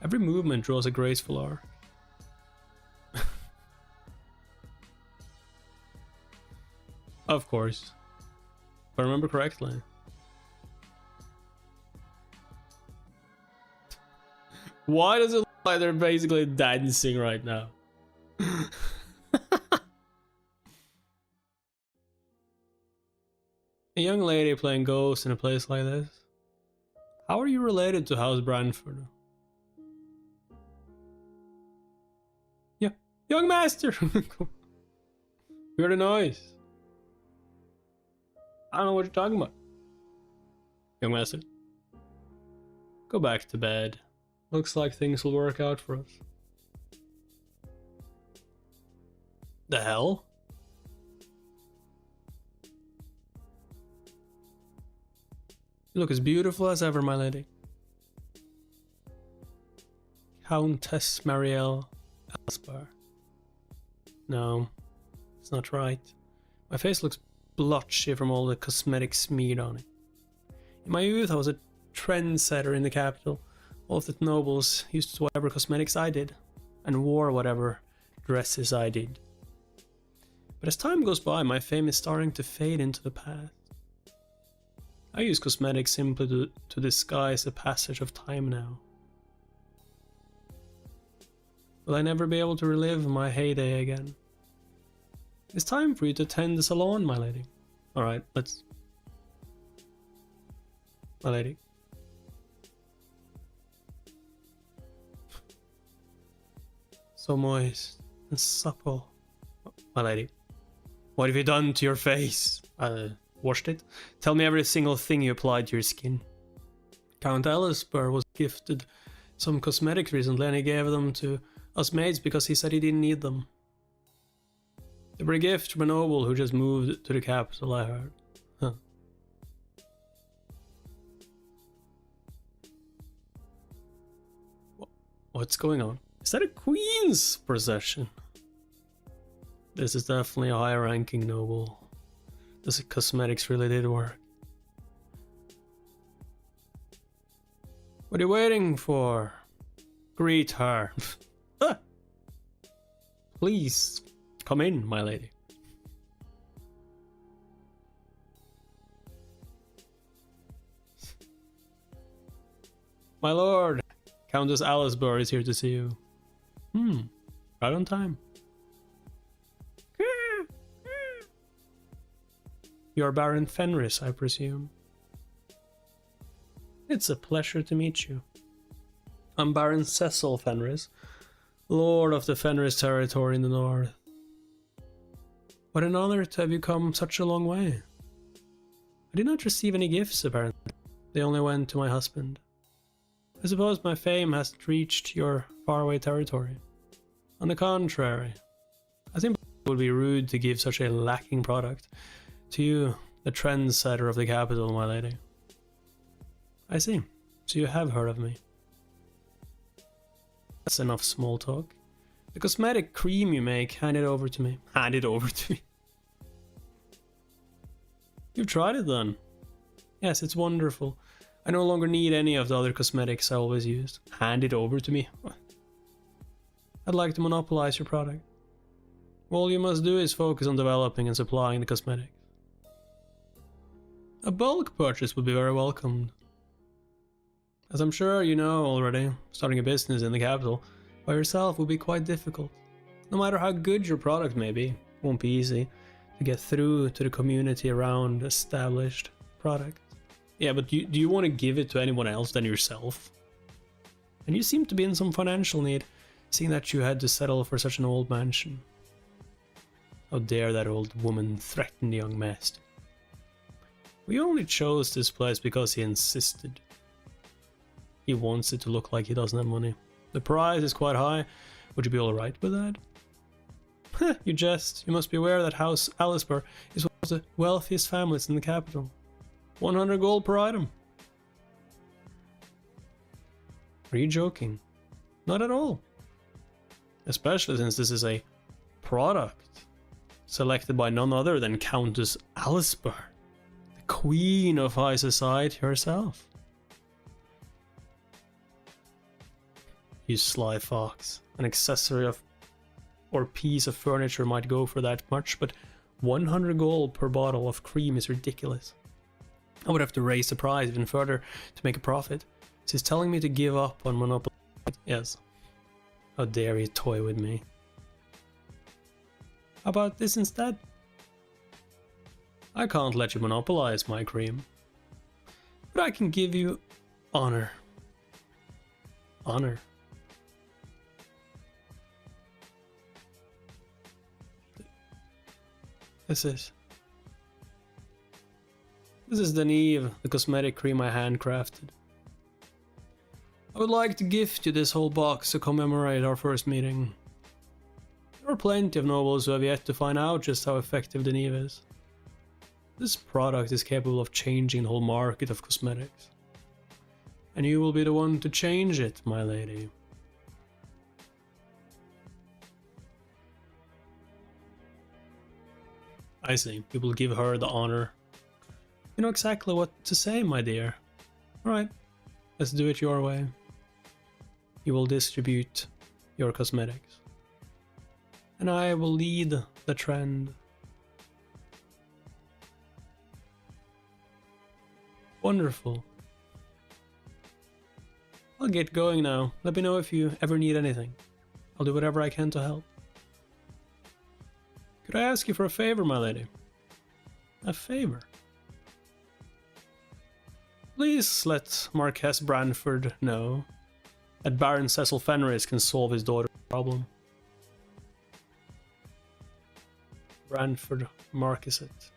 Every movement draws a graceful arc. Of course. If I remember correctly. Why does it look like they're basically dancing right now? A young lady playing ghosts in a place like this? How are you related to House Branford? Yeah, young master! Hear the noise. I don't know what you're talking about. Young master. Go back to bed. Looks like things will work out for us. The hell? You look as beautiful as ever, my lady. Countess Marielle Elspar. No, it's not right. My face looks blotchy from all the cosmetic smeared on it. In my youth, I was a trendsetter in the capital. All of the nobles used whatever cosmetics I did, and wore whatever dresses I did. But as time goes by, my fame is starting to fade into the past. I use cosmetics simply to disguise the passage of time now. Will I never be able to relive my heyday again? It's time for you to tend the salon, my lady. Alright, let's... My lady. So moist and supple. My lady. What have you done to your face? Washed it? Tell me every single thing you applied to your skin. Count Elspar was gifted some cosmetics recently and he gave them to us maids because he said he didn't need them. They were a gift from a noble who just moved to the capital, I heard. Huh. What's going on? Is that a queen's procession? This is definitely a high-ranking noble. This cosmetics really did work. What are you waiting for? Greet her. Ah! Please, come in, my lady. My lord, Countess Elspar is here to see you. Right on time. You're Baron Fenris, I presume. It's a pleasure to meet you. I'm Baron Cecil Fenris, Lord of the Fenris territory in the north. What an honor to have you come such a long way. I did not receive any gifts, apparently. They only went to my husband. I suppose my fame hasn't reached your faraway territory. On the contrary, I think it would be rude to give such a lacking product to you, the trendsetter of the capital, my lady. I see. So you have heard of me. That's enough small talk. The cosmetic cream you make, hand it over to me. Hand it over to me. You've tried it then? Yes, it's wonderful. I no longer need any of the other cosmetics I always used. Hand it over to me? I'd like to monopolize your product. All you must do is focus on developing and supplying the cosmetics. A bulk purchase would be very welcomed. As I'm sure you know already, starting a business in the capital by yourself will be quite difficult. No matter how good your product may be, it won't be easy to get through to the community around established product. Yeah, but do you want to give it to anyone else than yourself? And you seem to be in some financial need, seeing that you had to settle for such an old mansion. How dare that old woman threaten the young master? We only chose this place because he insisted. He wants it to look like he doesn't have money. The price is quite high. Would you be alright with that? Heh, you jest. You must be aware that House Elspar is one of the wealthiest families in the capital. 100 gold per item. Are you joking? Not at all. Especially since this is a product selected by none other than Countess Elspar, the queen of high society herself. You sly fox. An accessory of or piece of furniture might go for that much, but 100 gold per bottle of cream is ridiculous. I would have to raise the price even further to make a profit. She's telling me to give up on monopoly. Yes. How dare you toy with me? How about this instead? I can't let you monopolize my cream. But I can give you honor. Honor. This is the Neve, the cosmetic cream I handcrafted. I would like to gift you this whole box to commemorate our first meeting. There are plenty of nobles who have yet to find out just how effective the Neve is. This product is capable of changing the whole market of cosmetics. And you will be the one to change it, my lady. I see. You will give her the honor. You know exactly what to say, my dear. Alright, let's do it your way. You will distribute your cosmetics. And I will lead the trend. Wonderful. I'll get going now. Let me know if you ever need anything. I'll do whatever I can to help. Could I ask you for a favor, my lady? A favor? Please let Marquess Branford know that Baron Cecil Fenris can solve his daughter's problem. Branford Marquisate.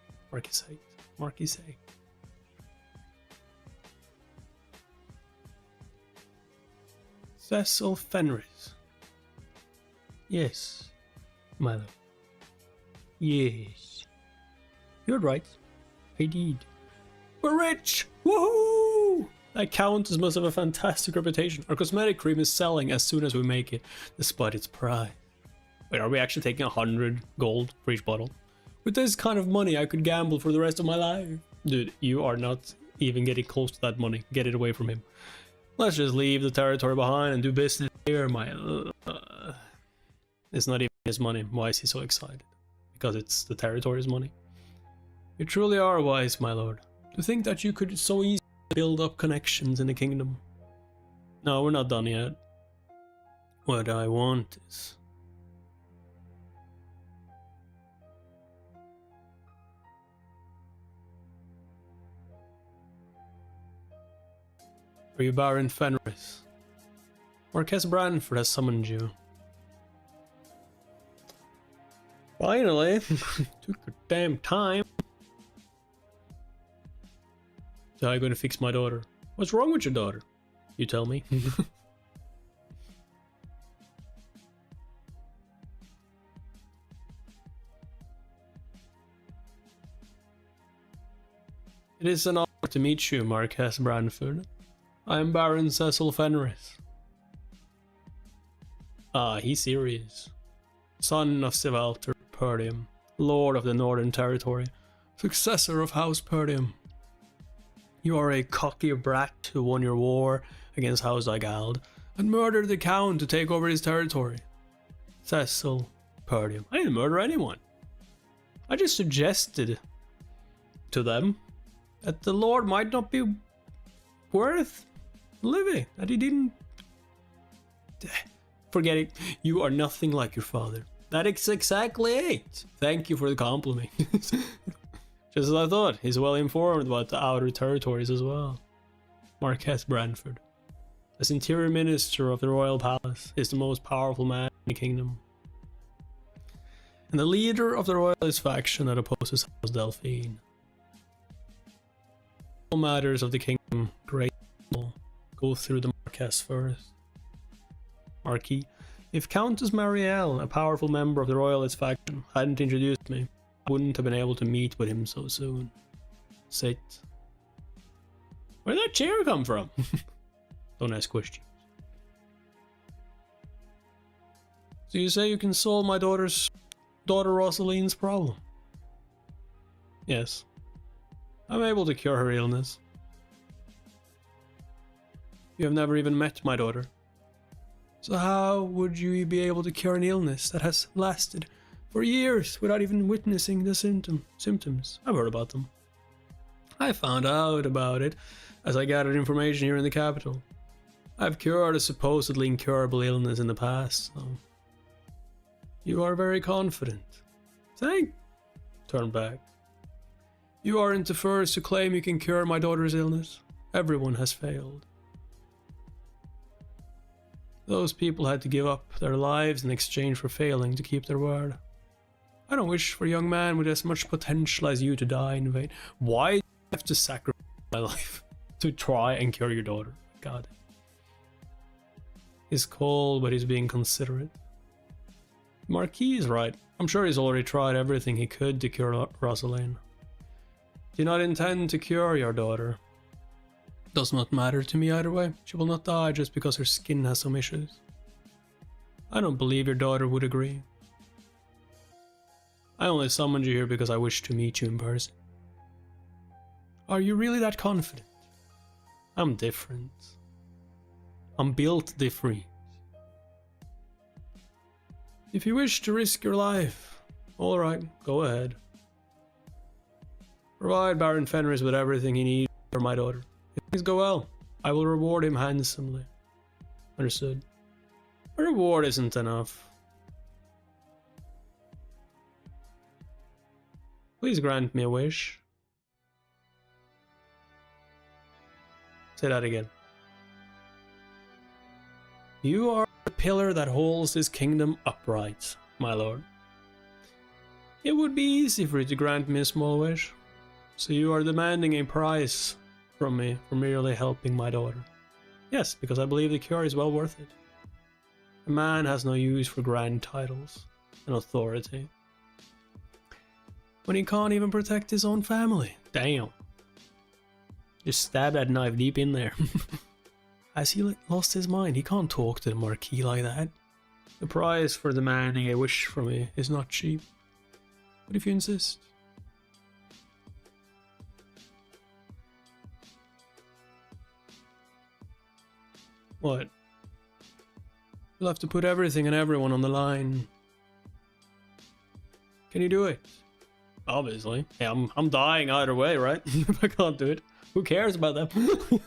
Cecil Fenris. Yes, my love. Yes. You're right. I did. We're rich! Woohoo! That Countess must have a fantastic reputation. Our cosmetic cream is selling as soon as we make it, despite its price. Wait, are we actually taking 100 gold for each bottle? With this kind of money, I could gamble for the rest of my life. Dude, you are not even getting close to that money. Get it away from him. Let's just leave the territory behind and do business here, my... It's not even his money. Why is he so excited? Because it's the territory's money. You truly are wise, my lord. To think that you could so easily build up connections in the kingdom. No, we're not done yet. What I want is... Are you Baron Fenris? Marquess Branford has summoned you. Finally! Took a damn time. So how are you going to fix my daughter? What's wrong with your daughter? You tell me. It is an honor to meet you, Marquess Branford. I am Baron Cecil Fenris. Ah, he's serious. Son of Cecil Perdium, Lord of the Northern Territory, successor of House Perdium. You are a cocky brat who won your war against House Igald and murdered the Count to take over his territory. Cecil Perdium. I didn't murder anyone. I just suggested to them that the Lord might not be worth living, that he didn't... Forget it. You are nothing like your father. That is exactly it. Thank you for the compliment. Just as I thought, he's well informed about the outer territories as well. Marquess Branford, as interior minister of the royal palace, is the most powerful man in the kingdom. And the leader of the royalist faction that opposes House Delphine. All matters of the kingdom, great go through the Marquess first. Marquis, if Countess Marielle, a powerful member of the royalist faction, hadn't introduced me, I wouldn't have been able to meet with him so soon. Sit. Where'd that chair come from? Don't ask questions. So you say you can solve my daughter Rosaline's problem? Yes. I'm able to cure her illness. You have never even met my daughter. So how would you be able to cure an illness that has lasted for years without even witnessing the symptoms? I've heard about them. I found out about it as I gathered information here in the capital. I've cured a supposedly incurable illness in the past, so... You are very confident. Turn back. You aren't the first to claim you can cure my daughter's illness. Everyone has failed. Those people had to give up their lives in exchange for failing to keep their word. I don't wish for a young man with as much potential as you to die in vain. Why do I have to sacrifice my life to try and cure your daughter? God. He's cold, but he's being considerate. Marquis is right. I'm sure he's already tried everything he could to cure Rosaline. Do you not intend to cure your daughter? Does not matter to me either way. She will not die just because her skin has some issues. I don't believe your daughter would agree. I only summoned you here because I wish to meet you in person. Are you really that confident? I'm different. I'm built different. If you wish to risk your life, alright, go ahead. Provide Baron Fenris with everything he needs for my daughter. If things go well, I will reward him handsomely. Understood. A reward isn't enough. Please grant me a wish. Say that again. You are the pillar that holds this kingdom upright, my lord. It would be easy for you to grant me a small wish, so you are demanding a price from me for merely helping my daughter. Yes, because I believe the cure is well worth it. A man has no use for grand titles and authority when he can't even protect his own family. Damn. Just stab that knife deep in there. Has he lost his mind? He can't talk to the Marquis like that. The price for demanding a wish from me is not cheap. But if you insist. What? You'll have to put everything and everyone on the line. Can you do it? Obviously. Yeah, I'm dying either way, right? If I can't do it, who cares about them?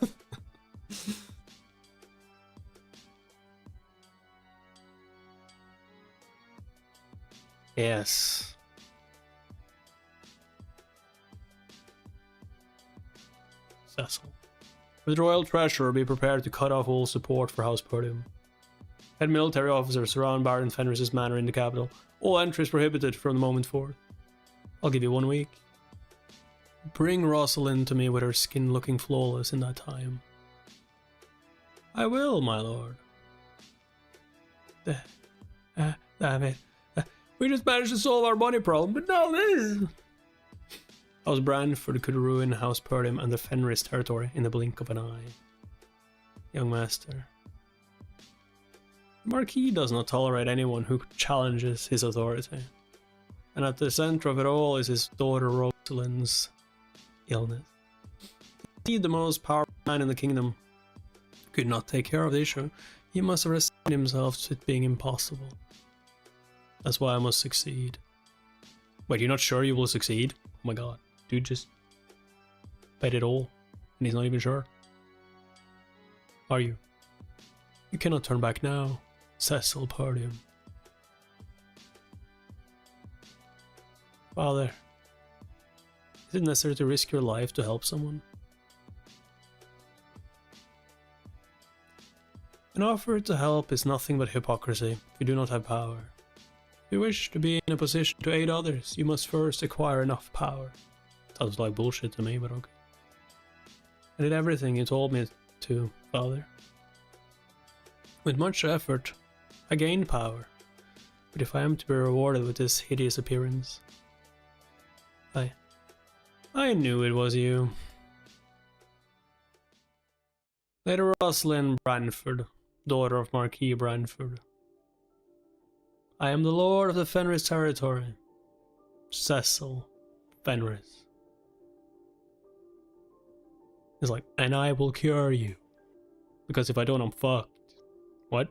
Yes. Cecil. With royal treasurer, be prepared to cut off all support for House Perdium. Head military officers surround Baron Fenris's manor in the capital. All entries prohibited from the moment forth. I'll give you 1 week. Bring Rosalind to me with her skin looking flawless in that time. I will, my lord. Damn it. We just managed to solve our money problem, but now this! House Brandford could ruin House Perdium and the Fenris territory in the blink of an eye. Young master. The Marquis does not tolerate anyone who challenges his authority. And at the center of it all is his daughter Rosalind's illness. Indeed, the most powerful man in the kingdom could not take care of the issue. He must have resigned himself to it being impossible. That's why I must succeed. Wait, you're not sure you will succeed? Oh my god. Dude just bet it all, and he's not even sure. Are you? You cannot turn back now, Cecil Perdium. Father, is it necessary to risk your life to help someone? An offer to help is nothing but hypocrisy if you do not have power. If you wish to be in a position to aid others, you must first acquire enough power. Sounds like bullshit to me, but okay. I did everything you told me to, Father. With much effort, I gained power. But if I am to be rewarded with this hideous appearance... I knew it was you. Lady Rosalind Brandford, daughter of Marquis Brandford. I am the lord of the Fenris territory. Cecil Fenris. He's like, and I will cure you. Because if I don't, I'm fucked. What?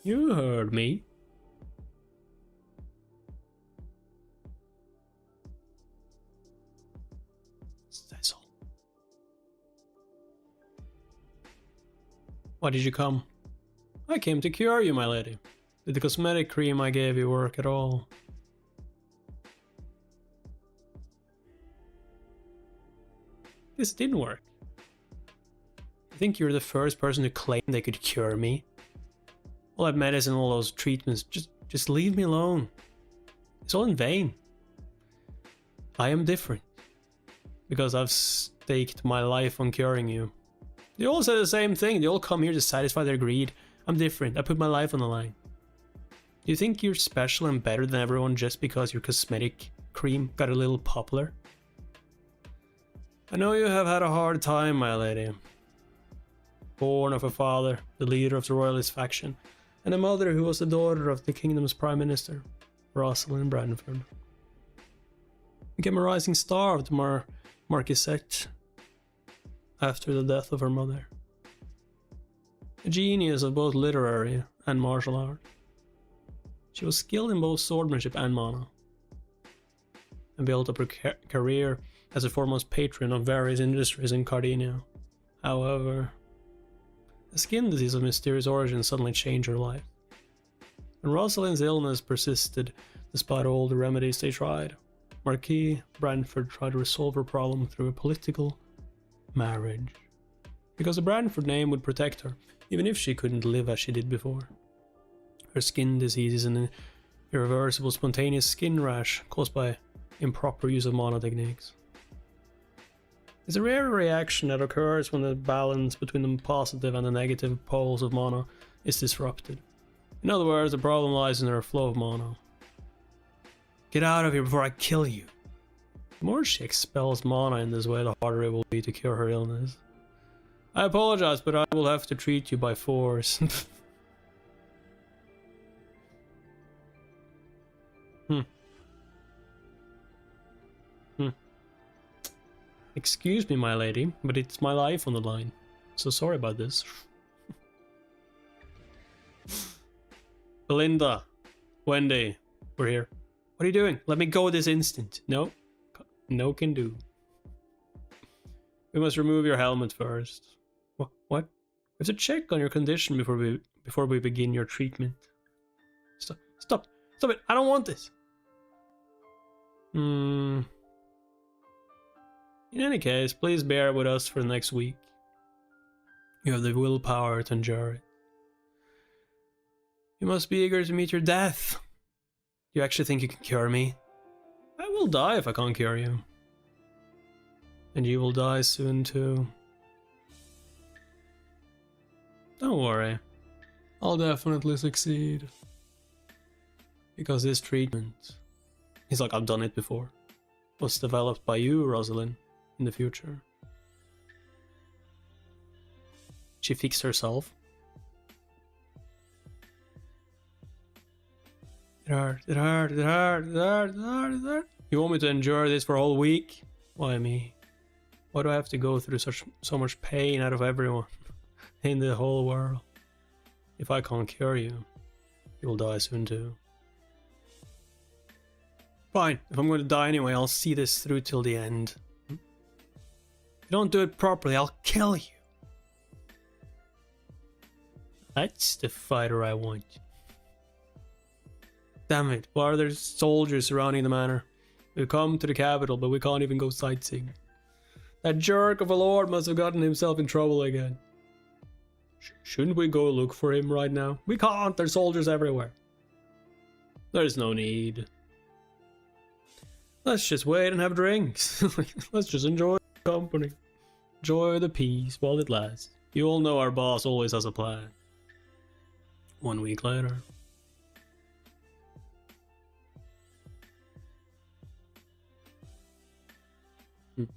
You heard me. Cecil. Why did you come? I came to cure you, my lady. Did the cosmetic cream I gave you work at all? This didn't work. I think you're the first person to claim they could cure me. All that medicine, all those treatments, just leave me alone. It's all in vain. I am different. Because I've staked my life on curing you. They all say the same thing. They all come here to satisfy their greed. I'm different. I put my life on the line. Do you think you're special and better than everyone just because your cosmetic cream got a little popular? I know you have had a hard time, my lady. Born of a father, the leader of the royalist faction, and a mother who was the daughter of the kingdom's prime minister. Rosalind Branford became a rising star of the Marquisate after the death of her mother. A genius of both literary and martial art, she was skilled in both swordsmanship and mana, and built up her career as a foremost patron of various industries in Cardinia. However, a skin disease of mysterious origin suddenly changed her life. When Rosalind's illness persisted despite all the remedies they tried, Marquis Branford tried to resolve her problem through a political marriage, because the Branford name would protect her, even if she couldn't live as she did before. Her skin disease is an irreversible spontaneous skin rash caused by improper use of mana techniques. It's a rare reaction that occurs when the balance between the positive and the negative poles of mana is disrupted. In other words, the problem lies in her flow of mana. Get out of here before I kill you. The more she expels mana in this way, the harder it will be to cure her illness. I apologize, but I will have to treat you by force. Excuse me, my lady, but it's my life on the line. So sorry about this. Belinda, Wendy, we're here. What are you doing? Let me go this instant. No, no can do. We must remove your helmet first. What? We have to check on your condition before we begin your treatment. Stop it! I don't want this. In any case, please bear with us for the next week. You have the willpower to endure it. You must be eager to meet your death. You actually think you can cure me? I will die if I can't cure you. And you will die soon too. Don't worry. I'll definitely succeed. Because this treatment, he's like, I've done it before, was developed by you, Rosalind, in the future. She fixed herself. It hurt. You want me to endure this for a whole week? Why me? Why do I have to go through so much pain out of everyone in the whole world? If I can't cure you, you will die soon too. Fine, if I'm going to die anyway, I'll see this through till the end. If you don't do it properly, I'll kill you. That's the fighter I want. Damn it, why are there soldiers surrounding the manor? We've come to the capital, but we can't even go sightseeing. That jerk of a lord must have gotten himself in trouble again. Shouldn't we go look for him right now? We can't, there's soldiers everywhere. There's no need. Let's just wait and have drinks. Let's just enjoy the company. Enjoy the peace while it lasts. You all know our boss always has a plan. 1 week later. Is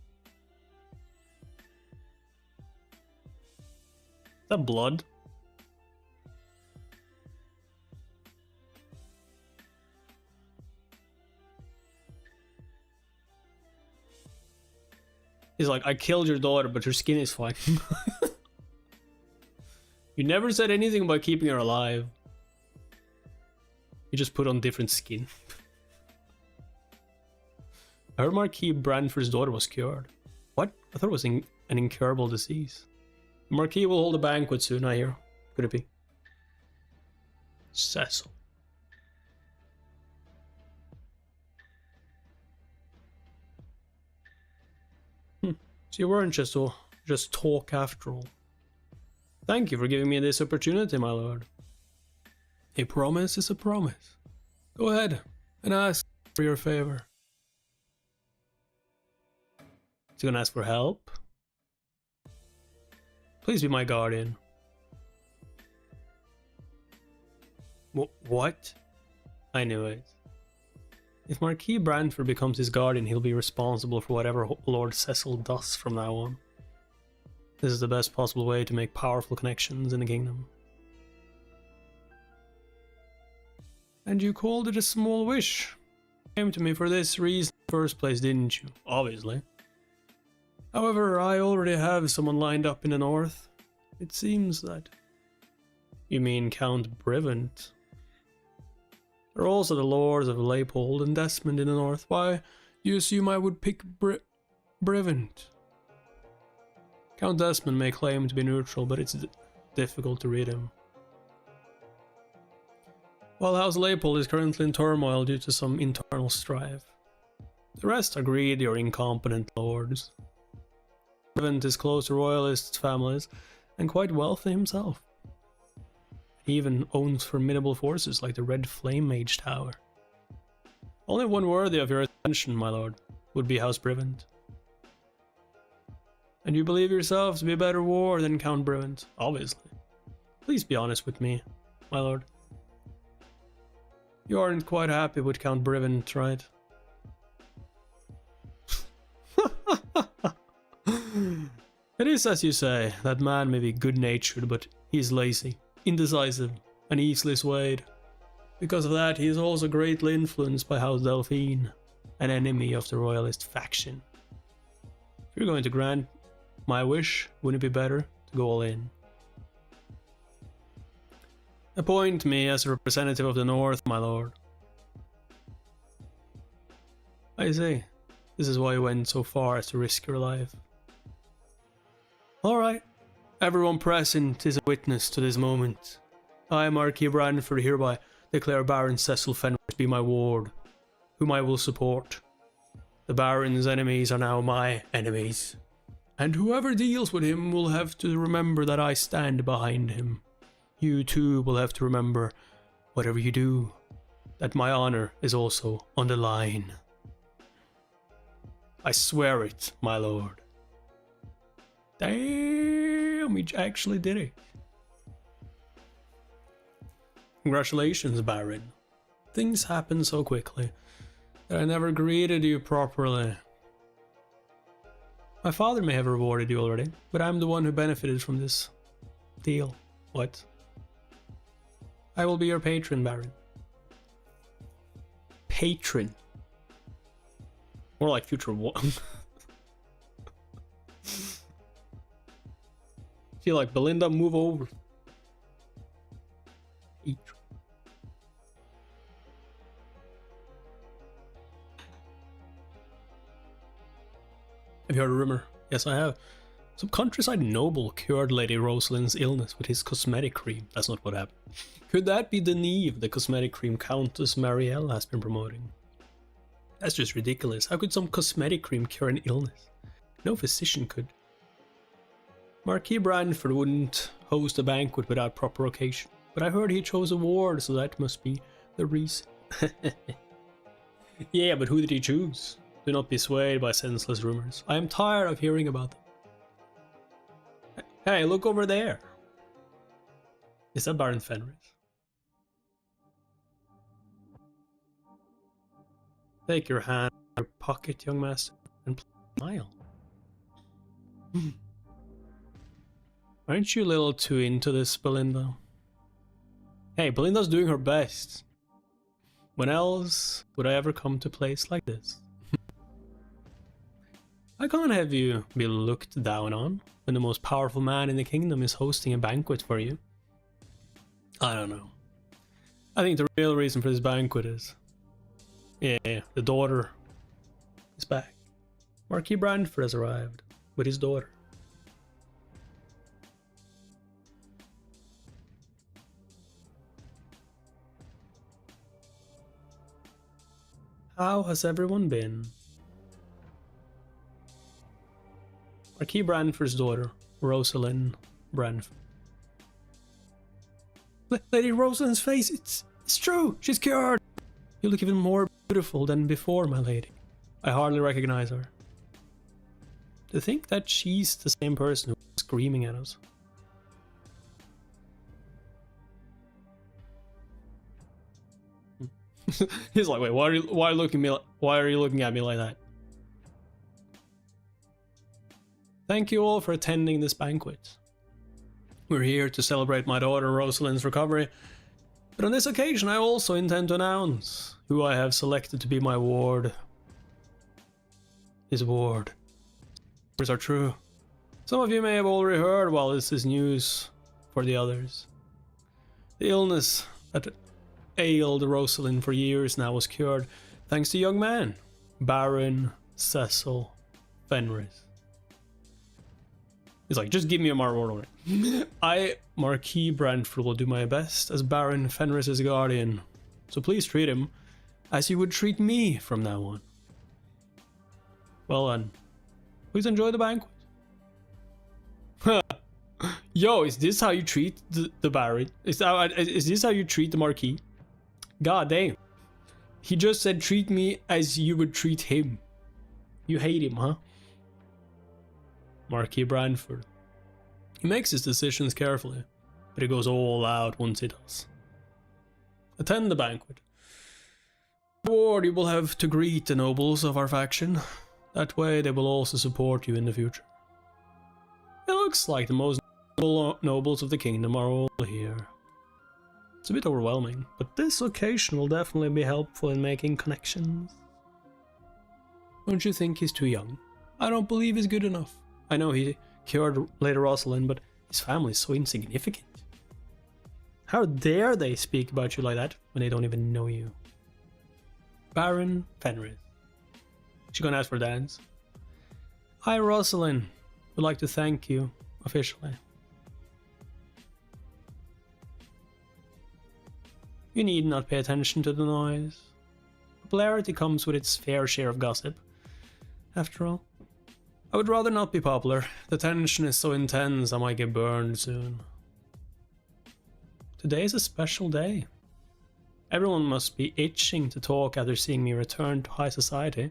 that blood? He's like, I killed your daughter, but her skin is fine. You never said anything about keeping her alive. You just put on different skin. I heard Marquis Branford's daughter was cured. What? I thought it was an incurable disease. The Marquis will hold a banquet soon, I hear. Could it be? Cecil. So you weren't just talk after all. Thank you for giving me this opportunity, my lord. A promise is a promise. Go ahead and ask for your favor. Is he gonna ask for help? Please be my guardian. What? I knew it. If Marquis Branford becomes his guardian, he'll be responsible for whatever Lord Cecil does from now on. This is the best possible way to make powerful connections in the kingdom. And you called it a small wish. Came to me for this reason in the first place, didn't you? Obviously. However, I already have someone lined up in the north. It seems that... You mean Count Brevant? There are also the lords of Leipold and Desmond in the north. Why, you assume I would pick Brevant? Count Desmond may claim to be neutral, but it's difficult to read him. While House Leipold is currently in turmoil due to some internal strife. The rest are greedy or incompetent lords. Brevant is close to royalist families and quite wealthy himself. He even owns formidable forces like the Red Flame Mage Tower. Only one worthy of your attention, my lord, would be House Brevant. And you believe yourself to be a better war than Count Brevant, obviously. Please be honest with me, my lord. You aren't quite happy with Count Brevant, right? It is as you say, that man may be good-natured, but he's lazy, indecisive, and easily swayed. Because of that, he is also greatly influenced by House Delphine, an enemy of the royalist faction. If you're going to grant my wish, wouldn't it be better to go all in? Appoint me as a representative of the North, my lord. I see. This is why you went so far as to risk your life. Alright. Everyone present is a witness to this moment. I, Marquis Branford, hereby declare Baron Cecil Fenris to be my ward, whom I will support. The Baron's enemies are now my enemies. And whoever deals with him will have to remember that I stand behind him. You too will have to remember, whatever you do, that my honor is also on the line. I swear it, my lord. Damn, we actually did it. Congratulations, Baron. Things happen so quickly that I never greeted you properly. My father may have rewarded you already, but I'm the one who benefited from this deal. What? I will be your patron, Baron. Patron? More like future one. Feel like Belinda, move over. Patron. Have you heard a rumor? Yes, I have. Some countryside noble cured Lady Rosalind's illness with his cosmetic cream. That's not what happened. Could that be the Neve, the cosmetic cream Countess Marielle has been promoting? That's just ridiculous. How could some cosmetic cream cure an illness? No physician could. Marquis Branford wouldn't host a banquet without proper occasion, but I heard he chose a ward, so that must be the reason. Yeah, but who did he choose? Do not be swayed by senseless rumors. I am tired of hearing about them. Hey, look over there. Is that Baron Fenris? Take your hand in your pocket, young master, and smile. Aren't you a little too into this, Belinda? Hey, Belinda's doing her best. When else would I ever come to a place like this? I can't have you be looked down on when the most powerful man in the kingdom is hosting a banquet for you. I don't know. I think the real reason for this banquet is... Yeah, the daughter is back. Marquis Branford has arrived with his daughter. How has everyone been? Marquis Branford's daughter, Rosalind Branford. Lady Rosalind's face, it's true, she's cured! You look even more beautiful than before, my lady. I hardly recognize her. To think that she's the same person who was screaming at us. He's like, wait, why are you looking at me like that? Thank you all for attending this banquet. We're here to celebrate my daughter Rosalind's recovery But on this occasion I also intend to announce who I have selected to be my ward. His ward. Words are true. Some of you may have already heard, while this is news for the others. The illness that ailed Rosalind for years now was cured thanks to a young man, Baron Cecil Fenris. He's like, just give me a word on it. I, Marquis Brantford, will do my best as Baron Fenris's guardian, so please treat him as you would treat me from now on. Well then, please enjoy the banquet. Yo, is this how you treat the Baron? Is this how you treat the Marquis? God damn. He just said treat me as you would treat him. You hate him, huh? Marquis Brantford. He makes his decisions carefully, but he goes all out once he does. Attend the banquet. Reward, you will have to greet the nobles of our faction. That way they will also support you in the future. It looks like the most nobles of the kingdom are all here. It's a bit overwhelming, but this occasion will definitely be helpful in making connections. Don't you think he's too young? I don't believe he's good enough. I know he cured Lady Rosalind, but his family is so insignificant. How dare they speak about you like that when they don't even know you? Baron Fenris. She's gonna ask for a dance. Hi Rosalind. Would like to thank you officially. You need not pay attention to the noise. Popularity comes with its fair share of gossip. After all, I would rather not be popular. The tension is so intense I might get burned soon. Today is a special day. Everyone must be itching to talk after seeing me return to high society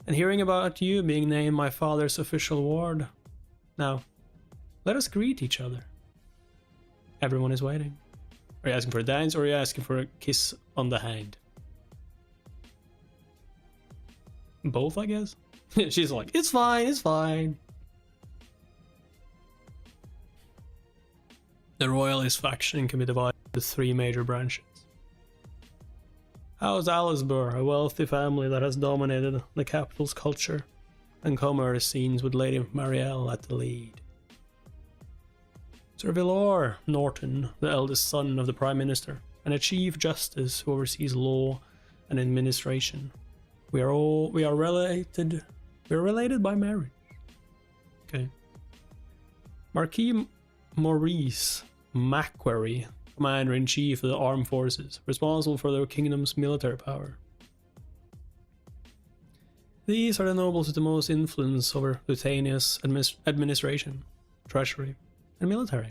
and hearing about you being named my father's official ward. Now, let us greet each other. Everyone is waiting. Are you asking for a dance or are you asking for a kiss on the hand? Both, I guess. She's like, it's fine, it's fine. The royalist faction can be divided into 3 major branches. House Alisburr, a wealthy family that has dominated the capital's culture and commerce scenes with Lady Marielle at the lead. Sir Villar Norton, the eldest son of the Prime Minister, and a Chief Justice who oversees law and administration. We are related by marriage. Okay. Marquis Maurice Macquarie, Commander-in-Chief of the Armed Forces, responsible for their kingdom's military power. These are the nobles with the most influence over Luthania's administration, treasury, and military.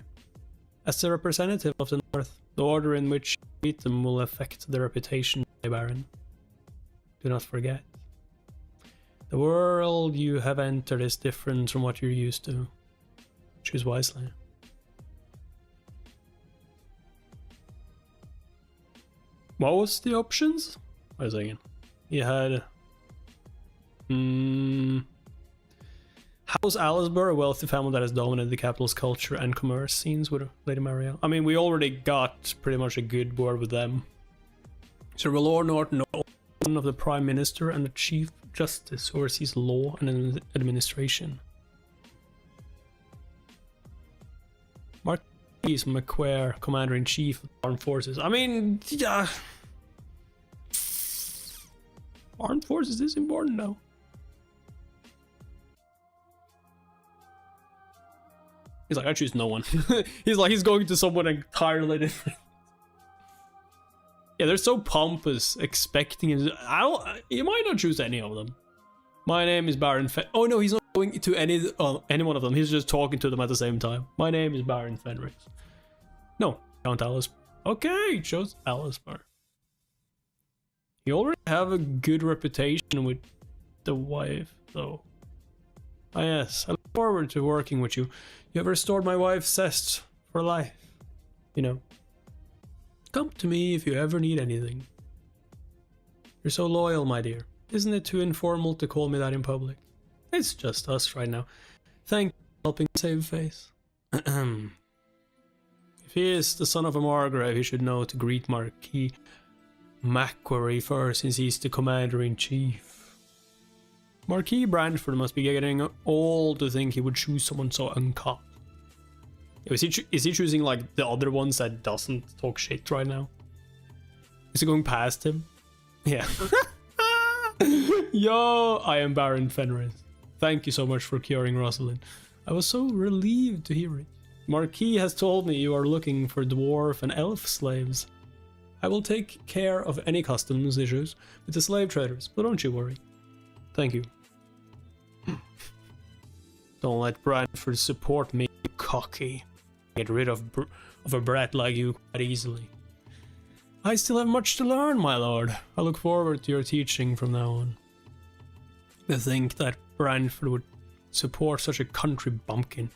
As the representative of the North, the order in which you meet them will affect their reputation, Baron. Do not forget. The world you have entered is different from what you're used to. Choose wisely. What was the options? Wait a second. You had... House Alisburr, a wealthy family that has dominated the capital's culture and commerce scenes with Lady Marielle. I mean, we already got pretty much a good word with them. Sir Valor Norton, son of the Prime Minister and the Chief Justice who oversees law and administration. Marquis McQuare, Commander-in-Chief of the Armed Forces. I mean, yeah. Armed Forces is important though. He's like, I choose no one. he's going to someone entirely different. Yeah, they're so pompous, expecting it. You might not choose any of them. My name is Baron Oh no, he's not going to any one of them. He's just talking to them at the same time. My name is Baron Fenris. No, Count Alisburr. Okay, chose Alisburr. You already have a good reputation with the wife, though. Ah yes, I look forward to working with you. You have restored my wife's zest for life. You know. Come to me if you ever need anything. You're so loyal, my dear. Isn't it too informal to call me that in public? It's just us right now. Thank you for helping save face. If If he is the son of a Margrave, he should know to greet Marquis Macquarie first, since he's the commander-in-chief. Marquis Brantford must be getting old to think he would choose someone so uncommon. Is he choosing like the other ones that doesn't talk shit right now? Is he going past him? Yeah. Yo, I am Baron Fenris. Thank you so much for curing Rosalind. I was so relieved to hear it. Marquis has told me you are looking for dwarf and elf slaves. I will take care of any customs issues with the slave traders, but don't you worry. Thank you. Don't let Brantford support me, cocky. Get rid of a brat like you quite easily. I still have much to learn, my lord. I look forward to your teaching from now on. To think that Brantford would support such a country bumpkin.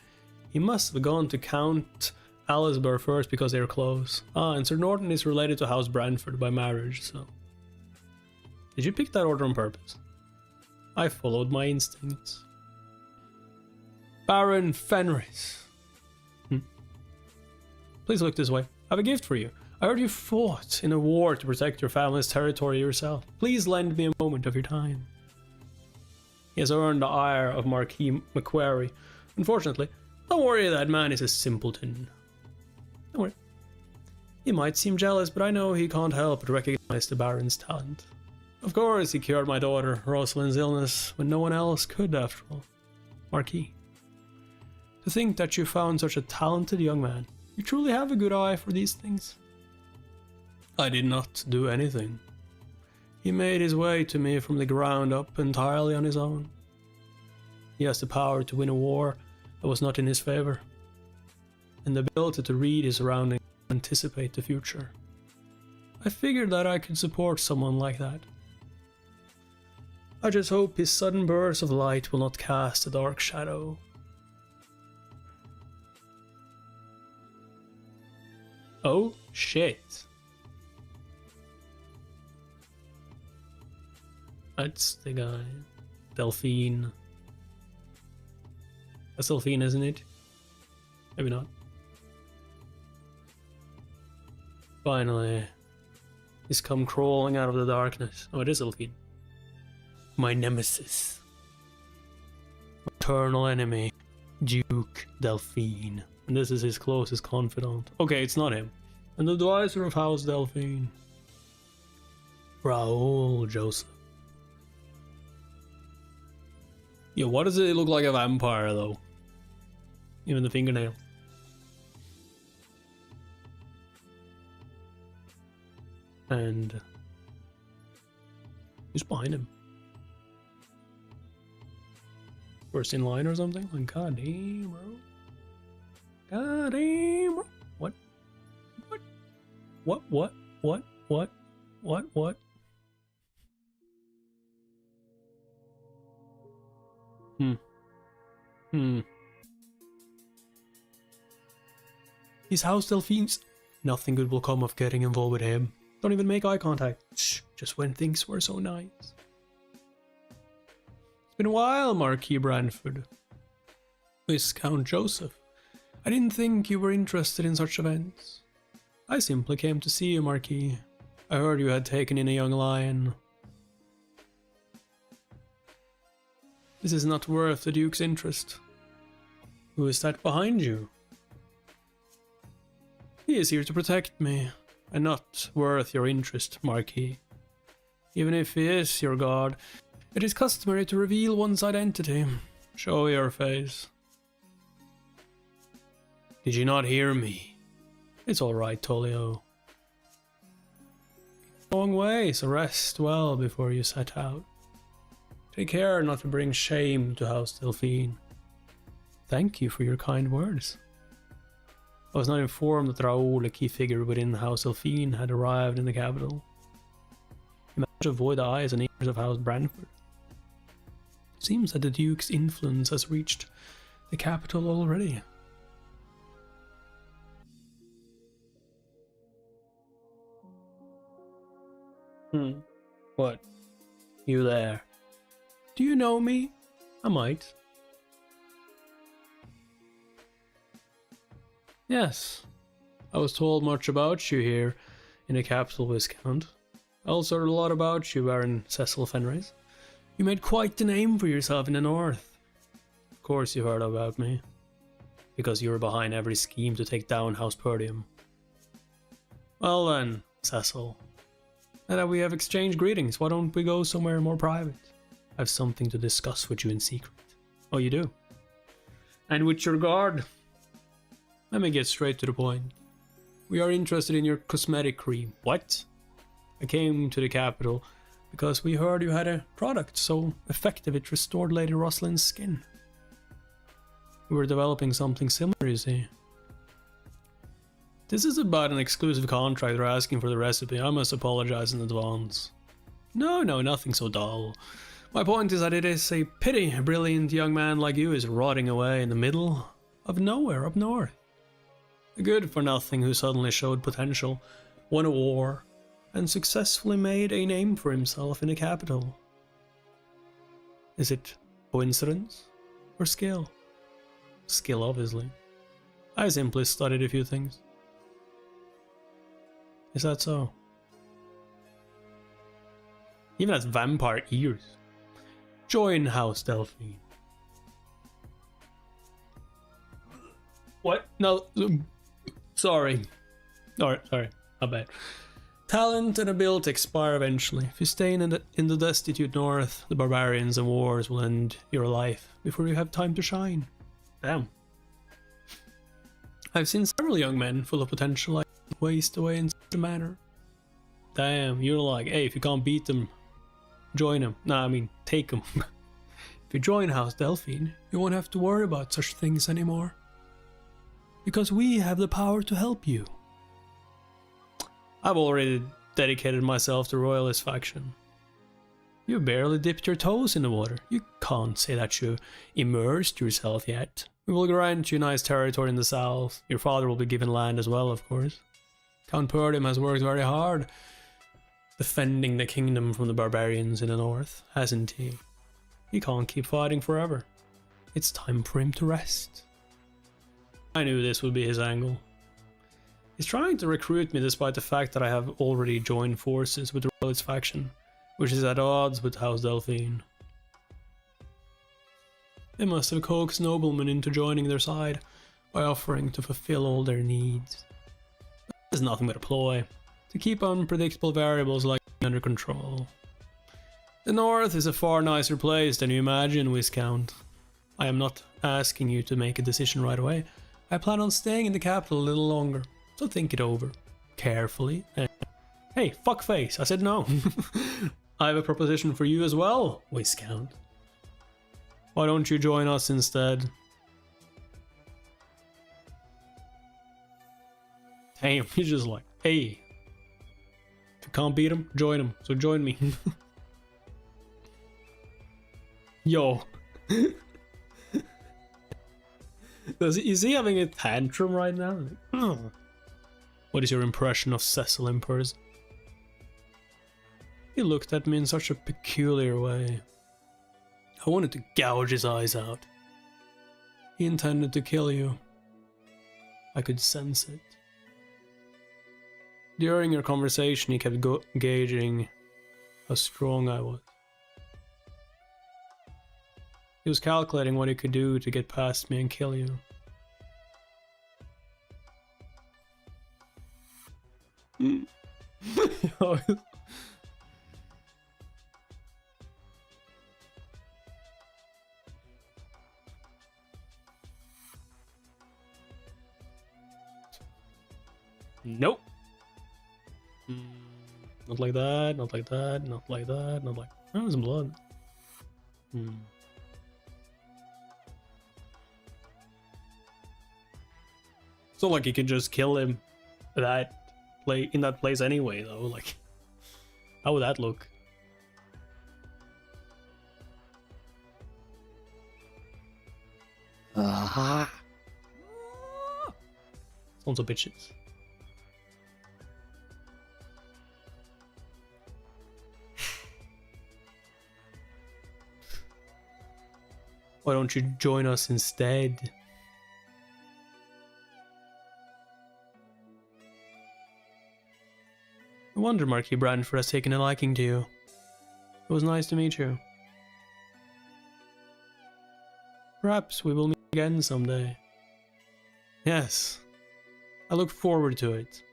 He must have gone to Count Alisburg first because they're close. Ah, and Sir Norton is related to House Brantford by marriage, so... Did you pick that order on purpose? I followed my instincts. Baron Fenris. Please look this way. I have a gift for you. I heard you fought in a war to protect your family's territory yourself. Please lend me a moment of your time. He has earned the ire of Marquis Macquarie. Unfortunately, don't worry, that man is a simpleton. Don't worry. He might seem jealous, but I know he can't help but recognize the Baron's talent. Of course, he cured my daughter Rosalind's illness when no one else could, after all. Marquis. To think that you found such a talented young man. You truly have a good eye for these things. I did not do anything. He made his way to me from the ground up entirely on his own. He has the power to win a war that was not in his favor, and the ability to read his surroundings and anticipate the future. I figured that I could support someone like that. I just hope his sudden burst of light will not cast a dark shadow. Oh shit. That's the guy. Delphine. That's Delphine, isn't it? Maybe not. Finally. He's come crawling out of the darkness. Oh, it is Delphine. My nemesis. Eternal enemy. Duke Delphine. And this is his closest confidant. Okay, it's not him. An advisor of House Delphine. Raoul Joseph. Yeah, why does it look like a vampire though? Even the fingernail. And who's behind him? First in line or something? Like, god damn, bro. God damn, bro. What? What? What? What? What? What? What? What? He's House Delphine's. Nothing good will come of getting involved with him. Don't even make eye contact. Shh, just when things were so nice. It's been a while, Marquis Brantford. Miss Count Joseph. I didn't think you were interested in such events. I simply came to see you, Marquis. I heard you had taken in a young lion. This is not worth the Duke's interest. Who is that behind you? He is here to protect me, and not worth your interest, Marquis. Even if he is your guard, it is customary to reveal one's identity. Show your face. Did you not hear me? It's alright, Tolio. Long way, so rest well before you set out. Take care not to bring shame to House Delphine. Thank you for your kind words. I was not informed that Raoul, a key figure within House Delphine, had arrived in the capital. He managed to avoid the eyes and ears of House Brantford. It seems that the Duke's influence has reached the capital already. What? You there? Do you know me? I might. Yes. I was told much about you here in the capital, Viscount. I also heard a lot about you, Baron Cecil Fenris. You made quite the name for yourself in the north. Of course you heard about me, because you were behind every scheme to take down House Perdium. Well then, Cecil, now that we have exchanged greetings, why don't we go somewhere more private? I have something to discuss with you in secret. Oh, you do? And with your guard? Let me get straight to the point. We are interested in your cosmetic cream. What? I came to the capital because we heard you had a product so effective it restored Lady Rosalind's skin. We were developing something similar, you see. This is about an exclusive contract. They're asking for the recipe. I must apologize in advance. No, nothing so dull. My point is that it is a pity a brilliant young man like you is rotting away in the middle of nowhere up north. A good-for-nothing who suddenly showed potential, won a war, and successfully made a name for himself in the capital. Is it coincidence or skill? Skill, obviously. I simply studied a few things. Is that so? Even has vampire ears. Join House Delphine. What? No. Sorry. Alright, sorry. My bad. Talent and ability expire eventually. If you stay in the destitute north, the barbarians and wars will end your life before you have time to shine. Damn. I've seen several young men full of potential like waste away in such a manner. Damn, you're like, hey, if you can't beat them, join them. Nah, I mean, take them. If you join House Delphine, you won't have to worry about such things anymore. Because we have the power to help you. I've already dedicated myself to Royalist faction. You barely dipped your toes in the water. You can't say that you immersed yourself yet. We will grant you nice territory in the south. Your father will be given land as well, of course. Count Perdium has worked very hard defending the kingdom from the barbarians in the north, hasn't he? He can't keep fighting forever. It's time for him to rest. I knew this would be his angle. He's trying to recruit me despite the fact that I have already joined forces with the Royalist faction, which is at odds with House Delphine. They must have coaxed noblemen into joining their side by offering to fulfill all their needs. This is nothing but a ploy to keep unpredictable variables like under control. The north is a far nicer place than you imagine, Viscount. I am not asking you to make a decision right away. I plan on staying in the capital a little longer, so think it over carefully. Hey, fuckface, I said no. I have a proposition for you as well, Viscount. Why don't you join us instead? Damn, he's just like, hey, if you can't beat him, join him, so join me. Yo. Is he having a tantrum right now? What is your impression of Cecil in person? He looked at me in such a peculiar way. I wanted to gouge his eyes out. He intended to kill you. I could sense it. During your conversation, he kept gauging how strong I was. He was calculating what he could do to get past me and kill you. Nope. Not like that, not like that, not like that, not like... Oh, there's some blood. It's not like you can just kill him in that place anyway, though. Like, how would that look? Aha! Sons of bitches. Why don't you join us instead? wonder Marquis Brandford has taken a liking to you. It was nice to meet you. Perhaps we will meet again someday. Yes, I look forward to it.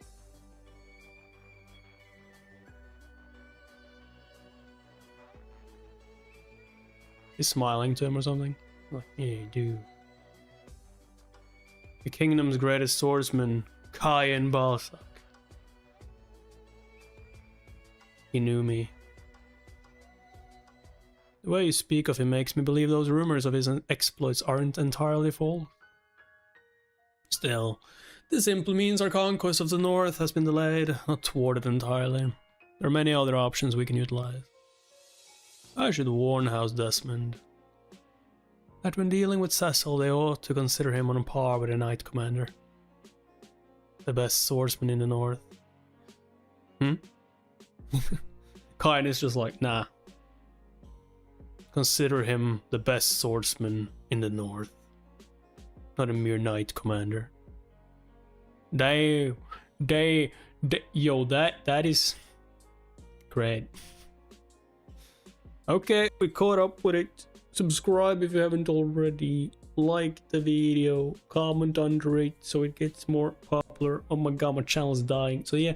He's smiling to him or something. Like, yeah, you do. The kingdom's greatest swordsman, Kayan Balthak. He knew me. The way you speak of him makes me believe those rumors of his exploits aren't entirely false. Still, this simply means our conquest of the north has been delayed, not thwarted entirely. There are many other options we can utilize. I should warn House Desmond that when dealing with Cecil, they ought to consider him on par with a Knight Commander. The best swordsman in the north. Kain is just like, nah. Consider him the best swordsman in the north. Not a mere Knight Commander. Yo, that is great. Okay, we caught up with it. Subscribe if you haven't already. Like the video. Comment under it so it gets more popular. Oh my god, my channel's dying. So yeah.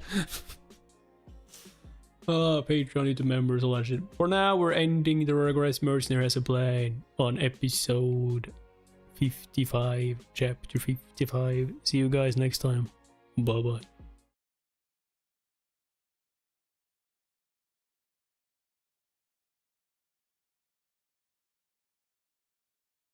Patreon, YouTube members, all that shit. For now, we're ending the Regressed Mercenary as a plan on episode 55, chapter 55. See you guys next time. Bye bye.